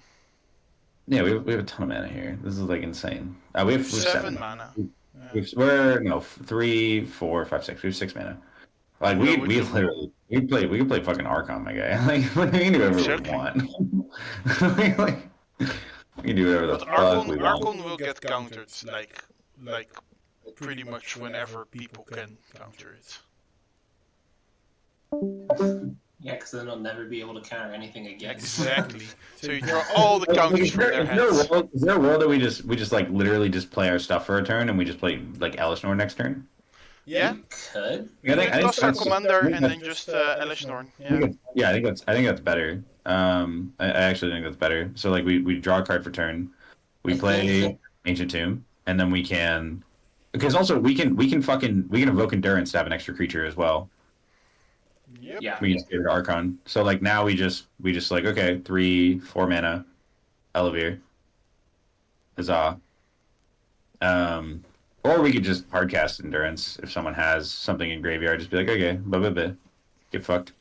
Speaker 2: Yeah, we have a ton of mana here. This is like insane. We have
Speaker 3: 7 mana.
Speaker 2: We're 3, 4, 5, 6. We have 6 mana. Like we literally we could play fucking Archon, my guy. Like we can do whatever
Speaker 3: Exactly.
Speaker 2: we want. We can do whatever the
Speaker 3: But
Speaker 2: fuck we want.
Speaker 3: Archon will get countered like pretty much whenever people can counter it.
Speaker 1: Yeah, because then they'll never be able to counter anything again.
Speaker 3: Exactly. So you draw all the counters from their
Speaker 2: Is there a
Speaker 3: hands.
Speaker 2: world- is there a world that we just like literally just play our stuff for a turn and we just play like Elisnor next turn?
Speaker 3: Yeah.
Speaker 1: You could.
Speaker 2: I think
Speaker 3: Plus our
Speaker 2: that's-
Speaker 3: commander
Speaker 2: I think
Speaker 3: and
Speaker 2: that's-
Speaker 3: then just Elisnorn. Yeah.
Speaker 2: Yeah, I think that's better. I actually think that's better. So like we draw a card for turn, we play Ancient Tomb, and then we can because also we can invoke Endurance to have an extra creature as well.
Speaker 3: Yep.
Speaker 1: Yeah.
Speaker 2: We can just give it Archon. So like now we just like, okay, 3-4 mana, Ellivere. Huzzah. Or we could just hardcast Endurance if someone has something in graveyard. Just be like, okay, get fucked.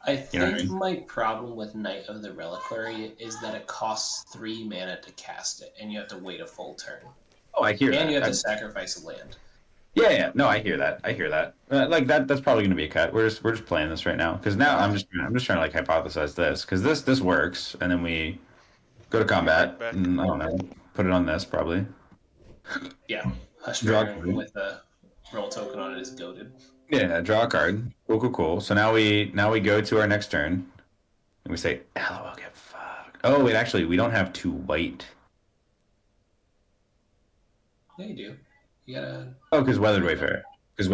Speaker 1: I
Speaker 2: You know what I
Speaker 1: think
Speaker 2: mean?
Speaker 1: my problem with Knight of the Reliquary is that it costs 3 mana to cast it, and you have to wait a full turn.
Speaker 2: Oh, I hear that.
Speaker 1: And you have to sacrifice a land.
Speaker 2: Yeah. No, I hear that. Like that's probably going to be a cut. We're just playing this right now because now I'm just trying to like hypothesize this because this works, and then we go to combat.
Speaker 3: Back.
Speaker 2: And, I don't know. Put it on this probably.
Speaker 1: Yeah.
Speaker 2: Draw
Speaker 1: Hushbringer
Speaker 2: card.
Speaker 1: with a roll token on it is goaded.
Speaker 2: Yeah, draw a card. Cool. So now we go to our next turn, and we say, "LOL, get fucked." Oh wait, actually, we don't have 2 white.
Speaker 1: Yeah, you do. You gotta.
Speaker 2: Oh, because Weathered Wayfarer. So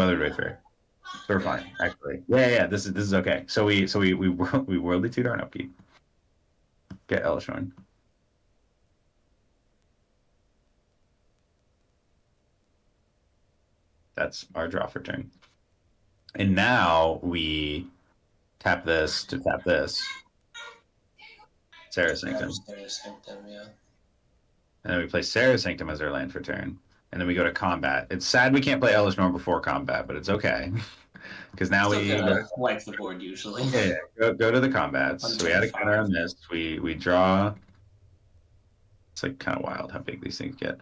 Speaker 2: we're fine, actually. Yeah. This is okay. So we worldly tutor on upkeep. Get Elishorn. That's our draw for turn. And now we tap this to tap this. Sarah Sanctum.
Speaker 1: Yeah.
Speaker 2: And then we play Sarah Sanctum as our land for turn. And then we go to combat. It's sad we can't play Elish Norm before combat, but it's okay. Because now
Speaker 1: Still wipe the board usually.
Speaker 2: Yeah, go to the combats. So we add a counter on this. We draw. It's like kind of wild how big these things get.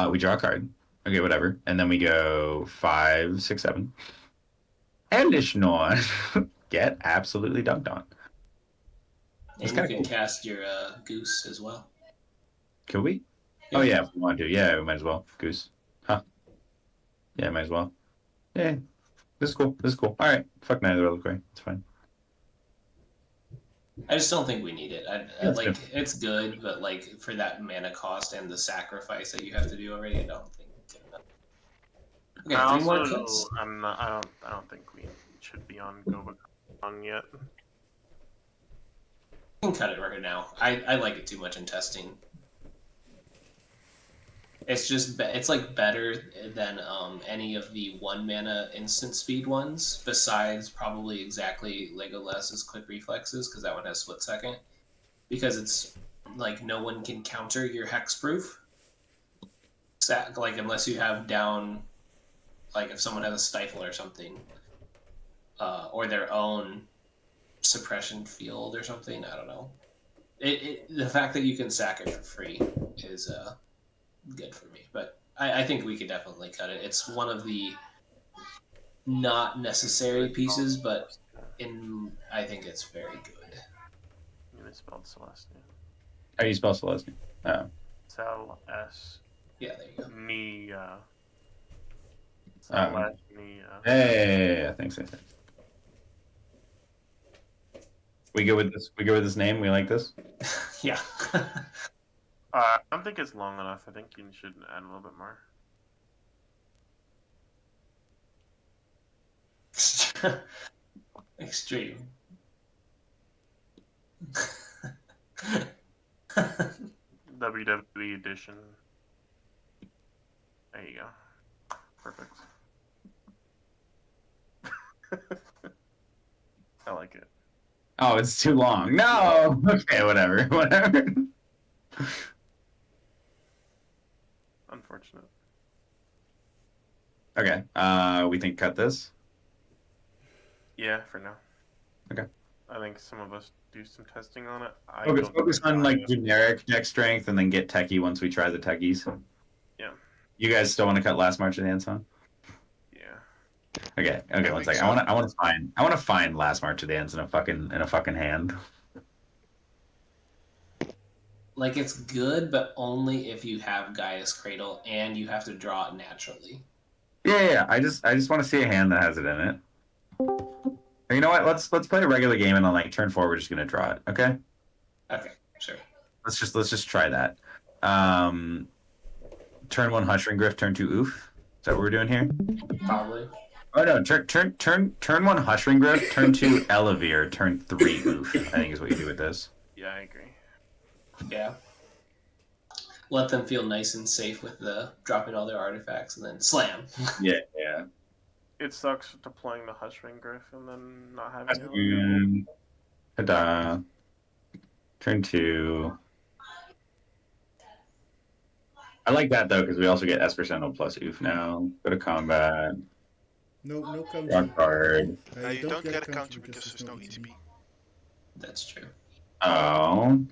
Speaker 2: We draw a card. Okay, whatever. And then we go 5, 6, 7. Elish Norm. Get absolutely dunked on.
Speaker 1: And you can cast your Goose as well.
Speaker 2: Could we? Yeah. Oh yeah, if we want to. Yeah, we might as well. Goose. Huh. Yeah, might as well. Yeah. This is cool. All right. Fuck Knight of the Reliquary. It's fine.
Speaker 1: I just don't think we need it. It's good, but like for that mana cost and the sacrifice that you have to do already, I don't think. Okay,
Speaker 4: I
Speaker 1: 3 more cuts.
Speaker 4: I don't think we should be on Gobakon yet.
Speaker 1: You can cut it right now. I like it too much in testing. It's just it's like better than any of the 1 mana instant speed ones, besides probably exactly Legolas's quick reflexes, because that one has split second. Because it's like no one can counter your hexproof. Like unless you have down, like if someone has a stifle or something, or their own suppression field or something. I don't know. The fact that you can sack it for free is good for me, but I think we could definitely cut it. It's one of the not necessary pieces, but I think it's very good.
Speaker 4: You misspelled Celestia.
Speaker 2: How do you spell Celestia? Oh.
Speaker 4: Cel-S.
Speaker 1: Yeah, there you go.
Speaker 4: Nia.
Speaker 2: Hey, thanks. We go with this name. We like this.
Speaker 1: Yeah.
Speaker 4: I don't think it's long enough. I think you should add a little bit more.
Speaker 1: Extreme.
Speaker 4: WWE edition. There you go. Perfect. I like it.
Speaker 2: Oh, it's too long. No. Okay, whatever.
Speaker 4: Unfortunate.
Speaker 2: Okay. We think cut this.
Speaker 4: Yeah, for now.
Speaker 2: Okay.
Speaker 4: I think some of us do some testing on it.
Speaker 2: Focus on like generic deck strength, and then get techie once we try the techies.
Speaker 4: Yeah.
Speaker 2: You guys still want to cut Last March of the Ants?
Speaker 4: Yeah.
Speaker 2: Okay. 1 second. I want to find Last March of the Ants in a fucking hand.
Speaker 1: Like it's good, but only if you have Gaia's Cradle and you have to draw it naturally.
Speaker 2: Yeah. I just want to see a hand that has it in it. Or you know what? Let's play a regular game, and on like turn 4, we're just gonna draw it. Okay.
Speaker 1: Okay, sure.
Speaker 2: Let's just try that. Turn 1 Hushring Griff, turn 2 Oof. Is that what we're doing here?
Speaker 1: Probably.
Speaker 2: Oh no, turn 1 Hushring Griff, turn 2 Ellivere, turn 3 Oof. I think is what you do with this.
Speaker 4: Yeah, I agree.
Speaker 1: Yeah. Let them feel nice and safe with the dropping all their artifacts and then slam.
Speaker 2: Yeah.
Speaker 4: It sucks deploying the Hushwing Griff and then not having it.
Speaker 2: And ta-da. Turn 2. I like that though because we also get Esper Sentinel plus Oof now. Go to combat.
Speaker 8: No counter.
Speaker 2: Draw card.
Speaker 3: You don't get a counter because there's no ETB.
Speaker 1: That's true.
Speaker 2: Oh.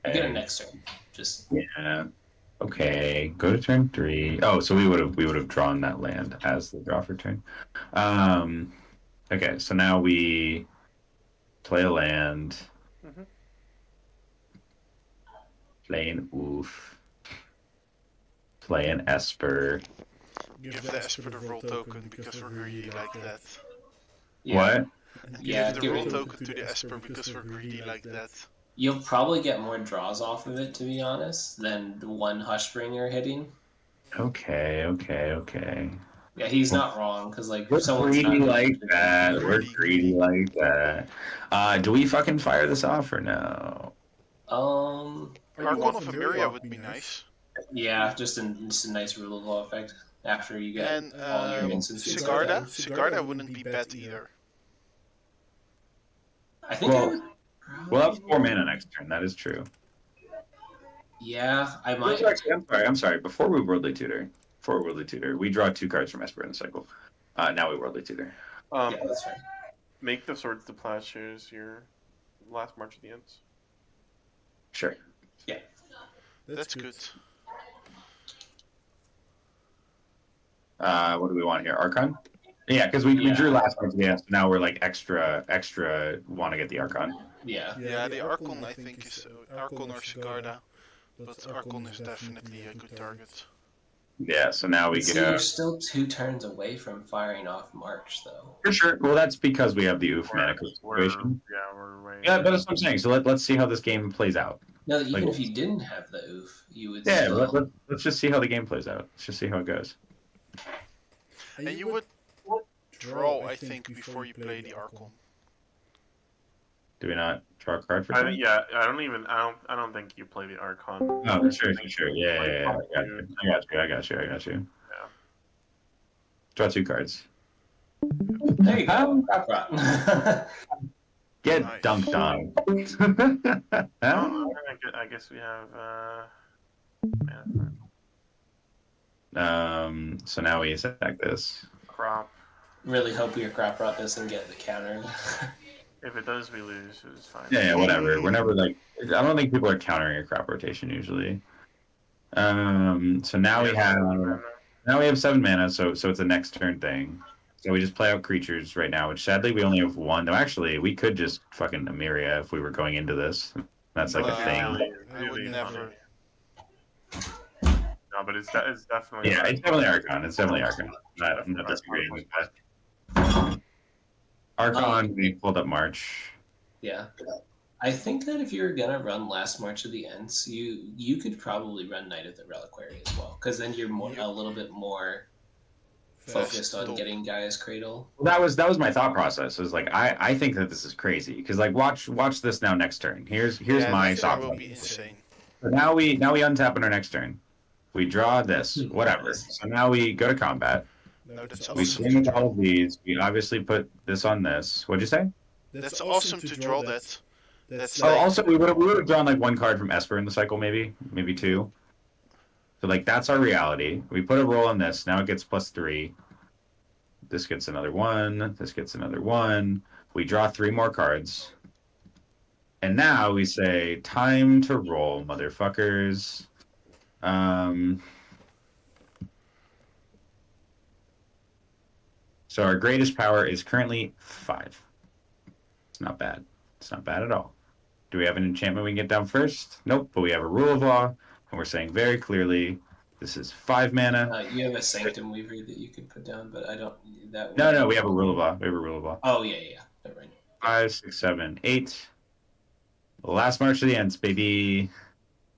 Speaker 1: You get a next turn. Just
Speaker 2: Yeah. Okay. Go to turn 3. Oh, so we would have drawn that land as the draw for turn. Okay, so now we play a land.
Speaker 4: Mhm.
Speaker 2: Play an Oof. Play an Esper.
Speaker 3: Give the Esper the roll token because we're greedy like that.
Speaker 2: What?
Speaker 1: Yeah,
Speaker 3: Give the roll token to the Esper because we're greedy like that.
Speaker 1: You'll probably get more draws off of it, to be honest, than the one Hushbringer hitting.
Speaker 2: Okay.
Speaker 1: Yeah, he's not wrong, because, like,
Speaker 2: We're
Speaker 1: someone's
Speaker 2: greedy
Speaker 1: not
Speaker 2: like that. We're
Speaker 3: Greedy.
Speaker 2: greedy like that. Do we fucking fire this off or no?
Speaker 3: Archon of Emeria would be nice.
Speaker 1: Yeah, just a nice rule of law effect after you get
Speaker 3: And
Speaker 1: all your instances.
Speaker 3: Sigarda wouldn't be bad either.
Speaker 1: I think
Speaker 2: Well,
Speaker 1: I would
Speaker 2: We'll have 4 mana next turn. That is true.
Speaker 1: Yeah, I might.
Speaker 2: Actually, I'm sorry. Before we Worldly Tutor, we draw 2 cards from Esper in the cycle. Now we Worldly Tutor.
Speaker 1: Yeah, that's right.
Speaker 4: Make the Swords to Plowshares your last March of the Ents.
Speaker 2: Sure.
Speaker 1: Yeah.
Speaker 3: That's good.
Speaker 2: What do we want here? Archon? Yeah, because we drew last one, yeah. So now we're like extra want to get the Archon.
Speaker 1: Yeah.
Speaker 3: Yeah, the Archon I think is Archon or Sigarda, but Archon is definitely a good target.
Speaker 2: Yeah, so now we
Speaker 1: See,
Speaker 2: get.
Speaker 1: you're still 2 turns away from firing off March, though.
Speaker 2: For sure. Well, that's because we have the Oof mana situation.
Speaker 4: We're way.
Speaker 2: Yeah, but that's what I'm saying. So let's see how this game plays out.
Speaker 1: No, even
Speaker 2: Like-
Speaker 1: if you didn't have the oof, you would
Speaker 2: Yeah,
Speaker 1: still...
Speaker 2: let's just see how the game plays out. Let's just see how it goes.
Speaker 3: And you would draw, I think, before you play the Archon.
Speaker 2: Do we not draw a card for
Speaker 4: I
Speaker 2: turn?
Speaker 4: don't think you play the Archon.
Speaker 2: Oh, sure. Yeah. I got you.
Speaker 4: Yeah.
Speaker 2: Draw 2 cards.
Speaker 1: There you go.
Speaker 2: Get
Speaker 3: Nice.
Speaker 2: dunked on.
Speaker 4: I guess we have.
Speaker 2: So now we attack this.
Speaker 4: Crop.
Speaker 1: Really hope your crop rot doesn't get the counter.
Speaker 4: If it does, we lose. It's fine.
Speaker 2: Yeah, whatever. We're never like. I don't think people are countering a crop rotation usually. So now we have 7 mana. So it's a next turn thing. So we just play out creatures right now, which sadly we only have 1. No, actually, we could just fucking Emiria if we were going into this. That's like a thing.
Speaker 3: I would never.
Speaker 4: No, but it's definitely.
Speaker 2: Yeah, it's definitely Archon. I'm not disagreeing with that. Archon, we pulled up March.
Speaker 1: Yeah. I think that if you were gonna run last March of the Ents, you could probably run Night of the Reliquary as well, because then you're a little bit more focused on getting Gaia's Cradle.
Speaker 2: Well, that was my thought process. It was like I think that this is crazy because like watch this now next turn. Here's my
Speaker 3: next
Speaker 2: thought
Speaker 3: turn will be
Speaker 2: process.
Speaker 3: insane.
Speaker 2: So now we untap on our next turn. We draw this, whatever. So now we go to combat.
Speaker 3: No, that's
Speaker 2: We
Speaker 3: awesome.
Speaker 2: swing with all of these. We obviously put this on this. What'd you say?
Speaker 3: That's awesome to draw that. That's
Speaker 2: Oh,
Speaker 3: like,
Speaker 2: also we would have drawn like 1 card from Esper in the cycle, maybe 2. So like that's our reality. We put a roll on this. Now it gets +3. This gets another 1. This gets another 1. We draw 3 more cards. And now we say, time to roll, motherfuckers. So our greatest power is currently 5. It's not bad. It's not bad at all. Do we have an enchantment we can get down first? Nope, but we have a rule of law, and we're saying very clearly this is 5 mana.
Speaker 1: You have a Sanctum Weaver that you could put down, but I don't need that.
Speaker 2: No, we have a rule of law.
Speaker 1: Oh, yeah. Never mind.
Speaker 2: 5, 6, 7, 8. Last March of the Ents, baby.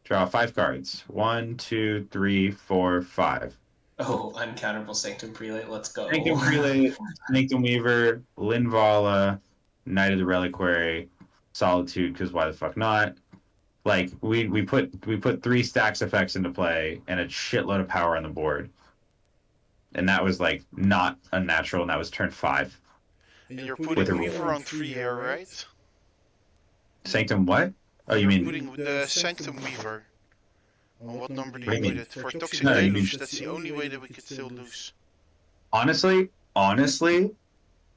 Speaker 2: Draw 5 cards. 1, 2, 3, 4, 5.
Speaker 1: Oh, uncounterable Sanctum Prelate. Let's go.
Speaker 2: Sanctum Prelate, Sanctum Weaver, Linvala, Knight of the Reliquary, Solitude, because why the fuck not? Like we put 3 stacks effects into play and a shitload of power on the board. and that was like not unnatural, and that was turn 5.
Speaker 3: And you're
Speaker 2: With
Speaker 3: putting
Speaker 2: a
Speaker 3: Weaver on 3 here, right?
Speaker 2: Sanctum what? Oh, you
Speaker 3: You're
Speaker 2: mean
Speaker 3: putting the Sanctum Weaver. On what number do
Speaker 2: What
Speaker 3: you
Speaker 2: do you
Speaker 3: put
Speaker 2: mean?
Speaker 3: it? For Toxic
Speaker 2: No, you mean-
Speaker 3: Deluge, that's the only way that we could still lose.
Speaker 2: honestly,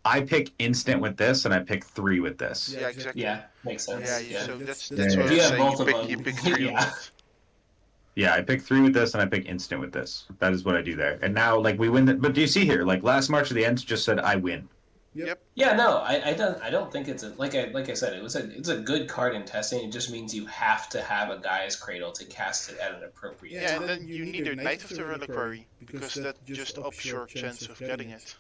Speaker 2: I pick instant with this, and I pick 3 with this.
Speaker 3: Yeah, exactly.
Speaker 1: Yeah, makes sense.
Speaker 3: Yeah,
Speaker 1: Yeah.
Speaker 3: so that's
Speaker 2: Yeah.
Speaker 3: what
Speaker 2: If
Speaker 3: I'm
Speaker 1: you have
Speaker 3: saying.
Speaker 1: both of
Speaker 3: You
Speaker 1: them,
Speaker 3: pick 3 on
Speaker 1: yeah.
Speaker 3: that.
Speaker 2: Yeah, I pick 3 with this, and I pick instant with this. That is what I do there. And now, like, we win. But do you see here? Like last March of the Ends just said I win.
Speaker 1: Yeah, no, I don't think it's a like I said, it's a good card in testing. It just means you have to have a Guy's Cradle to cast it at an appropriate
Speaker 3: Yeah,
Speaker 1: time.
Speaker 3: and then you need a Knight of the Reliquary, because that just ups your chance of getting it.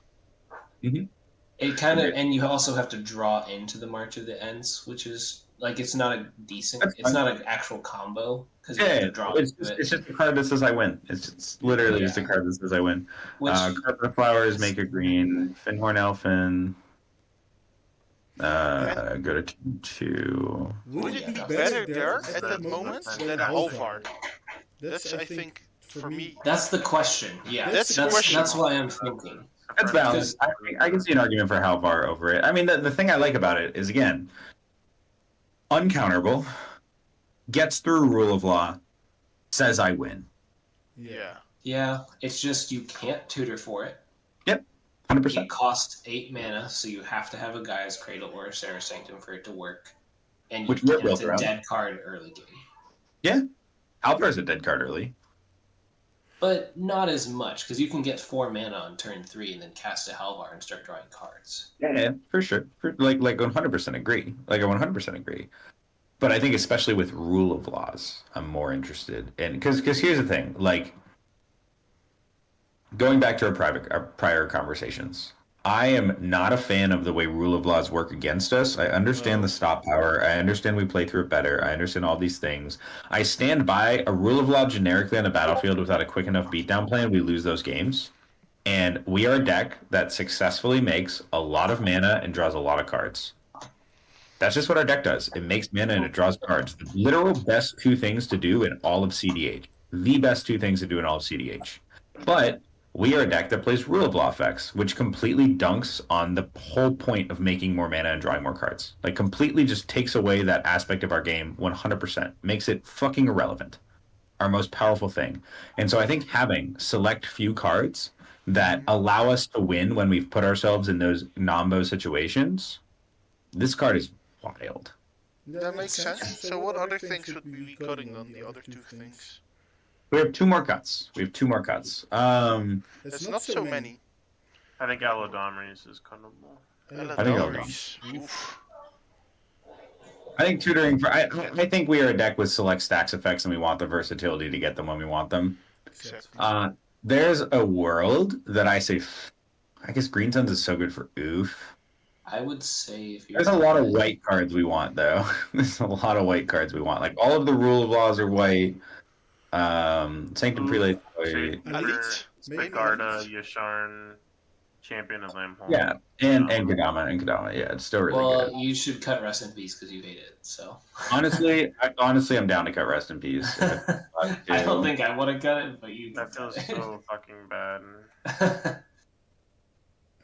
Speaker 1: It kind of, and you also have to draw into the March of the Ends, which is like it's not a decent,
Speaker 2: That's
Speaker 1: it's
Speaker 2: fine.
Speaker 1: not an actual combo because you have
Speaker 2: Yeah,
Speaker 1: to draw
Speaker 2: it's
Speaker 1: into
Speaker 2: just,
Speaker 1: it.
Speaker 2: it's just a card that says I win. It's literally just a
Speaker 1: Yeah.
Speaker 2: card that says I win.
Speaker 1: Which
Speaker 2: Carpet Flowers, make a green. Finhorn Elfin. Go to 2.
Speaker 3: Would it be better there at that moment than Alvar? That's, I think, for me.
Speaker 1: that's the question. Yeah,
Speaker 3: That's the question.
Speaker 1: That's why I'm thinking.
Speaker 2: That's valid. I can see an argument for Halvar over it. I mean, the thing I like about it is, again, uncounterable, gets through rule of law, says I win.
Speaker 3: Yeah.
Speaker 1: Yeah, it's just you can't tutor for it.
Speaker 2: 100%.
Speaker 1: It costs 8 mana, so you have to have a Guy's Cradle or a Sarah Sanctum for it to work. And
Speaker 2: Which we're
Speaker 1: it's
Speaker 2: built
Speaker 1: a
Speaker 2: around.
Speaker 1: dead card early game.
Speaker 2: Halvar is a dead card early.
Speaker 1: But not as much, because you can get 4 mana on turn 3 and then cast a Halvar and start drawing cards.
Speaker 2: Yeah, for sure. Like 100% agree. Like I 100% agree. But I think especially with rule of laws, I'm more interested in, because here's the thing, like going back to our prior conversations, I am not a fan of the way rule of laws work against us. I understand the stop power. I understand we play through it better. I understand all these things. I stand by a rule of law generically on the battlefield without a quick enough beatdown plan. We lose those games. And we are a deck that successfully makes a lot of mana and draws a lot of cards. That's just what our deck does. It makes mana and it draws cards. The literal best 2 things to do in all of CDH. The best 2 things to do in all of CDH. But we are a deck that plays rule of law effects, which completely dunks on the whole point of making more mana and drawing more cards. Like, completely just takes away that aspect of our game 100%. Makes it fucking irrelevant. Our most powerful thing. And so I think having select few cards that allow us to win when we've put ourselves in those nombo situations, this card is wild.
Speaker 3: That makes sense. So what other things would we be cutting on the other 2 things?
Speaker 2: We have 2 more cuts.
Speaker 3: It's not so many.
Speaker 4: I think Aladomris is cuttable.
Speaker 2: I think
Speaker 3: Aladomris. Oof.
Speaker 2: I think tutoring for. I think we are a deck with select stacks effects, and we want the versatility to get them when we want them.
Speaker 3: Exactly.
Speaker 2: There's a world that I say. I guess Green Suns is so good for oof.
Speaker 1: I would say if you're...
Speaker 2: There's a lot of white cards we want, though. There's a lot of white cards we want. Like, all of the rule of laws are white. Sanctum Prelate.
Speaker 3: Elite?
Speaker 4: Spigarda, Yasharn, Champion of Lamhorn.
Speaker 2: Yeah, and Kadama. Yeah, it's still really
Speaker 1: Well,
Speaker 2: good.
Speaker 1: you should cut Rest in Peace because you hate it. So
Speaker 2: Honestly, I'm down to cut Rest in Peace.
Speaker 1: I don't think I want to cut it, but you.
Speaker 4: That feels so fucking bad.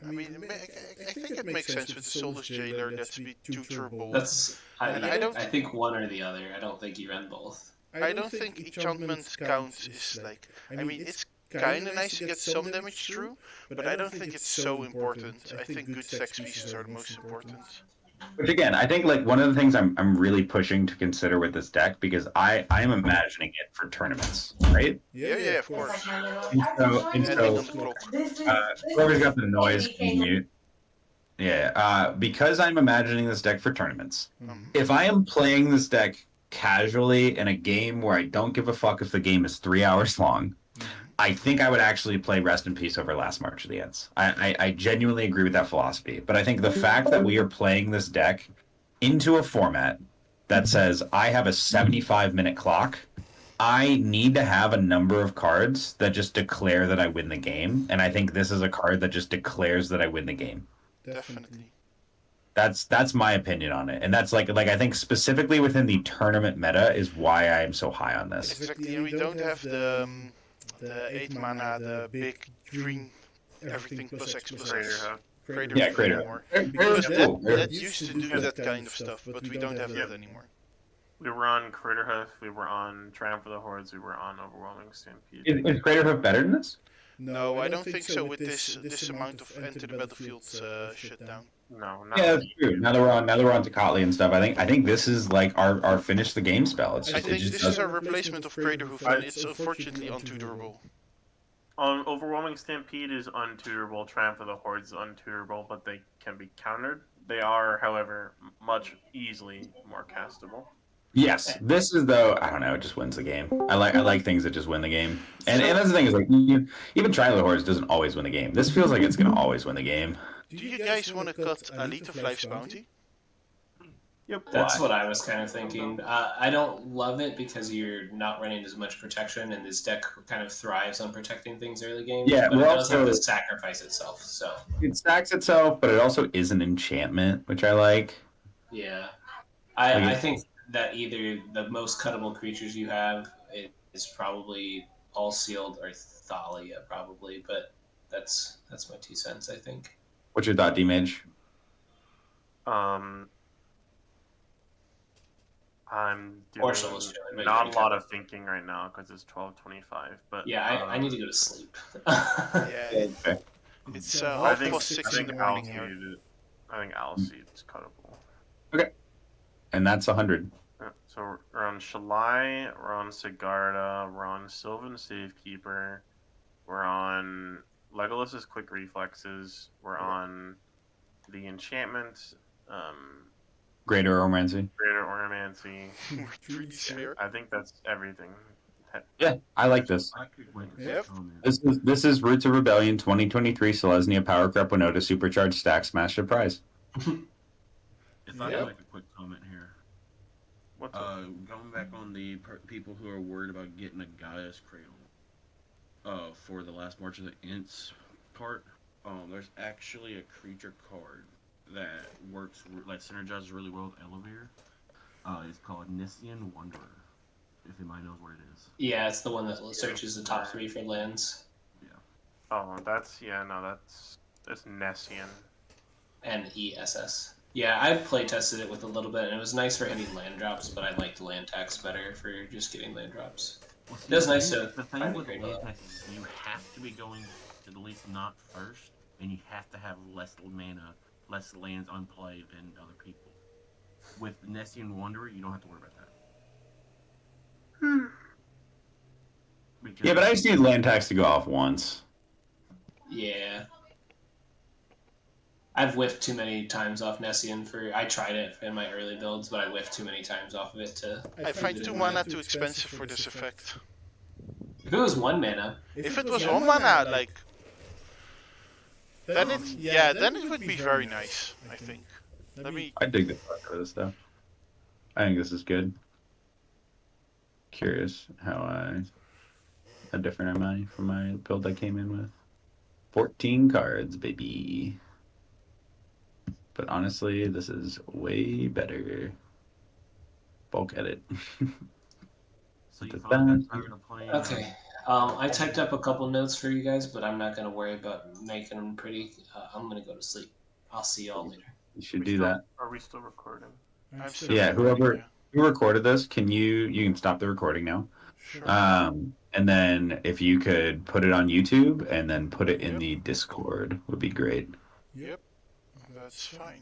Speaker 3: I mean, I think it makes sense with the Soulless Jailer that's be tutorable.
Speaker 1: I think one or the other. I don't think you run both.
Speaker 3: I don't think enchantment count is like... I mean, it's kinda nice to get some damage through, but I don't think it's so important. I think good sex pieces are the most important.
Speaker 2: Which again, I think like one of the things I'm really pushing to consider with this deck, because I'm imagining it for tournaments, right?
Speaker 3: Yeah, of course.
Speaker 2: And so whoever's got the noise can mute. Yeah, because I'm imagining this deck for tournaments. If I am playing this deck casually in a game where I don't give a fuck if the game is 3 hours long, I think I would actually play Rest in Peace over Last March of the Ends. I genuinely agree with that philosophy. But I think the fact that we are playing this deck into a format that says I have a 75-minute clock, I need to have a number of cards that just declare that I win the game. And I think this is a card that just declares that I win the game.
Speaker 3: Definitely.
Speaker 2: That's my opinion on it. And that's like I think specifically within the tournament meta is why I am so high on this.
Speaker 3: Exactly, and we don't have the 8 mana, the big green everything plus X plus
Speaker 4: Crater
Speaker 3: X.
Speaker 4: Hoof.
Speaker 3: Crater
Speaker 2: Yeah,
Speaker 3: Hoof
Speaker 2: Crater.
Speaker 3: anymore.
Speaker 2: Crater's cool.
Speaker 3: That used to do that kind of stuff, but we don't have that anymore.
Speaker 4: We were on Crater Hoof, we were on Triumph of the Hordes, we were on Overwhelming Stampede.
Speaker 2: Is Crater Hoof better than this?
Speaker 3: No, I don't think so with this amount of enter the battlefield shit down.
Speaker 4: No, not
Speaker 2: Yeah, that's true. Now that we're on Tecatli and stuff, I think this is like our finish the game spell. It's
Speaker 3: I
Speaker 2: just, it
Speaker 3: think
Speaker 2: just
Speaker 3: this
Speaker 2: does-
Speaker 3: is our replacement of Crater Hoof, and it's unfortunately untutorable.
Speaker 4: Overwhelming Stampede is untutorable, Triumph of the Hordes is untutorable, but they can be countered. They are, however, much easily more castable.
Speaker 2: Yes, this is though. I don't know. It just wins the game. I like things that just win the game. And that's the thing is like even Triumph of the Hordes doesn't always win the game. This feels like it's gonna always win the game.
Speaker 3: Do you guys want to cut Elite of Life's bounty?
Speaker 4: Yep.
Speaker 1: That's what I was kind of thinking. I don't love it because you're not running as much protection, and this deck kind of thrives on protecting things early game.
Speaker 2: Yeah,
Speaker 1: but it
Speaker 2: we're
Speaker 1: does have
Speaker 2: also-
Speaker 1: to sacrifice itself. So
Speaker 2: It stacks itself, but it also is an enchantment, which I like.
Speaker 1: yeah, I think that either the most cuttable creatures you have is probably All Sealed or Thalia, probably. But that's my 2 cents. I think.
Speaker 2: What's your thought, Dmage?
Speaker 4: I'm
Speaker 1: Or
Speaker 4: doing
Speaker 1: Soulless Jailer, but
Speaker 4: not
Speaker 1: you
Speaker 4: a
Speaker 1: can
Speaker 4: lot
Speaker 1: cut
Speaker 4: of thinking right now because it's 12:25. But
Speaker 1: Yeah, I need to go to sleep.
Speaker 3: Yeah,
Speaker 2: Okay.
Speaker 3: it's
Speaker 4: I
Speaker 3: half
Speaker 4: think
Speaker 3: past 6 in the
Speaker 4: Owl
Speaker 3: morning here.
Speaker 4: Seed. I think Owl Seed is cuttable.
Speaker 2: And that's 100.
Speaker 4: Yeah, so we're on Shalai, we're on Sigarda, we're on Sylvan Safekeeper, we're on Legolas's Quick Reflexes, we're on the enchantment,
Speaker 2: Greater Romancy.
Speaker 4: Greater Ornamency.
Speaker 3: 3D Sphere.
Speaker 4: I think that's everything.
Speaker 2: Yeah, I like this.
Speaker 3: Yep.
Speaker 2: This is Roots of Rebellion 2023 Selesnya Power Creep Winota Supercharged Stack Smash Surprise.
Speaker 9: If I can make a quick comment here.
Speaker 4: What's up?
Speaker 9: Going back on the people who are worried about getting a Gaia's Cradle for the last March of the Ints part, there's actually a creature card that works, like synergizes really well with Ellivere. It's called Nissian Wanderer, if anybody knows what it is.
Speaker 1: Yeah, it's the one that searches the top 3 for lands.
Speaker 4: Oh, that's Nessian.
Speaker 1: NESS. Yeah, I play tested it with a little bit, and it was nice for hitting land drops, but I liked land tax better for just getting land drops.
Speaker 9: Well, see,
Speaker 1: It was
Speaker 9: the
Speaker 1: nice
Speaker 9: thing-
Speaker 1: to
Speaker 9: The thing
Speaker 1: find
Speaker 9: with
Speaker 1: a great
Speaker 9: land
Speaker 1: level.
Speaker 9: tax is you have to be going to the least not first, and you have to have less mana, less lands on play than other people. With Nessian Wanderer, you don't have to worry about that. Because
Speaker 2: Yeah, but I just need land tax to go off once.
Speaker 1: Yeah. I've whiffed too many times off Nessian I tried it in my early builds, but I whiffed too many times off of it to...
Speaker 3: I find 2 mana too expensive for this effect.
Speaker 1: If it was 1 mana,
Speaker 3: If it was 1 mana, like... Then it would be very nice, I think. Let me...
Speaker 2: I dig the fuck out of this stuff. I think this is good. Curious how different am I from my build I came in with. 14 cards, baby. But honestly, this is way better. Bulk edit.
Speaker 9: So you finally got tired of playing.
Speaker 1: okay. I typed up a couple notes for you guys, but I'm not going to worry about making them pretty. I'm going to go to sleep. I'll see y'all later.
Speaker 2: You should do that.
Speaker 4: Are we still recording?
Speaker 3: I'm still
Speaker 2: Yeah,
Speaker 3: recording,
Speaker 2: who recorded this, you can stop the recording now.
Speaker 3: Sure.
Speaker 2: And then if you could put it on YouTube and then put it in the Discord would be great.
Speaker 3: Yep. That's fine.